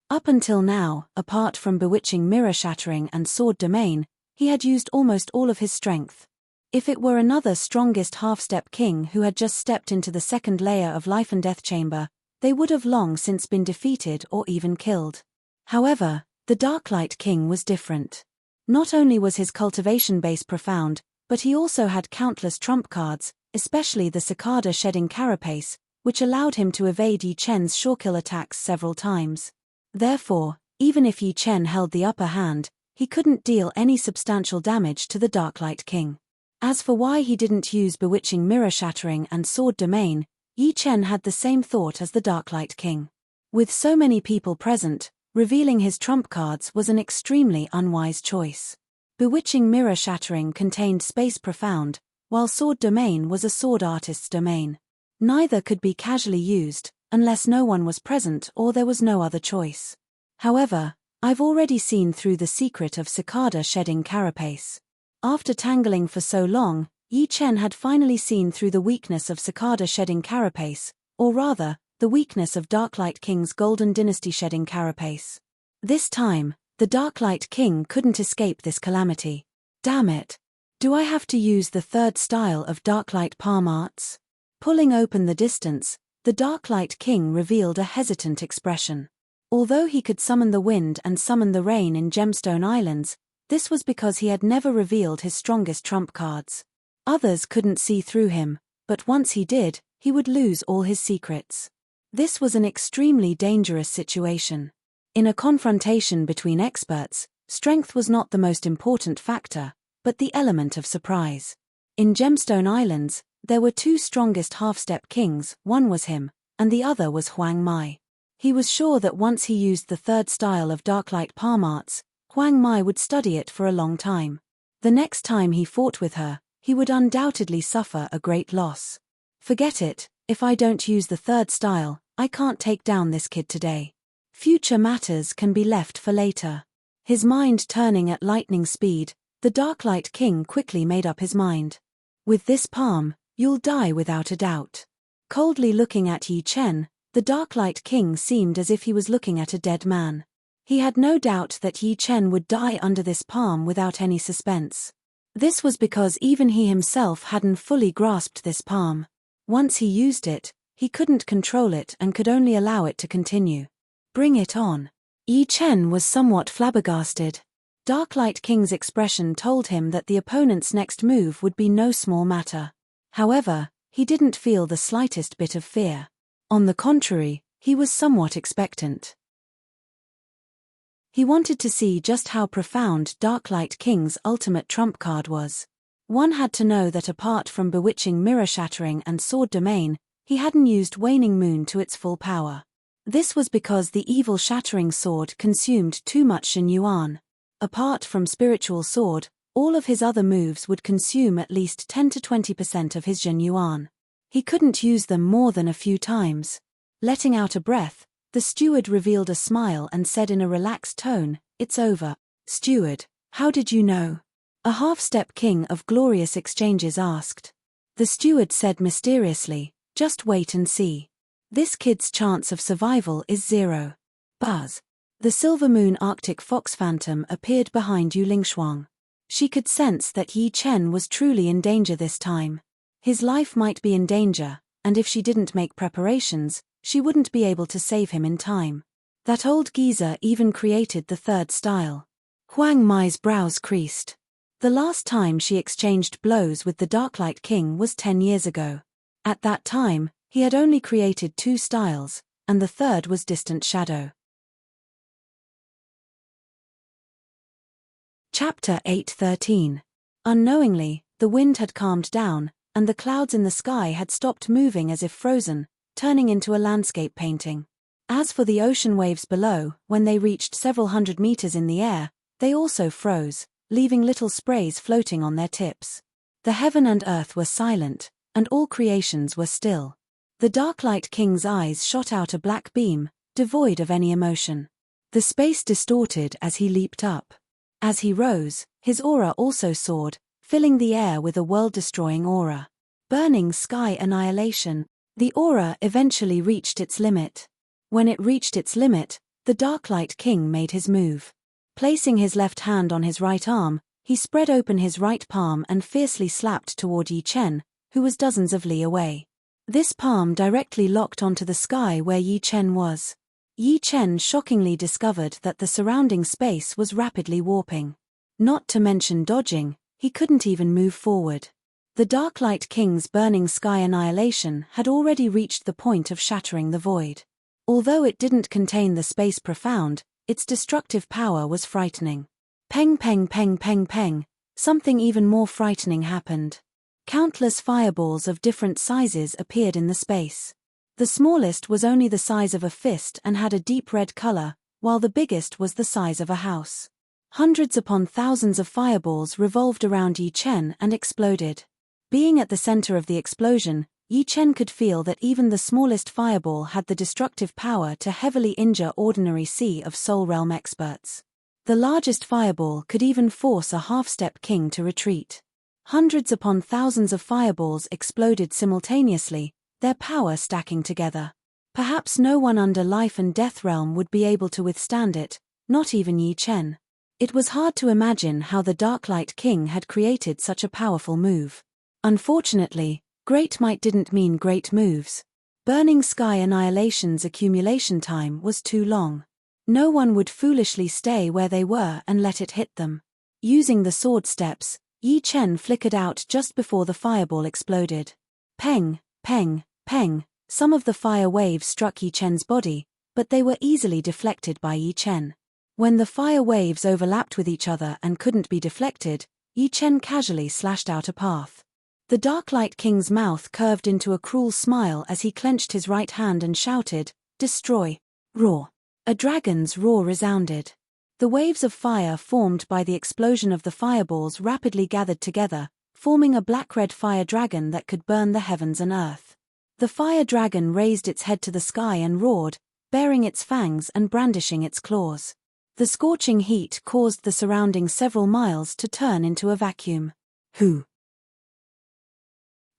Up until now, apart from bewitching mirror shattering and sword domain, he had used almost all of his strength. If it were another strongest half-step king who had just stepped into the second layer of life and death chamber, they would have long since been defeated or even killed. However, the Darklight King was different. Not only was his cultivation base profound, but he also had countless trump cards, especially the cicada shedding carapace, which allowed him to evade Yi Chen's surekill attacks several times. Therefore, even if Yi Chen held the upper hand, he couldn't deal any substantial damage to the Darklight King. As for why he didn't use bewitching mirror shattering and sword domain, Yi Chen had the same thought as the Darklight King. With so many people present, revealing his trump cards was an extremely unwise choice. Bewitching mirror shattering contained space profound, while sword domain was a sword artist's domain. Neither could be casually used, unless no one was present or there was no other choice. However, I've already seen through the secret of cicada shedding carapace. After tangling for so long, Yi Chen had finally seen through the weakness of cicada shedding carapace, or rather, the weakness of Darklight King's Golden Dynasty shedding carapace. This time, the Darklight King couldn't escape this calamity. Damn it! Do I have to use the third style of Darklight palm arts? Pulling open the distance, the Darklight King revealed a hesitant expression. Although he could summon the wind and summon the rain in Gemstone Islands, this was because he had never revealed his strongest trump cards. Others couldn't see through him, but once he did, he would lose all his secrets. This was an extremely dangerous situation. In a confrontation between experts, strength was not the most important factor, but the element of surprise. In Gemstone Islands, there were two strongest half-step kings, one was him, and the other was Huang Mai. He was sure that once he used the third style of Darklight palm arts, Huang Mai would study it for a long time. The next time he fought with her, he would undoubtedly suffer a great loss. Forget it, if I don't use the third style, I can't take down this kid today. Future matters can be left for later. His mind turning at lightning speed, the Darklight King quickly made up his mind. With this palm, you'll die without a doubt. Coldly looking at Yi Chen, the Darklight King seemed as if he was looking at a dead man. He had no doubt that Yi Chen would die under this palm without any suspense. This was because even he himself hadn't fully grasped this palm. Once he used it, he couldn't control it and could only allow it to continue. Bring it on. Yi Chen was somewhat flabbergasted. Darklight King's expression told him that the opponent's next move would be no small matter. However, he didn't feel the slightest bit of fear. On the contrary, he was somewhat expectant. He wanted to see just how profound Darklight King's ultimate trump card was. One had to know that apart from bewitching mirror shattering and sword domain, he hadn't used Waning Moon to its full power. This was because the evil shattering sword consumed too much Shen Yuan. Apart from spiritual sword, all of his other moves would consume at least 10 to 20% of his Shen Yuan. He couldn't use them more than a few times. Letting out a breath, the steward revealed a smile and said in a relaxed tone, "It's over." "Steward, how did you know?" A half-step king of glorious exchanges asked. The steward said mysteriously, "Just wait and see. This kid's chance of survival is 0. Buzz. The Silver Moon Arctic Fox Phantom appeared behind Yu Lingshuang. She could sense that Yi Chen was truly in danger this time. His life might be in danger, and if she didn't make preparations, she wouldn't be able to save him in time. That old geezer even created the third style. Huang Mai's brows creased. The last time she exchanged blows with the Darklight King was 10 years ago. At that time, he had only created 2 styles, and the third was distant shadow. Chapter 8:13. Unknowingly, the wind had calmed down, and the clouds in the sky had stopped moving as if frozen, turning into a landscape painting. As for the ocean waves below, when they reached several hundred meters in the air, they also froze, leaving little sprays floating on their tips. The heaven and earth were silent, and all creations were still. The Darklight King's eyes shot out a black beam, devoid of any emotion. The space distorted as he leaped up. As he rose, his aura also soared, filling the air with a world-destroying aura. Burning sky annihilation. The aura eventually reached its limit. When it reached its limit, the Darklight King made his move. Placing his left hand on his right arm, he spread open his right palm and fiercely slapped toward Yi Chen, who was dozens of li away. This palm directly locked onto the sky where Yi Chen was. Yi Chen shockingly discovered that the surrounding space was rapidly warping. Not to mention dodging, he couldn't even move forward. The Darklight King's burning sky annihilation had already reached the point of shattering the void. Although it didn't contain the space profound, its destructive power was frightening. Peng peng peng peng peng, something even more frightening happened. Countless fireballs of different sizes appeared in the space. The smallest was only the size of a fist and had a deep red color, while the biggest was the size of a house. Hundreds upon thousands of fireballs revolved around Yi Chen and exploded. Being at the center of the explosion, Yi Chen could feel that even the smallest fireball had the destructive power to heavily injure ordinary Sea of Soul Realm experts. The largest fireball could even force a half-step king to retreat. Hundreds upon thousands of fireballs exploded simultaneously, their power stacking together. Perhaps no one under Life and Death Realm would be able to withstand it, not even Yi Chen. It was hard to imagine how the Darklight King had created such a powerful move. Unfortunately, great might didn't mean great moves. Burning sky annihilation's accumulation time was too long. No one would foolishly stay where they were and let it hit them. Using the sword steps, Yi Chen flickered out just before the fireball exploded. Peng, peng, peng, some of the fire waves struck Yi Chen's body, but they were easily deflected by Yi Chen. When the fire waves overlapped with each other and couldn't be deflected, Yi Chen casually slashed out a path. The Darklight King's mouth curved into a cruel smile as he clenched his right hand and shouted, "Destroy!" Roar. A dragon's roar resounded. The waves of fire formed by the explosion of the fireballs rapidly gathered together, forming a black-red fire dragon that could burn the heavens and earth. The fire dragon raised its head to the sky and roared, baring its fangs and brandishing its claws. The scorching heat caused the surrounding several miles to turn into a vacuum. Hoo!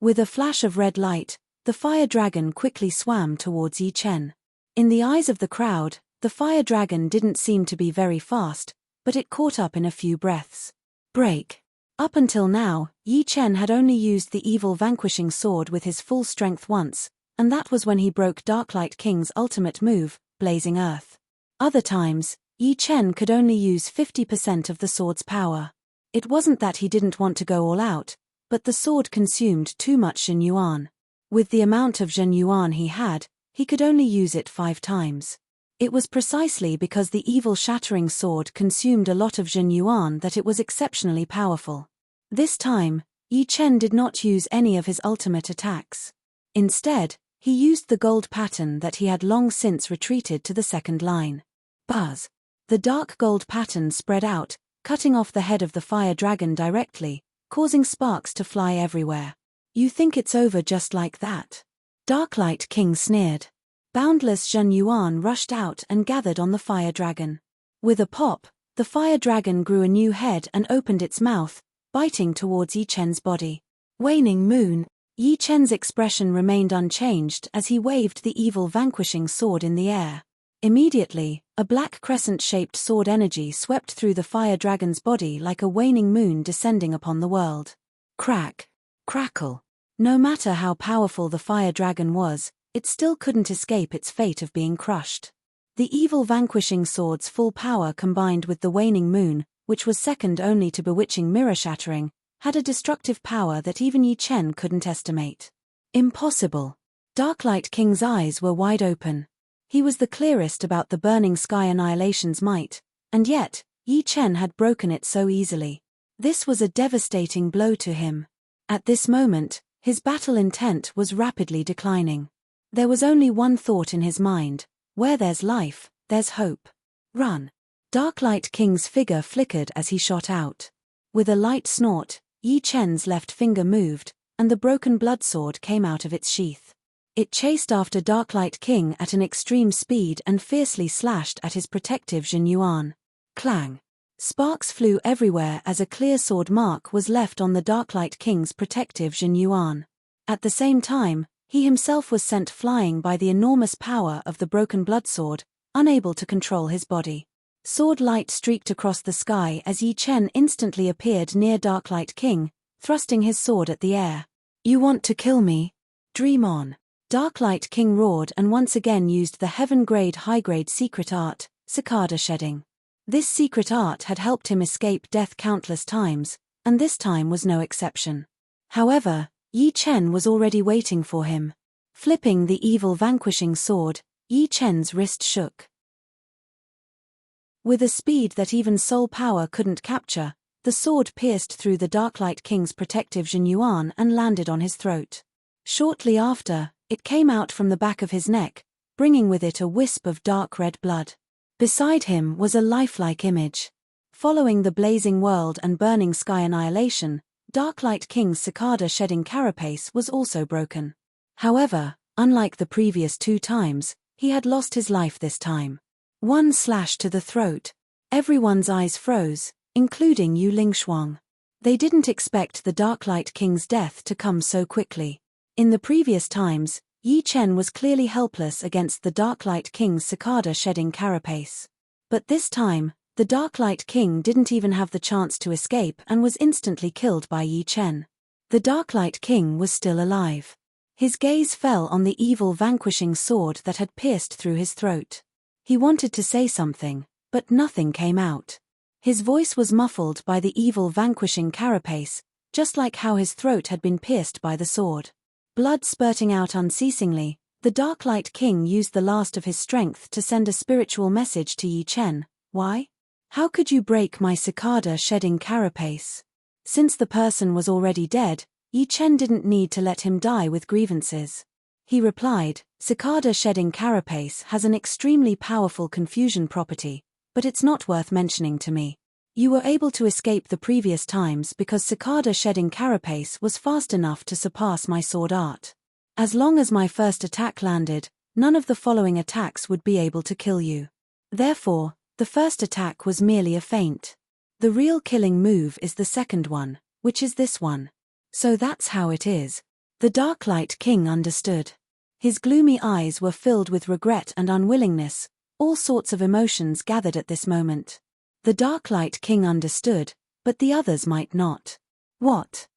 With a flash of red light, the fire dragon quickly swam towards Yi Chen. In the eyes of the crowd, the fire dragon didn't seem to be very fast, but it caught up in a few breaths. Break. Up until now, Yi Chen had only used the evil vanquishing sword with his full strength once, and that was when he broke Darklight King's ultimate move, Blazing Earth. Other times, Yi Chen could only use 50% of the sword's power. It wasn't that he didn't want to go all out, but the sword consumed too much Zhen Yuan. With the amount of Zhen Yuan he had, he could only use it 5 times. It was precisely because the evil shattering sword consumed a lot of Zhen Yuan that it was exceptionally powerful. This time, Yi Chen did not use any of his ultimate attacks. Instead, he used the gold pattern that he had long since retreated to the second line. Buzz. The dark gold pattern spread out, cutting off the head of the fire dragon directly, causing sparks to fly everywhere. "You think it's over just like that?" Darklight King sneered. Boundless Zhen Yuan rushed out and gathered on the fire dragon. With a pop, the fire dragon grew a new head and opened its mouth, biting towards Yi Chen's body. Waning moon. Yi Chen's expression remained unchanged as he waved the evil vanquishing sword in the air. Immediately, a black crescent-shaped sword energy swept through the fire dragon's body like a waning moon descending upon the world. Crack. Crackle. No matter how powerful the fire dragon was, it still couldn't escape its fate of being crushed. The evil vanquishing sword's full power combined with the waning moon, which was second only to bewitching mirror shattering, had a destructive power that even Yi Chen couldn't estimate. Impossible. Darklight King's eyes were wide open. He was the clearest about the burning sky annihilation's might, and yet, Yi Chen had broken it so easily. This was a devastating blow to him. At this moment, his battle intent was rapidly declining. There was only one thought in his mind: where there's life, there's hope. Run. Darklight King's figure flickered as he shot out. With a light snort, Yi Chen's left finger moved, and the broken bloodsword came out of its sheath. It chased after Darklight King at an extreme speed and fiercely slashed at his protective Jin Yuan. Clang! Sparks flew everywhere as a clear sword mark was left on the Darklight King's protective Jin Yuan. At the same time, he himself was sent flying by the enormous power of the broken bloodsword, unable to control his body. Sword light streaked across the sky as Yi Chen instantly appeared near Darklight King, thrusting his sword at the air. "You want to kill me? Dream on." Darklight King roared and once again used the heaven-grade high-grade secret art, cicada shedding. This secret art had helped him escape death countless times, and this time was no exception. However, Yi Chen was already waiting for him. Flipping the evil vanquishing sword, Yi Chen's wrist shook. With a speed that even soul power couldn't capture, the sword pierced through the Darklight King's protective Jin Yuan and landed on his throat. Shortly after, it came out from the back of his neck, bringing with it a wisp of dark red blood. Beside him was a lifelike image. Following the blazing world and burning sky annihilation, Darklight King's cicada-shedding carapace was also broken. However, unlike the previous 2 times, he had lost his life this time. One slash to the throat. Everyone's eyes froze, including Yu Lingshuang. They didn't expect the Darklight King's death to come so quickly. In the previous times, Yi Chen was clearly helpless against the Darklight King's cicada-shedding carapace. But this time, the Darklight King didn't even have the chance to escape and was instantly killed by Yi Chen. The Darklight King was still alive. His gaze fell on the evil vanquishing sword that had pierced through his throat. He wanted to say something, but nothing came out. His voice was muffled by the evil vanquishing carapace, just like how his throat had been pierced by the sword. Blood spurting out unceasingly, the Darklight King used the last of his strength to send a spiritual message to Yi Chen. "Why? How could you break my cicada-shedding carapace?" Since the person was already dead, Yi Chen didn't need to let him die with grievances. He replied, "Cicada-shedding carapace has an extremely powerful confusion property, but it's not worth mentioning to me. You were able to escape the previous times because cicada-shedding carapace was fast enough to surpass my sword art. As long as my first attack landed, none of the following attacks would be able to kill you. Therefore, the first attack was merely a feint. The real killing move is the second one, which is this one. So that's how it is." The Darklight King understood. His gloomy eyes were filled with regret and unwillingness, all sorts of emotions gathered at this moment. The Darklight King understood, but the others might not. What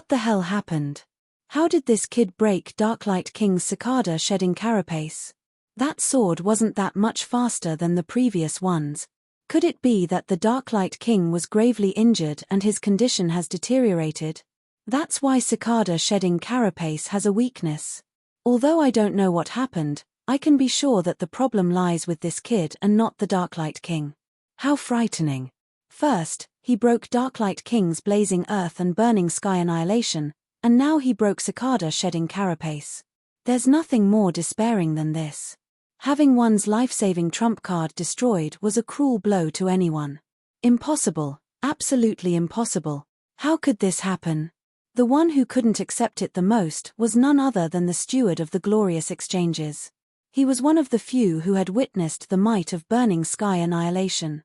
the hell happened? How did this kid break Darklight King's cicada-shedding carapace? That sword wasn't that much faster than the previous ones. Could it be that the Darklight King was gravely injured and his condition has deteriorated? That's why cicada-shedding carapace has a weakness. Although I don't know what happened, I can be sure that the problem lies with this kid and not the Darklight King. How frightening. First, he broke Darklight King's blazing earth and burning sky annihilation, and now he broke cicada-shedding carapace. There's nothing more despairing than this. Having one's life-saving trump card destroyed was a cruel blow to anyone. Impossible, absolutely impossible. How could this happen? The one who couldn't accept it the most was none other than the steward of the glorious exchanges. He was one of the few who had witnessed the might of burning sky annihilation.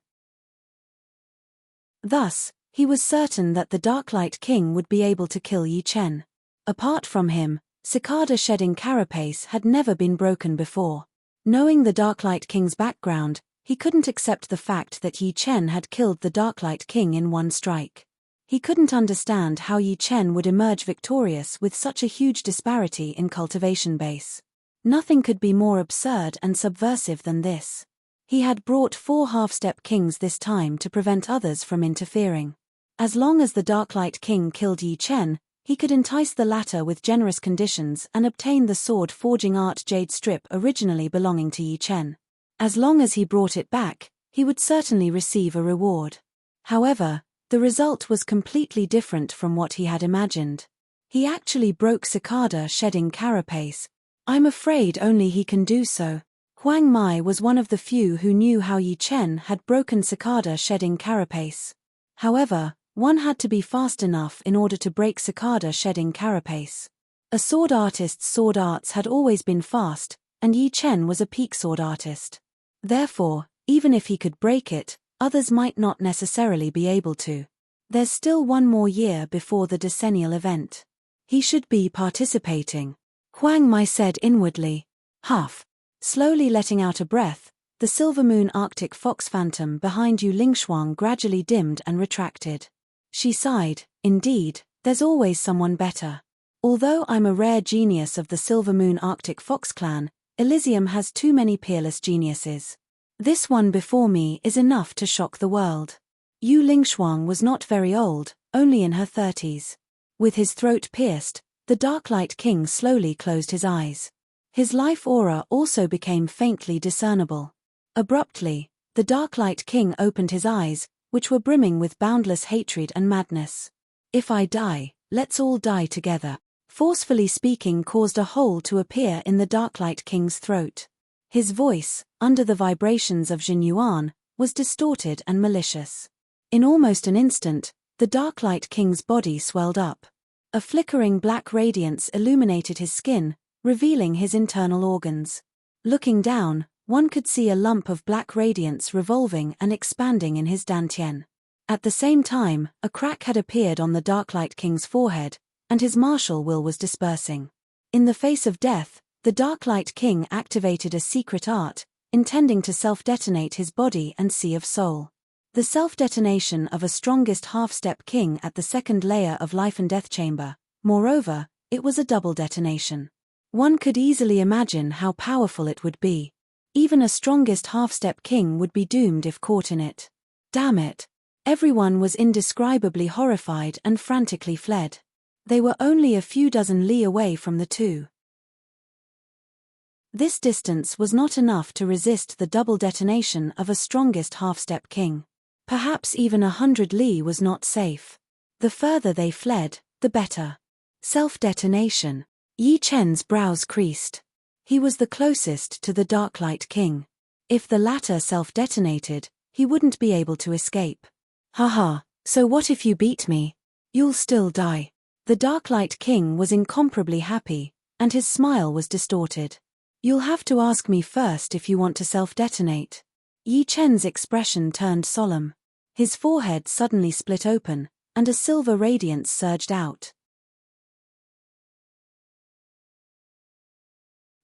Thus, he was certain that the Darklight King would be able to kill Yi Chen. Apart from him, cicada-shedding carapace had never been broken before. Knowing the Darklight King's background, he couldn't accept the fact that Yi Chen had killed the Darklight King in one strike. He couldn't understand how Yi Chen would emerge victorious with such a huge disparity in cultivation base. Nothing could be more absurd and subversive than this. He had brought 4 half-step kings this time to prevent others from interfering. As long as the Darklight King killed Yi Chen, He could entice the latter with generous conditions and obtain the sword-forging art jade strip originally belonging to Yi Chen. As long as he brought it back, he would certainly receive a reward. However, the result was completely different from what he had imagined. He actually broke Cicada shedding carapace. I'm afraid only he can do so. Huang Mai was one of the few who knew how Yi Chen had broken Cicada shedding carapace. However, one had to be fast enough in order to break Cicada shedding carapace. A sword artist's sword arts had always been fast, and Yi Chen was a peak sword artist. Therefore, even if he could break it, others might not necessarily be able to. There's still one more year before the decennial event. He should be participating. Huang Mai said inwardly. Huff. Slowly letting out a breath, the silver moon Arctic fox phantom behind Yu Lingshuang gradually dimmed and retracted. She sighed. Indeed, there's always someone better. Although I'm a rare genius of the silver moon Arctic fox clan, Elysium has too many peerless geniuses. This one before me is enough to shock the world. Yu Lingshuang was not very old, only in her 30s. With his throat pierced, the Darklight King slowly closed his eyes. His life aura also became faintly discernible. Abruptly, the Darklight King opened his eyes, which were brimming with boundless hatred and madness. If I die, let's all die together. Forcefully speaking caused a hole to appear in the Darklight King's throat. His voice, under the vibrations of Jin Yuan, was distorted and malicious. In almost an instant, the Darklight King's body swelled up. A flickering black radiance illuminated his skin, revealing his internal organs. Looking down, one could see a lump of black radiance revolving and expanding in his dantian. At the same time, a crack had appeared on the Darklight King's forehead, and his martial will was dispersing. In the face of death, the Darklight King activated a secret art, intending to self-detonate his body and sea of soul. The self-detonation of a strongest half-step king at the second layer of life and death chamber. Moreover, it was a double detonation. One could easily imagine how powerful it would be. Even a strongest half-step king would be doomed if caught in it. Damn it! Everyone was indescribably horrified and frantically fled. They were only a few dozen li away from the two. This distance was not enough to resist the double detonation of a strongest half-step king. Perhaps even 100 li was not safe. The further they fled, the better. Self-detonation. Yi Chen's brows creased. He was the closest to the Darklight King. If the latter self-detonated, he wouldn't be able to escape. Haha, so what if you beat me? You'll still die. The Darklight King was incomparably happy, and his smile was distorted. You'll have to ask me first if you want to self-detonate. Yi Chen's expression turned solemn. His forehead suddenly split open, and a silver radiance surged out.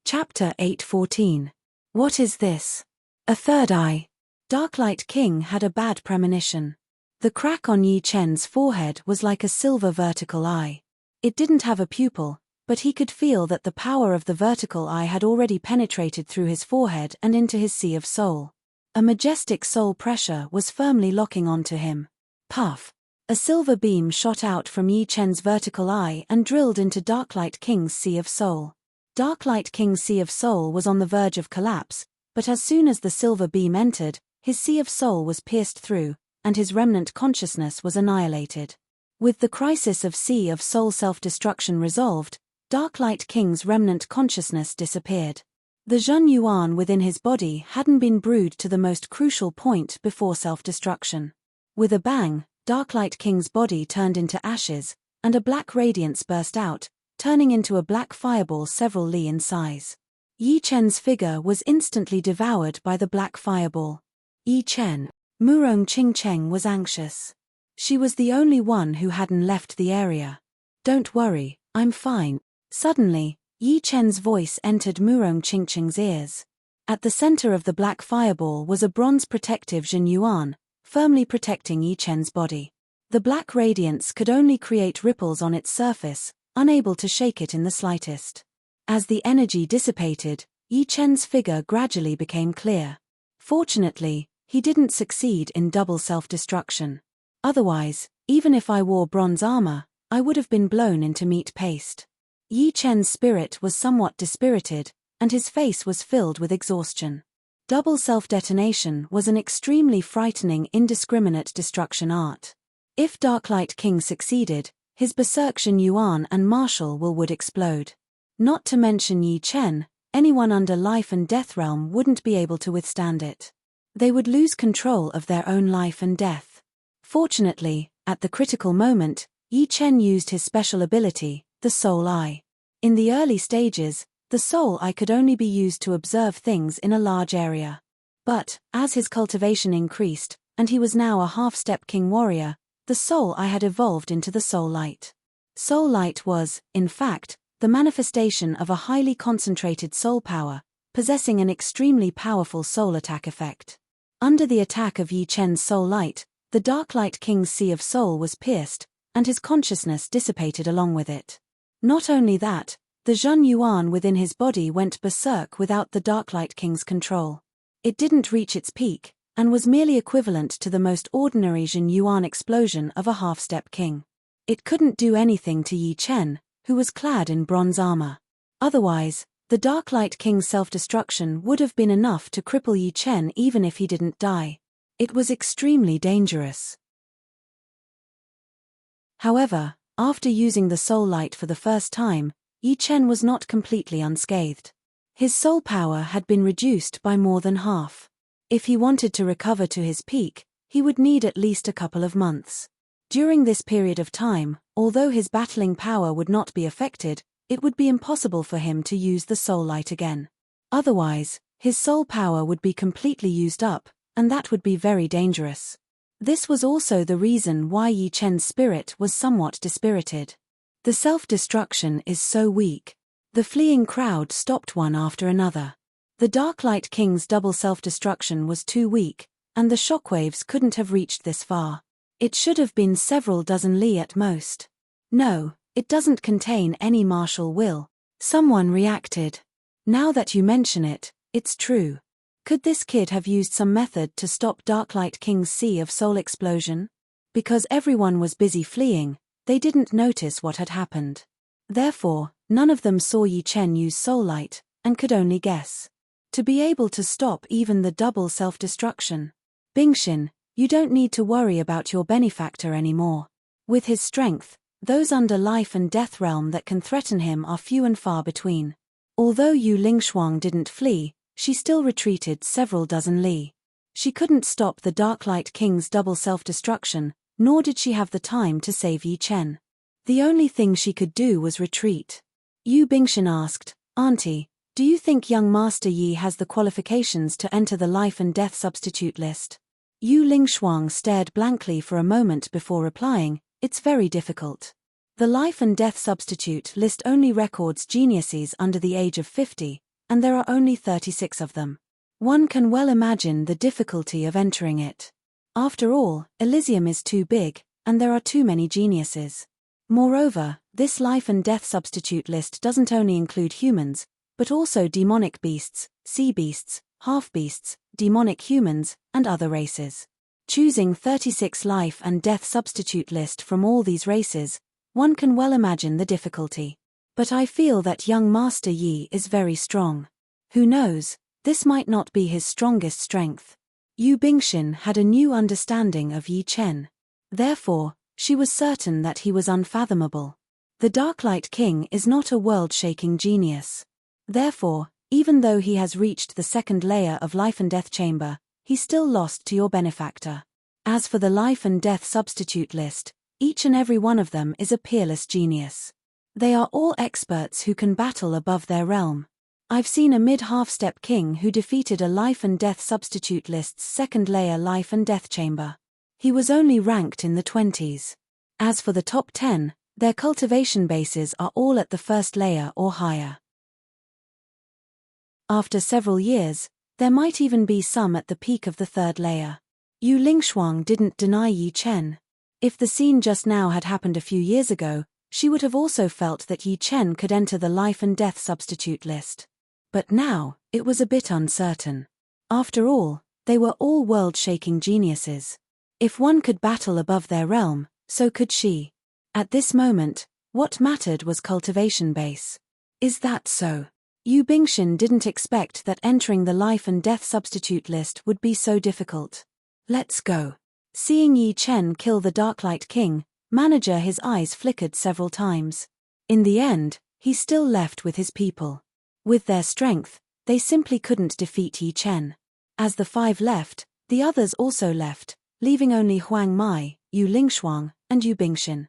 Chapter 8:14. What is this? A third eye. Darklight King had a bad premonition. The crack on Yi Chen's forehead was like a silver vertical eye. It didn't have a pupil, but he could feel that the power of the vertical eye had already penetrated through his forehead and into his sea of soul. A majestic soul pressure was firmly locking onto him. Puff! A silver beam shot out from Yi Chen's vertical eye and drilled into Darklight King's sea of soul. Darklight King's sea of soul was on the verge of collapse, but as soon as the silver beam entered, his sea of soul was pierced through, and his remnant consciousness was annihilated. With the crisis of sea of soul self-destruction resolved, Darklight King's remnant consciousness disappeared. The Zhen Yuan within his body hadn't been brewed to the most crucial point before self-destruction. With a bang, Darklight King's body turned into ashes, and a black radiance burst out, turning into a black fireball several li in size. Yi Chen's figure was instantly devoured by the black fireball. Yi Chen. Murong Qingcheng was anxious. She was the only one who hadn't left the area. Don't worry, I'm fine. Suddenly, Yi Chen's voice entered Murong Qingcheng's ears. At the center of the black fireball was a bronze protective Jin Yuan, firmly protecting Yi Chen's body. The black radiance could only create ripples on its surface, unable to shake it in the slightest. As the energy dissipated, Yi Chen's figure gradually became clear. Fortunately, he didn't succeed in double self-destruction. Otherwise, even if I wore bronze armor, I would have been blown into meat paste. Yi Chen's spirit was somewhat dispirited, and his face was filled with exhaustion. Double self-detonation was an extremely frightening indiscriminate destruction art. If Darklight King succeeded, his Berserk Shen Yuan and Martial Will would explode. Not to mention Yi Chen, anyone under life and death realm wouldn't be able to withstand it. They would lose control of their own life and death. Fortunately, at the critical moment, Yi Chen used his special ability, the Soul Eye. In the early stages, the Soul Eye could only be used to observe things in a large area. But, as his cultivation increased, and he was now a half-step king warrior, the Soul Eye had evolved into the Soul Light. Soul Light was, in fact, the manifestation of a highly concentrated soul power, possessing an extremely powerful soul attack effect. Under the attack of Yi Chen's Soul Light, the Darklight King's Sea of Soul was pierced, and his consciousness dissipated along with it. Not only that, the Zhen Yuan within his body went berserk without the Darklight King's control. It didn't reach its peak, and was merely equivalent to the most ordinary Zhen Yuan explosion of a half-step king. It couldn't do anything to Yi Chen, who was clad in bronze armor. Otherwise, the Darklight King's self-destruction would have been enough to cripple Yi Chen even if he didn't die. It was extremely dangerous. However, after using the Soul Light for the first time, Yi Chen was not completely unscathed. His soul power had been reduced by more than half. If he wanted to recover to his peak, he would need at least a couple of months. During this period of time, although his battling power would not be affected, it would be impossible for him to use the Soul Light again. Otherwise, his soul power would be completely used up, and that would be very dangerous. This was also the reason why Yi Chen's spirit was somewhat dispirited. The self-destruction is so weak. The fleeing crowd stopped one after another. The Darklight King's double self-destruction was too weak, and the shockwaves couldn't have reached this far. It should have been several dozen li at most. No, it doesn't contain any martial will. Someone reacted. Now that you mention it, it's true. Could this kid have used some method to stop Darklight King's Sea of Soul explosion? Because everyone was busy fleeing, they didn't notice what had happened. Therefore, none of them saw Yi Chen use Soul Light, and could only guess. To be able to stop even the double self-destruction. Bingxin, you don't need to worry about your benefactor anymore. With his strength, those under life and death realm that can threaten him are few and far between. Although Yu Lingshuang didn't flee, she still retreated several dozen li. She couldn't stop the Darklight King's double self-destruction, nor did she have the time to save Yi Chen. The only thing she could do was retreat. Yu Bingxin asked, "Auntie, do you think young Master Yi has the qualifications to enter the life and death substitute list?" Yu Lingshuang stared blankly for a moment before replying, "It's very difficult. The life and death substitute list only records geniuses under the age of 50, and there are only 36 of them. One can well imagine the difficulty of entering it. After all, Elysium is too big, and there are too many geniuses. Moreover, this life and death substitute list doesn't only include humans, but also demonic beasts, sea beasts, half-beasts, demonic humans, and other races. Choosing 36 life and death substitute list from all these races, one can well imagine the difficulty. But I feel that young Master Yi is very strong. Who knows, this might not be his strongest strength." Yu Bingxin had a new understanding of Yi Chen. Therefore, she was certain that he was unfathomable. The Darklight King is not a world-shaking genius. Therefore, even though he has reached the second layer of life and death chamber, he still lost to your benefactor. As for the life and death substitute list, each and every one of them is a peerless genius. They are all experts who can battle above their realm. I've seen a mid-half-step king who defeated a life and death substitute list's second layer life and death chamber. He was only ranked in the 20s. As for the top 10, their cultivation bases are all at the first layer or higher. After several years, there might even be some at the peak of the third layer. Yu Lingshuang didn't deny Yi Chen. If the scene just now had happened a few years ago, she would have also felt that Yi Chen could enter the life and death substitute list. But now, it was a bit uncertain. After all, they were all world-shaking geniuses. If one could battle above their realm, so could she. At this moment, what mattered was cultivation base. Is that so? Yu Bingxian didn't expect that entering the life and death substitute list would be so difficult. Let's go. Seeing Yi Chen kill the Darklight King, manager his eyes flickered several times. In the end, he still left with his people. With their strength, they simply couldn't defeat Yi Chen. As the 5 left, the others also left, leaving only Huang Mai, Yu Lingshuang, and Yu Bingxian.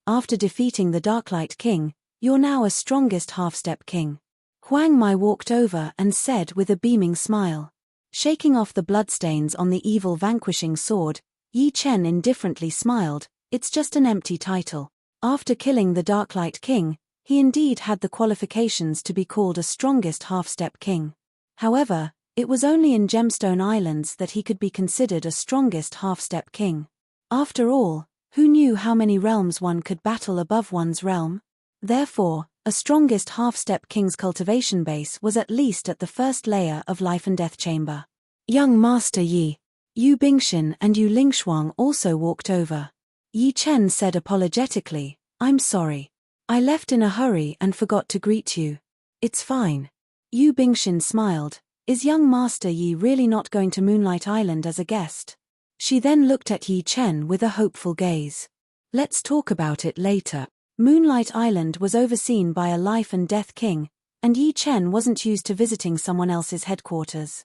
After defeating the Darklight King, you're now a strongest half-step king. Huang Mai walked over and said with a beaming smile. Shaking off the bloodstains on the evil vanquishing sword, Yi Chen indifferently smiled. It's just an empty title. After killing the Darklight King, he indeed had the qualifications to be called a strongest half-step king. However, it was only in Gemstone Islands that he could be considered a strongest half-step king. After all, who knew how many realms one could battle above one's realm? Therefore, a strongest half-step king's cultivation base was at least at the first layer of life and death chamber. Young Master Yi, Yu Bingxian and Yu Lingshuang also walked over. Yi Chen said apologetically, "I'm sorry. I left in a hurry and forgot to greet you." "It's fine." Yu Bingxian smiled. "Is young Master Yi really not going to Moonlight Island as a guest?" She then looked at Yi Chen with a hopeful gaze. "Let's talk about it later." Moonlight Island was overseen by a life and death king, and Yi Chen wasn't used to visiting someone else's headquarters.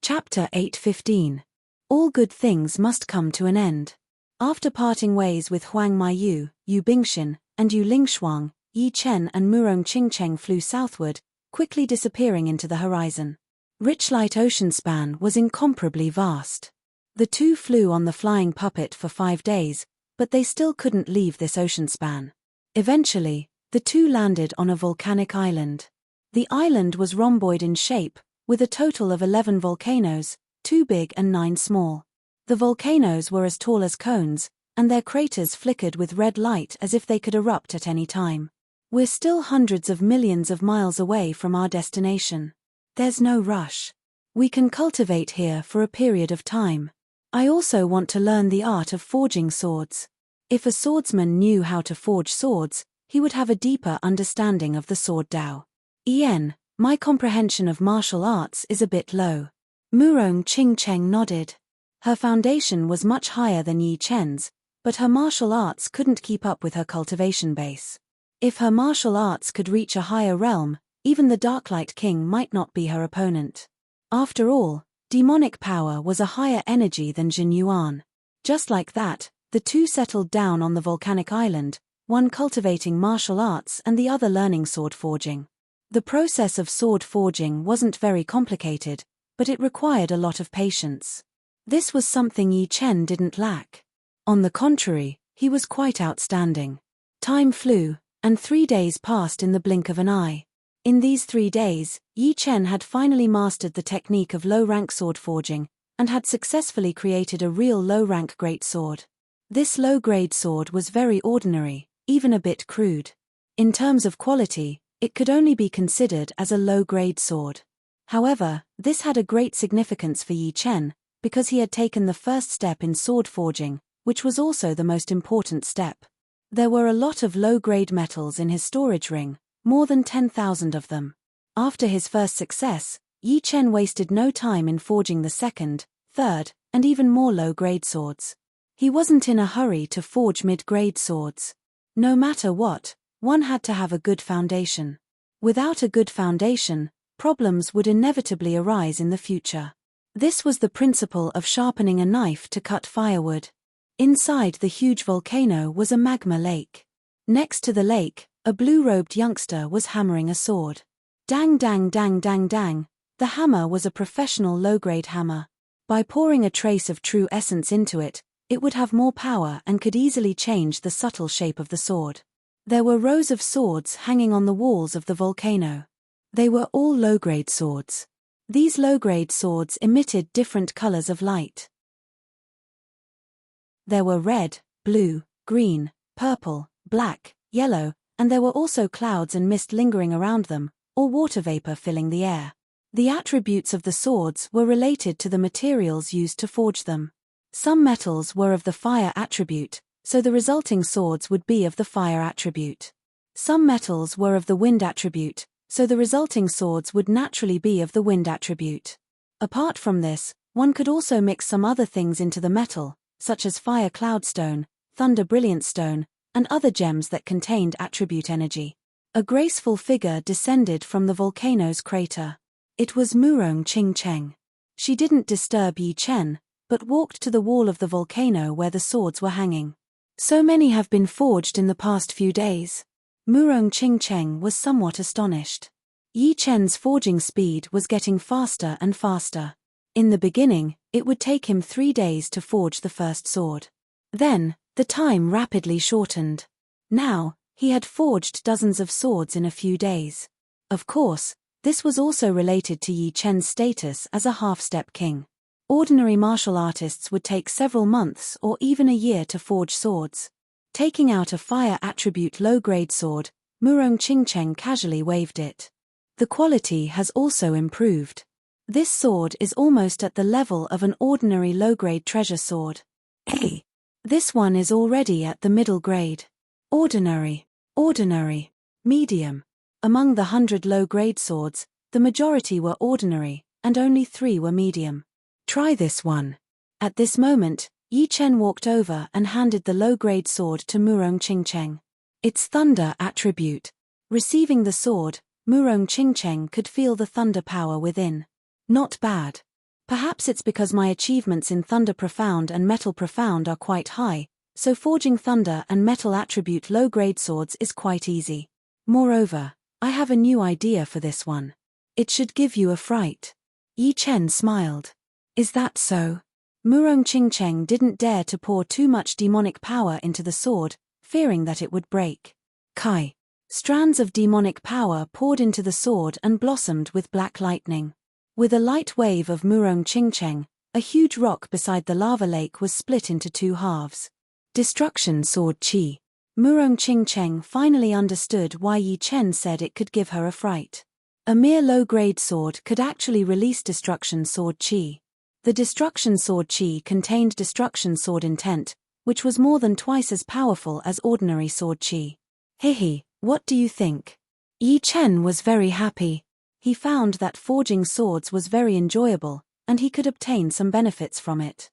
Chapter 8:15. All good things must come to an end. After parting ways with Huang Maiyu, Yu Bingxian, and Yu Lingshuang, Yi Chen and Murong Qingcheng flew southward, quickly disappearing into the horizon. Richlight Ocean Span was incomparably vast. The two flew on the flying puppet for 5 days, but they still couldn't leave this ocean span. Eventually, the two landed on a volcanic island. The island was rhomboid in shape, with a total of 11 volcanoes, 2 big and 9 small. The volcanoes were as tall as cones, and their craters flickered with red light as if they could erupt at any time. We're still hundreds of millions of miles away from our destination. There's no rush. We can cultivate here for a period of time. I also want to learn the art of forging swords. If a swordsman knew how to forge swords, he would have a deeper understanding of the sword Dao. My comprehension of martial arts is a bit low. Murong Qingcheng nodded. Her foundation was much higher than Yi Chen's, but her martial arts couldn't keep up with her cultivation base. If her martial arts could reach a higher realm, even the Darklight King might not be her opponent. After all, demonic power was a higher energy than Jin Yuan. Just like that, the two settled down on the volcanic island, one cultivating martial arts and the other learning sword forging. The process of sword forging wasn't very complicated, but it required a lot of patience. This was something Yi Chen didn't lack. On the contrary, he was quite outstanding. Time flew, and 3 days passed in the blink of an eye. In these 3 days, Yi Chen had finally mastered the technique of low-rank sword forging, and had successfully created a real low-rank great sword. This low-grade sword was very ordinary, even a bit crude. In terms of quality, it could only be considered as a low-grade sword. However, this had a great significance for Yi Chen, because he had taken the first step in sword forging, which was also the most important step. There were a lot of low-grade metals in his storage ring, more than 10,000 of them. After his first success, Yi Chen wasted no time in forging the second, third, and even more low-grade swords. He wasn't in a hurry to forge mid-grade swords. No matter what, one had to have a good foundation. Without a good foundation, problems would inevitably arise in the future. This was the principle of sharpening a knife to cut firewood. Inside the huge volcano was a magma lake. Next to the lake, a blue-robed youngster was hammering a sword. Dang dang dang dang dang, the hammer was a professional low-grade hammer. By pouring a trace of true essence into it, it would have more power and could easily change the subtle shape of the sword. There were rows of swords hanging on the walls of the volcano. They were all low-grade swords. These low-grade swords emitted different colors of light. There were red, blue, green, purple, black, yellow, and there were also clouds and mist lingering around them, or water vapor filling the air. The attributes of the swords were related to the materials used to forge them. Some metals were of the fire attribute, so the resulting swords would be of the fire attribute. Some metals were of the wind attribute, so the resulting swords would naturally be of the wind attribute. Apart from this, one could also mix some other things into the metal, such as fire cloudstone, thunder brilliant stone, and other gems that contained attribute energy. A graceful figure descended from the volcano's crater. It was Murong Qingcheng. She didn't disturb Yi Chen, but walked to the wall of the volcano where the swords were hanging. So many have been forged in the past few days. Murong Qingcheng was somewhat astonished. Yi Chen's forging speed was getting faster and faster. In the beginning, it would take him 3 days to forge the first sword. Then, the time rapidly shortened. Now, he had forged dozens of swords in a few days. Of course, this was also related to Yi Chen's status as a half-step king. Ordinary martial artists would take several months or even a year to forge swords. Taking out a fire attribute low-grade sword, Murong Qingcheng casually waved it. The quality has also improved. This sword is almost at the level of an ordinary low-grade treasure sword. Hey! This one is already at the middle grade. Ordinary, medium. Among the 100 low-grade swords, the majority were ordinary, and only 3 were medium. Try this one. At this moment, Yi Chen walked over and handed the low-grade sword to Murong Qingcheng. It's thunder attribute. Receiving the sword, Murong Qingcheng could feel the thunder power within. Not bad. Perhaps it's because my achievements in Thunder Profound and Metal Profound are quite high, so forging Thunder and Metal attribute low-grade swords is quite easy. Moreover, I have a new idea for this one. It should give you a fright. Yi Chen smiled. Is that so? Murong Qingcheng didn't dare to pour too much demonic power into the sword, fearing that it would break. Kai. Strands of demonic power poured into the sword and blossomed with black lightning. With a light wave of Murong Qingcheng, a huge rock beside the lava lake was split into 2 halves. Destruction Sword Qi. Murong Qingcheng finally understood why Yi Chen said it could give her a fright. A mere low-grade sword could actually release Destruction Sword Qi. The Destruction Sword Qi contained Destruction Sword Intent, which was more than twice as powerful as ordinary Sword Qi. Hehe, what do you think? Yi Chen was very happy. He found that forging swords was very enjoyable, and he could obtain some benefits from it.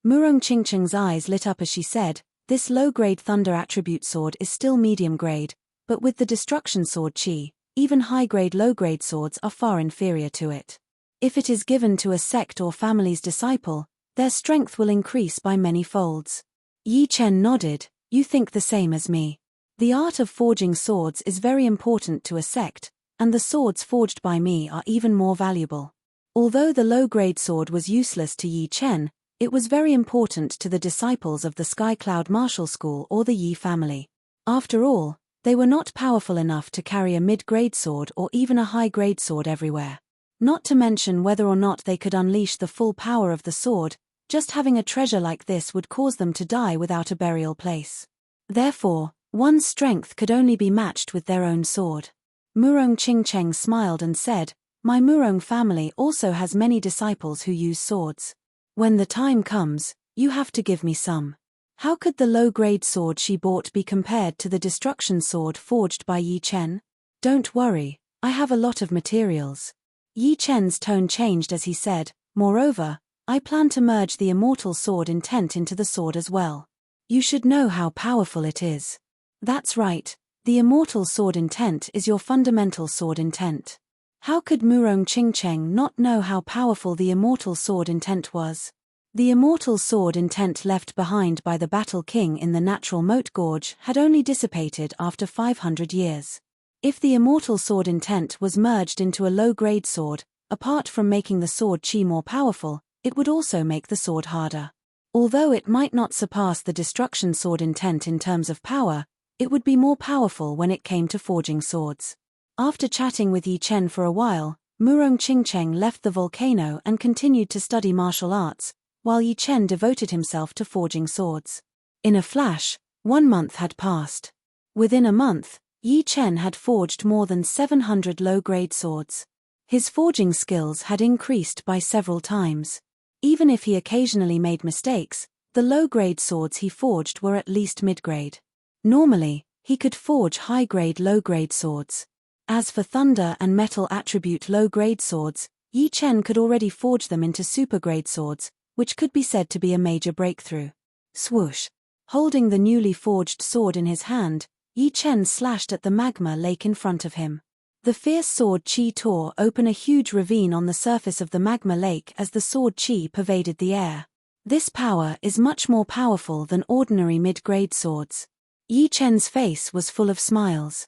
Murong Qingcheng's eyes lit up as she said, this low-grade thunder attribute sword is still medium-grade, but with the Destruction Sword Qi, even high-grade low-grade swords are far inferior to it. If it is given to a sect or family's disciple, their strength will increase by many folds. Yi Chen nodded, you think the same as me. The art of forging swords is very important to a sect, and the swords forged by me are even more valuable. Although the low-grade sword was useless to Yi Chen, it was very important to the disciples of the Sky Cloud Martial School or the Yi family. After all, they were not powerful enough to carry a mid-grade sword or even a high-grade sword everywhere. Not to mention whether or not they could unleash the full power of the sword, just having a treasure like this would cause them to die without a burial place. Therefore, one's strength could only be matched with their own sword. Murong Qingcheng smiled and said, my Murong family also has many disciples who use swords. When the time comes, you have to give me some. How could the low-grade sword she bought be compared to the destruction sword forged by Yi Chen? Don't worry, I have a lot of materials. Yi Chen's tone changed as he said, moreover, I plan to merge the Immortal sword intent into the sword as well. You should know how powerful it is. That's right, the Immortal sword intent is your fundamental sword intent. How could Murong Qingcheng not know how powerful the Immortal sword intent was? The Immortal sword intent left behind by the Battle King in the natural moat gorge had only dissipated after 500 years. If the Immortal sword intent was merged into a low-grade sword, apart from making the sword Qi more powerful, it would also make the sword harder. Although it might not surpass the destruction sword intent in terms of power, it would be more powerful when it came to forging swords. After chatting with Yi Chen for a while, Murong Qingcheng left the volcano and continued to study martial arts, while Yi Chen devoted himself to forging swords. In a flash, 1 month had passed. Within a month, Yi Chen had forged more than 700 low-grade swords. His forging skills had increased by several times. Even if he occasionally made mistakes, the low-grade swords he forged were at least mid-grade. Normally, he could forge high-grade low-grade swords. As for thunder and metal attribute low-grade swords, Yi Chen could already forge them into super-grade swords, which could be said to be a major breakthrough. Swoosh! Holding the newly forged sword in his hand, Yi Chen slashed at the magma lake in front of him. The fierce sword qi tore open a huge ravine on the surface of the magma lake as the sword qi pervaded the air. This power is much more powerful than ordinary mid-grade swords. Yi Chen's face was full of smiles.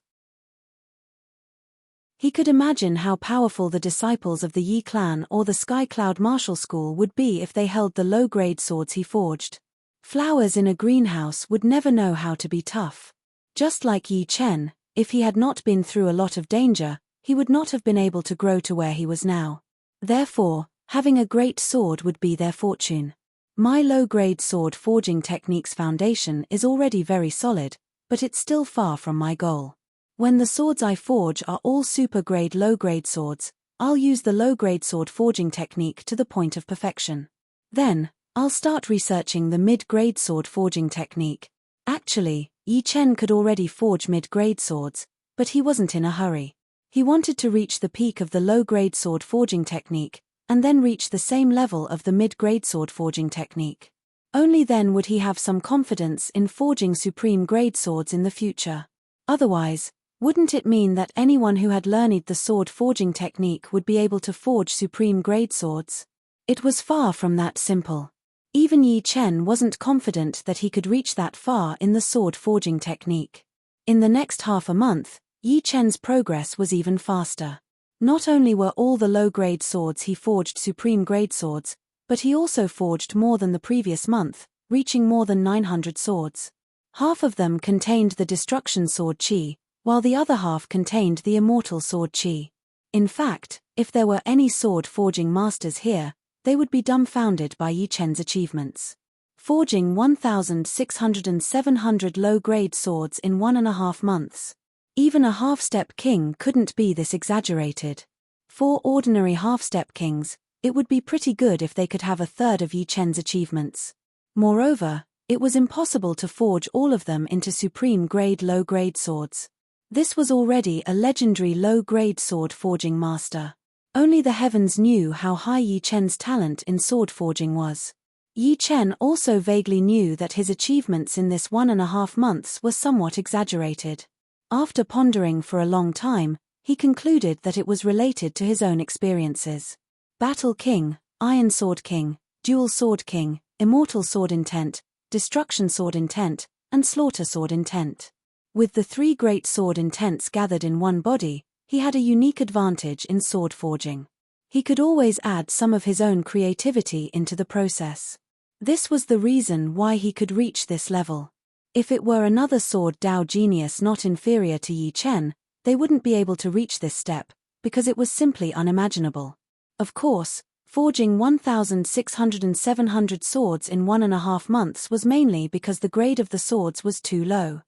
He could imagine how powerful the disciples of the Yi clan or the Sky Cloud Martial School would be if they held the low-grade swords he forged. Flowers in a greenhouse would never know how to be tough. Just like Yi Chen, if he had not been through a lot of danger, he would not have been able to grow to where he was now. Therefore, having a great sword would be their fortune. My low-grade sword forging technique's foundation is already very solid, but it's still far from my goal. When the swords I forge are all super-grade low-grade swords, I'll use the low-grade sword forging technique to the point of perfection. Then, I'll start researching the mid-grade sword forging technique. Actually, Yi Chen could already forge mid-grade swords, but he wasn't in a hurry. He wanted to reach the peak of the low-grade sword forging technique, and then reach the same level of the mid-grade sword forging technique. Only then would he have some confidence in forging supreme-grade swords in the future. Otherwise, wouldn't it mean that anyone who had learned the sword forging technique would be able to forge supreme-grade swords? It was far from that simple. Even Yi Chen wasn't confident that he could reach that far in the sword forging technique. In the next half a month, Yi Chen's progress was even faster. Not only were all the low-grade swords he forged supreme-grade swords, but he also forged more than the previous month, reaching more than 900 swords. Half of them contained the destruction sword qi, while the other half contained the immortal sword qi. In fact, if there were any sword forging masters here, they would be dumbfounded by Yi Chen's achievements. Forging 1,600 and 700 low-grade swords in 1.5 months. Even a half-step king couldn't be this exaggerated. For ordinary half-step kings, it would be pretty good if they could have a third of Yi Chen's achievements. Moreover, it was impossible to forge all of them into supreme-grade low-grade swords. This was already a legendary low-grade sword forging master. Only the heavens knew how high Yi Chen's talent in sword forging was. Yi Chen also vaguely knew that his achievements in this 1.5 months were somewhat exaggerated. After pondering for a long time, he concluded that it was related to his own experiences. Battle King, Iron Sword King, Dual Sword King, Immortal Sword Intent, Destruction Sword Intent, and Slaughter Sword Intent. With the 3 great sword intents gathered in one body, he had a unique advantage in sword forging. He could always add some of his own creativity into the process. This was the reason why he could reach this level. If it were another sword Dao genius not inferior to Yi Chen, they wouldn't be able to reach this step, because it was simply unimaginable. Of course, forging 1,600 and 700 swords in 1.5 months was mainly because the grade of the swords was too low.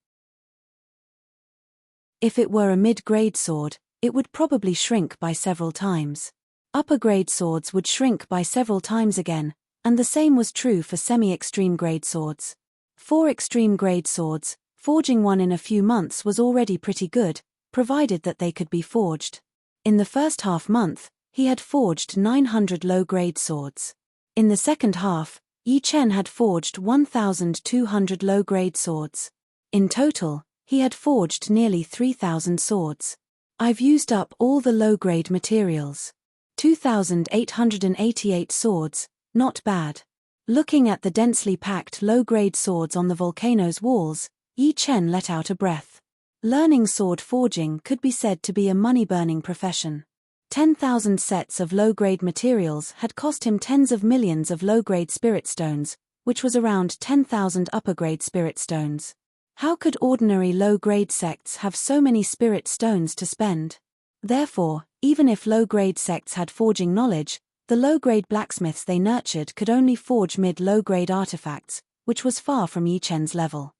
If it were a mid-grade sword, it would probably shrink by several times. Upper-grade swords would shrink by several times again, and the same was true for semi-extreme grade swords. For extreme grade swords, forging one in a few months was already pretty good, provided that they could be forged. In the first half month, he had forged 900 low-grade swords. In the second half, Yi Chen had forged 1,200 low-grade swords. In total, he had forged nearly 3,000 swords. I've used up all the low-grade materials. 2,888 swords, not bad. Looking at the densely packed low-grade swords on the volcano's walls, Yi Chen let out a breath. Learning sword forging could be said to be a money-burning profession. 10,000 sets of low-grade materials had cost him tens of millions of low-grade spirit stones, which was around 10,000 upper-grade spirit stones. How could ordinary low-grade sects have so many spirit stones to spend? Therefore, even if low-grade sects had forging knowledge, the low-grade blacksmiths they nurtured could only forge mid-low-grade artifacts, which was far from Yi Chen's level.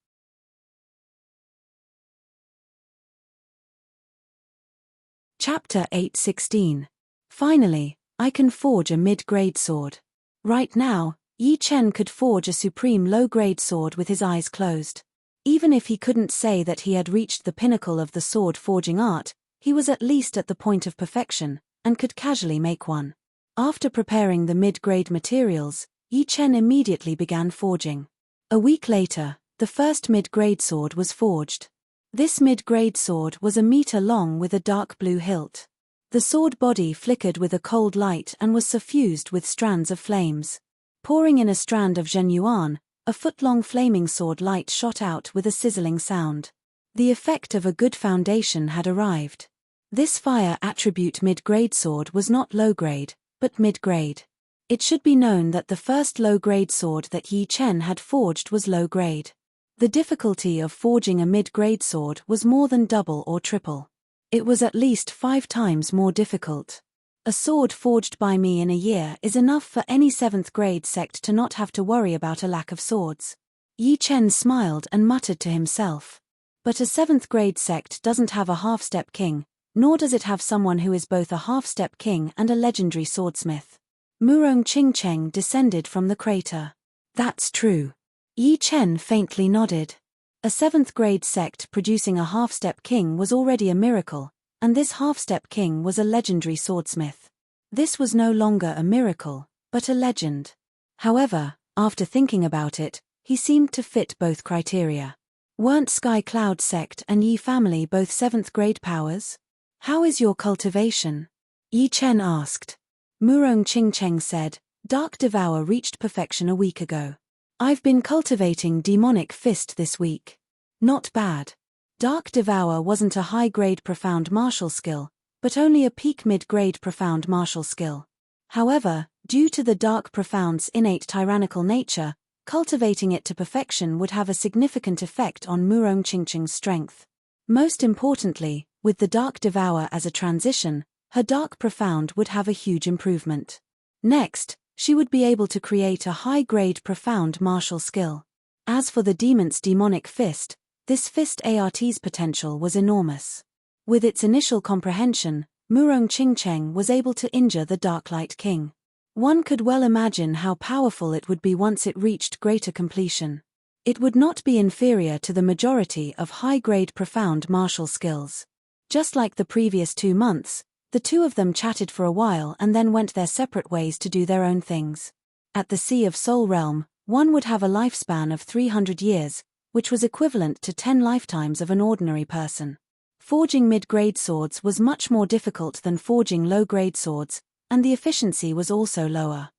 Chapter 8:16. Finally, I can forge a mid-grade sword. Right now, Yi Chen could forge a supreme low-grade sword with his eyes closed. Even if he couldn't say that he had reached the pinnacle of the sword forging art, he was at least at the point of perfection, and could casually make one. After preparing the mid-grade materials, Yi Chen immediately began forging. A week later, the first mid-grade sword was forged. This mid-grade sword was a meter long with a dark blue hilt. The sword body flickered with a cold light and was suffused with strands of flames. Pouring in a strand of zhenyuan, a foot-long flaming sword light shot out with a sizzling sound. The effect of a good foundation had arrived. This fire attribute mid-grade sword was not low-grade, but mid-grade. It should be known that the first low-grade sword that Yi Chen had forged was low-grade. The difficulty of forging a mid-grade sword was more than double or triple. It was at least 5 times more difficult. A sword forged by me in a year is enough for any 7th grade sect to not have to worry about a lack of swords. Yi Chen smiled and muttered to himself. But a 7th grade sect doesn't have a half-step king, nor does it have someone who is both a half-step king and a legendary swordsmith. Murong Qingcheng descended from the crater. That's true. Yi Chen faintly nodded. A 7th grade sect producing a half-step king was already a miracle, and this half-step king was a legendary swordsmith. This was no longer a miracle, but a legend. However, after thinking about it, he seemed to fit both criteria. Weren't Sky Cloud sect and Yi family both 7th grade powers? How is your cultivation? Yi Chen asked. Murong Qingcheng said, Dark Devour reached perfection a week ago. I've been cultivating Demonic Fist this week. Not bad. Dark Devour wasn't a high-grade profound martial skill, but only a peak mid-grade profound martial skill. However, due to the Dark Profound's innate tyrannical nature, cultivating it to perfection would have a significant effect on Murong Qingcheng's strength. Most importantly, with the Dark Devour as a transition, her Dark Profound would have a huge improvement. Next, she would be able to create a high-grade profound martial skill. As for the Demon's Demonic Fist, this fist art's potential was enormous. With its initial comprehension, Murong Qingcheng was able to injure the Darklight King. One could well imagine how powerful it would be once it reached greater completion. It would not be inferior to the majority of high-grade profound martial skills. Just like the previous 2 months, the two of them chatted for a while and then went their separate ways to do their own things. At the Sea of Soul Realm, one would have a lifespan of 300 years, which was equivalent to 10 lifetimes of an ordinary person. Forging mid-grade swords was much more difficult than forging low-grade swords, and the efficiency was also lower.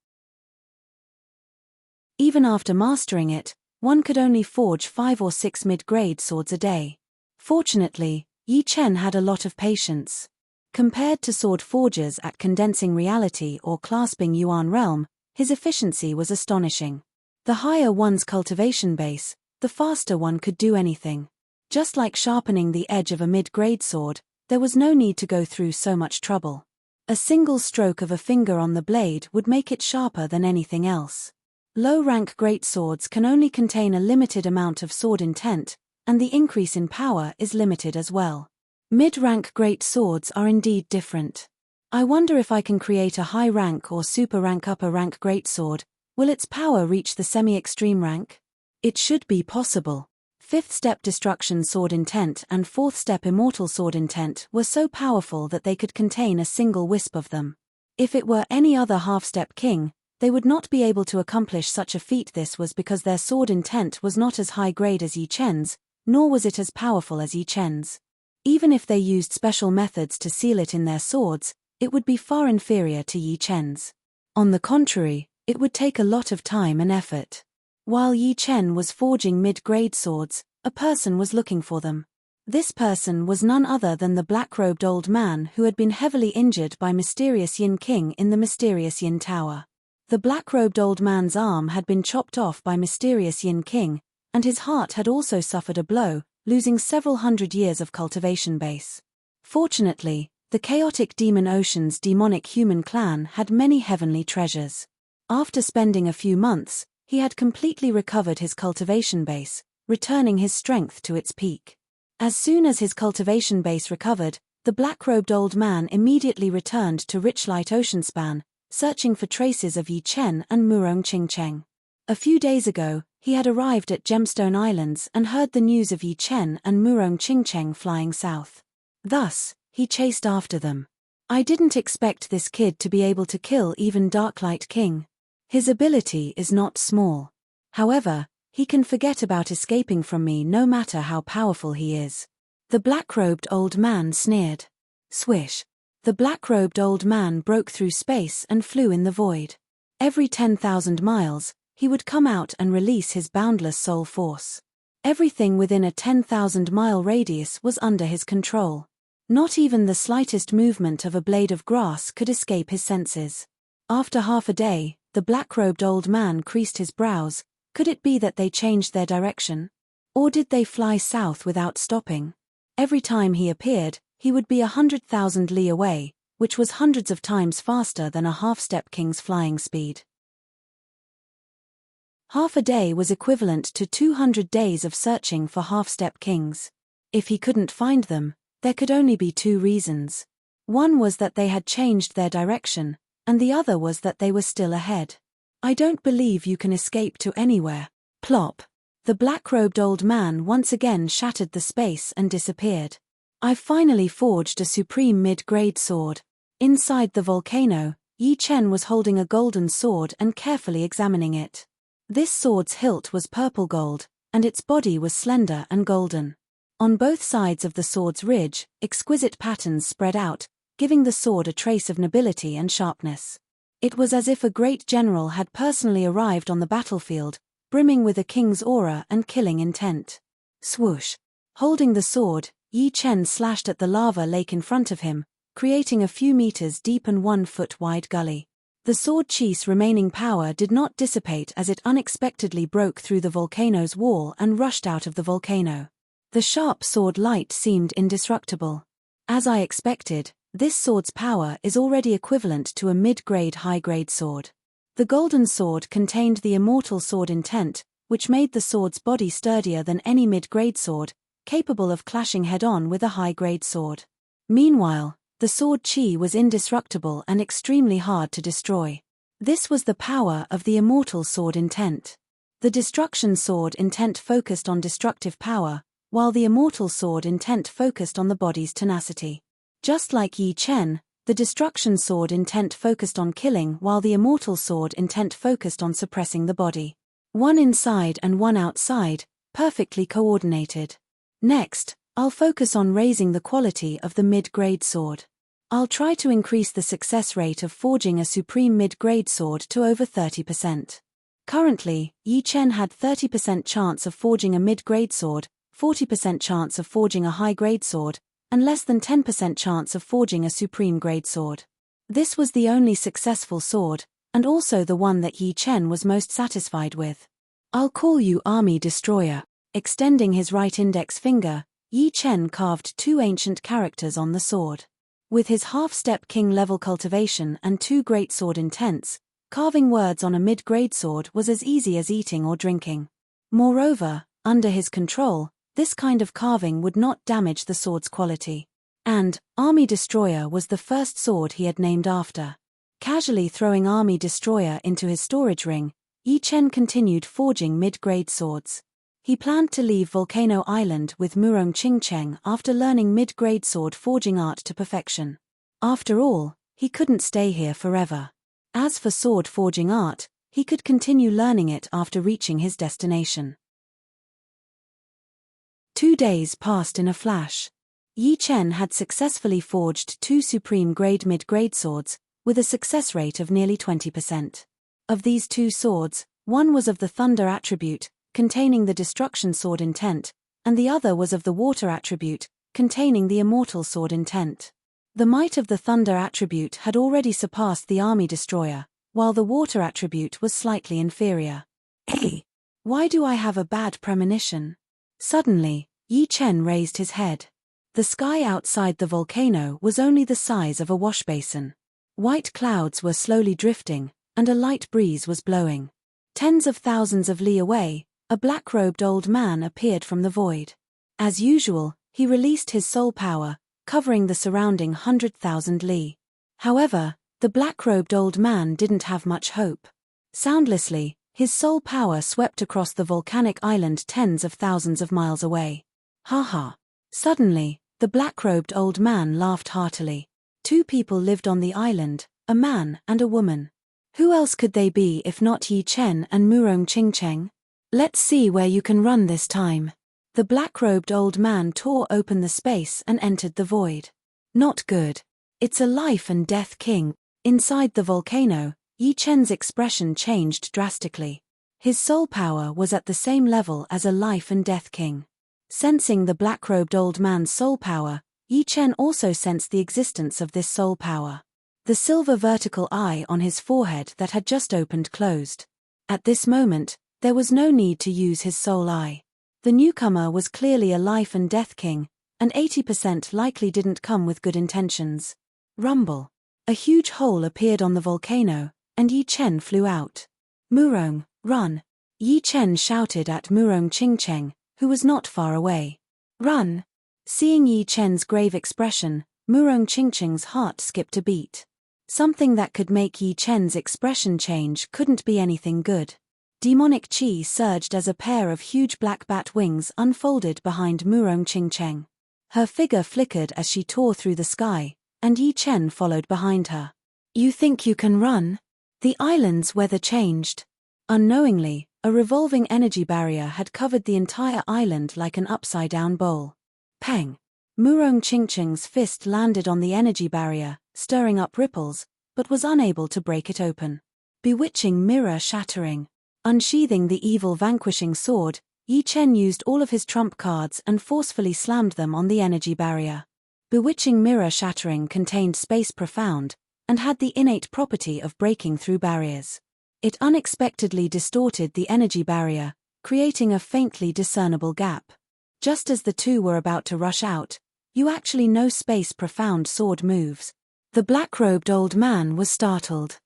Even after mastering it, one could only forge 5 or 6 mid-grade swords a day. Fortunately, Yi Chen had a lot of patience. Compared to sword forgers at Condensing Reality or Clasping Yuan Realm, his efficiency was astonishing. The higher one's cultivation base, the faster one could do anything. Just like sharpening the edge of a mid-grade sword, there was no need to go through so much trouble. A single stroke of a finger on the blade would make it sharper than anything else. Low-rank great swords can only contain a limited amount of sword intent, and the increase in power is limited as well. Mid-rank great swords are indeed different. I wonder if I can create a high-rank or super-rank upper-rank greatsword. Will its power reach the semi-extreme rank? It should be possible. 5th step Destruction Sword Intent and 4th step Immortal Sword Intent were so powerful that they could contain a single wisp of them. If it were any other half-step king, they would not be able to accomplish such a feat. This was because their sword intent was not as high-grade as Yi Chen's, nor was it as powerful as Yi Chen's. Even if they used special methods to seal it in their swords, it would be far inferior to Yi Chen's. On the contrary, it would take a lot of time and effort. While Yi Chen was forging mid-grade swords, a person was looking for them. This person was none other than the black-robed old man who had been heavily injured by Mysterious Yin King in the Mysterious Yin Tower. The black-robed old man's arm had been chopped off by Mysterious Yin King, and his heart had also suffered a blow, losing several hundred years of cultivation base. Fortunately, the chaotic Demon Ocean's demonic human clan had many heavenly treasures. After spending a few months, he had completely recovered his cultivation base, returning his strength to its peak. As soon as his cultivation base recovered, the black-robed old man immediately returned to Richlight Oceanspan, searching for traces of Yi Chen and Murong Qingcheng. A few days ago, he had arrived at Gemstone Islands and heard the news of Yi Chen and Murong Qingcheng flying south. Thus, he chased after them. I didn't expect this kid to be able to kill even Darklight King. His ability is not small. However, he can forget about escaping from me no matter how powerful he is. The black-robed old man sneered. Swish. The black-robed old man broke through space and flew in the void. Every 10,000 miles, he would come out and release his boundless soul force. Everything within a 10,000-mile radius was under his control. Not even the slightest movement of a blade of grass could escape his senses. After half a day, the black-robed old man creased his brows. Could it be that they changed their direction? Or did they fly south without stopping? Every time he appeared, he would be 100,000 li away, which was hundreds of times faster than a half-step king's flying speed. Half a day was equivalent to 200 days of searching for half-step kings. If he couldn't find them, there could only be two reasons. One was that they had changed their direction, and the other was that they were still ahead. I don't believe you can escape to anywhere. Plop. The black-robed old man once again shattered the space and disappeared. I've finally forged a supreme mid-grade sword. Inside the volcano, Yi Chen was holding a golden sword and carefully examining it. This sword's hilt was purple gold, and its body was slender and golden. On both sides of the sword's ridge, exquisite patterns spread out, giving the sword a trace of nobility and sharpness. It was as if a great general had personally arrived on the battlefield, brimming with a king's aura and killing intent. Swoosh. Holding the sword, Yi Chen slashed at the lava lake in front of him, creating a few meters deep and 1 foot wide gully. The sword chi's remaining power did not dissipate as it unexpectedly broke through the volcano's wall and rushed out of the volcano. The sharp sword light seemed indestructible. As I expected, this sword's power is already equivalent to a mid-grade high-grade sword. The golden sword contained the immortal sword intent, which made the sword's body sturdier than any mid-grade sword, capable of clashing head-on with a high-grade sword. Meanwhile, the sword chi was indestructible and extremely hard to destroy. This was the power of the immortal sword intent. The destruction sword intent focused on destructive power, while the immortal sword intent focused on the body's tenacity. Just like Yi Chen, the destruction sword intent focused on killing while the immortal sword intent focused on suppressing the body. One inside and one outside, perfectly coordinated. Next, I'll focus on raising the quality of the mid-grade sword. I'll try to increase the success rate of forging a supreme mid-grade sword to over 30%. Currently, Yi Chen had 30% chance of forging a mid-grade sword, 40% chance of forging a high-grade sword, and less than 10% chance of forging a supreme grade sword. This was the only successful sword, and also the one that Yi Chen was most satisfied with. I'll call you Army Destroyer. Extending his right index finger, Yi Chen carved 2 ancient characters on the sword. With his half-step king-level cultivation and 2 great sword intents, carving words on a mid-grade sword was as easy as eating or drinking. Moreover, under his control, this kind of carving would not damage the sword's quality. And, Army Destroyer was the first sword he had named after. Casually throwing Army Destroyer into his storage ring, Yi Chen continued forging mid-grade swords. He planned to leave Volcano Island with Murong Qingcheng after learning mid-grade sword forging art to perfection. After all, he couldn't stay here forever. As for sword forging art, he could continue learning it after reaching his destination. 2 days passed in a flash. Yi Chen had successfully forged 2 supreme grade mid-grade swords, with a success rate of nearly 20%. Of these 2 swords, one was of the thunder attribute, containing the destruction sword intent, and the other was of the water attribute, containing the immortal sword intent. The might of the thunder attribute had already surpassed the Army Destroyer, while the water attribute was slightly inferior. Hey! Why do I have a bad premonition? Suddenly, Yi Chen raised his head. The sky outside the volcano was only the size of a washbasin. White clouds were slowly drifting, and a light breeze was blowing. Tens of thousands of li away, a black-robed old man appeared from the void. As usual, he released his soul power, covering the surrounding 100,000 li. However, the The black-robed old man didn't have much hope. Soundlessly, his soul power swept across the volcanic island tens of thousands of miles away. Ha ha. Suddenly, the black-robed old man laughed heartily. 2 people lived on the island, a man and a woman. Who else could they be if not Yi Chen and Murong Qingcheng? Let's see where you can run this time. The black-robed old man tore open the space and entered the void. Not good. It's a life and death king. Inside the volcano, Yi Chen's expression changed drastically. His soul power was at the same level as a life and death king. Sensing the black-robed old man's soul power, Yi Chen also sensed the existence of this soul power. The silver vertical eye on his forehead that had just opened closed. At this moment, there was no need to use his soul eye. The newcomer was clearly a life and death king, and 80% likely didn't come with good intentions. Rumble. A huge hole appeared on the volcano, and Yi Chen flew out. Murong, run! Yi Chen shouted at Murong Qingcheng, who was not far away. Run! Seeing Yi Chen's grave expression, Murong Qingcheng's heart skipped a beat. Something that could make Yi Chen's expression change couldn't be anything good. Demonic chi surged as a pair of huge black bat wings unfolded behind Murong Qingcheng. Her figure flickered as she tore through the sky, and Yi Chen followed behind her. You think you can run? The island's weather changed. Unknowingly, a revolving energy barrier had covered the entire island like an upside-down bowl. Peng! Murong Qingcheng's fist landed on the energy barrier, stirring up ripples, but was unable to break it open. Bewitching mirror shattering. Unsheathing the evil vanquishing sword, Yi Chen used all of his trump cards and forcefully slammed them on the energy barrier. Bewitching mirror shattering contained space profound, and had the innate property of breaking through barriers. It unexpectedly distorted the energy barrier, creating a faintly discernible gap. Just as the two were about to rush out, you actually know space profound sword moves. The black-robed old man was startled.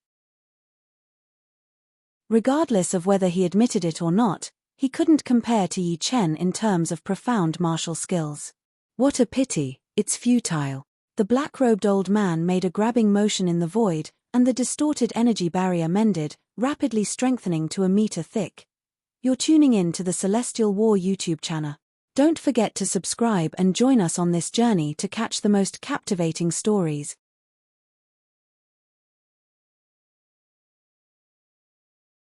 Regardless of whether he admitted it or not, he couldn't compare to Yi Chen in terms of profound martial skills. What a pity, it's futile. The black-robed old man made a grabbing motion in the void, and the distorted energy barrier mended, rapidly strengthening to a meter thick. You're tuning in to the Celestial War YouTube channel. Don't forget to subscribe and join us on this journey to catch the most captivating stories.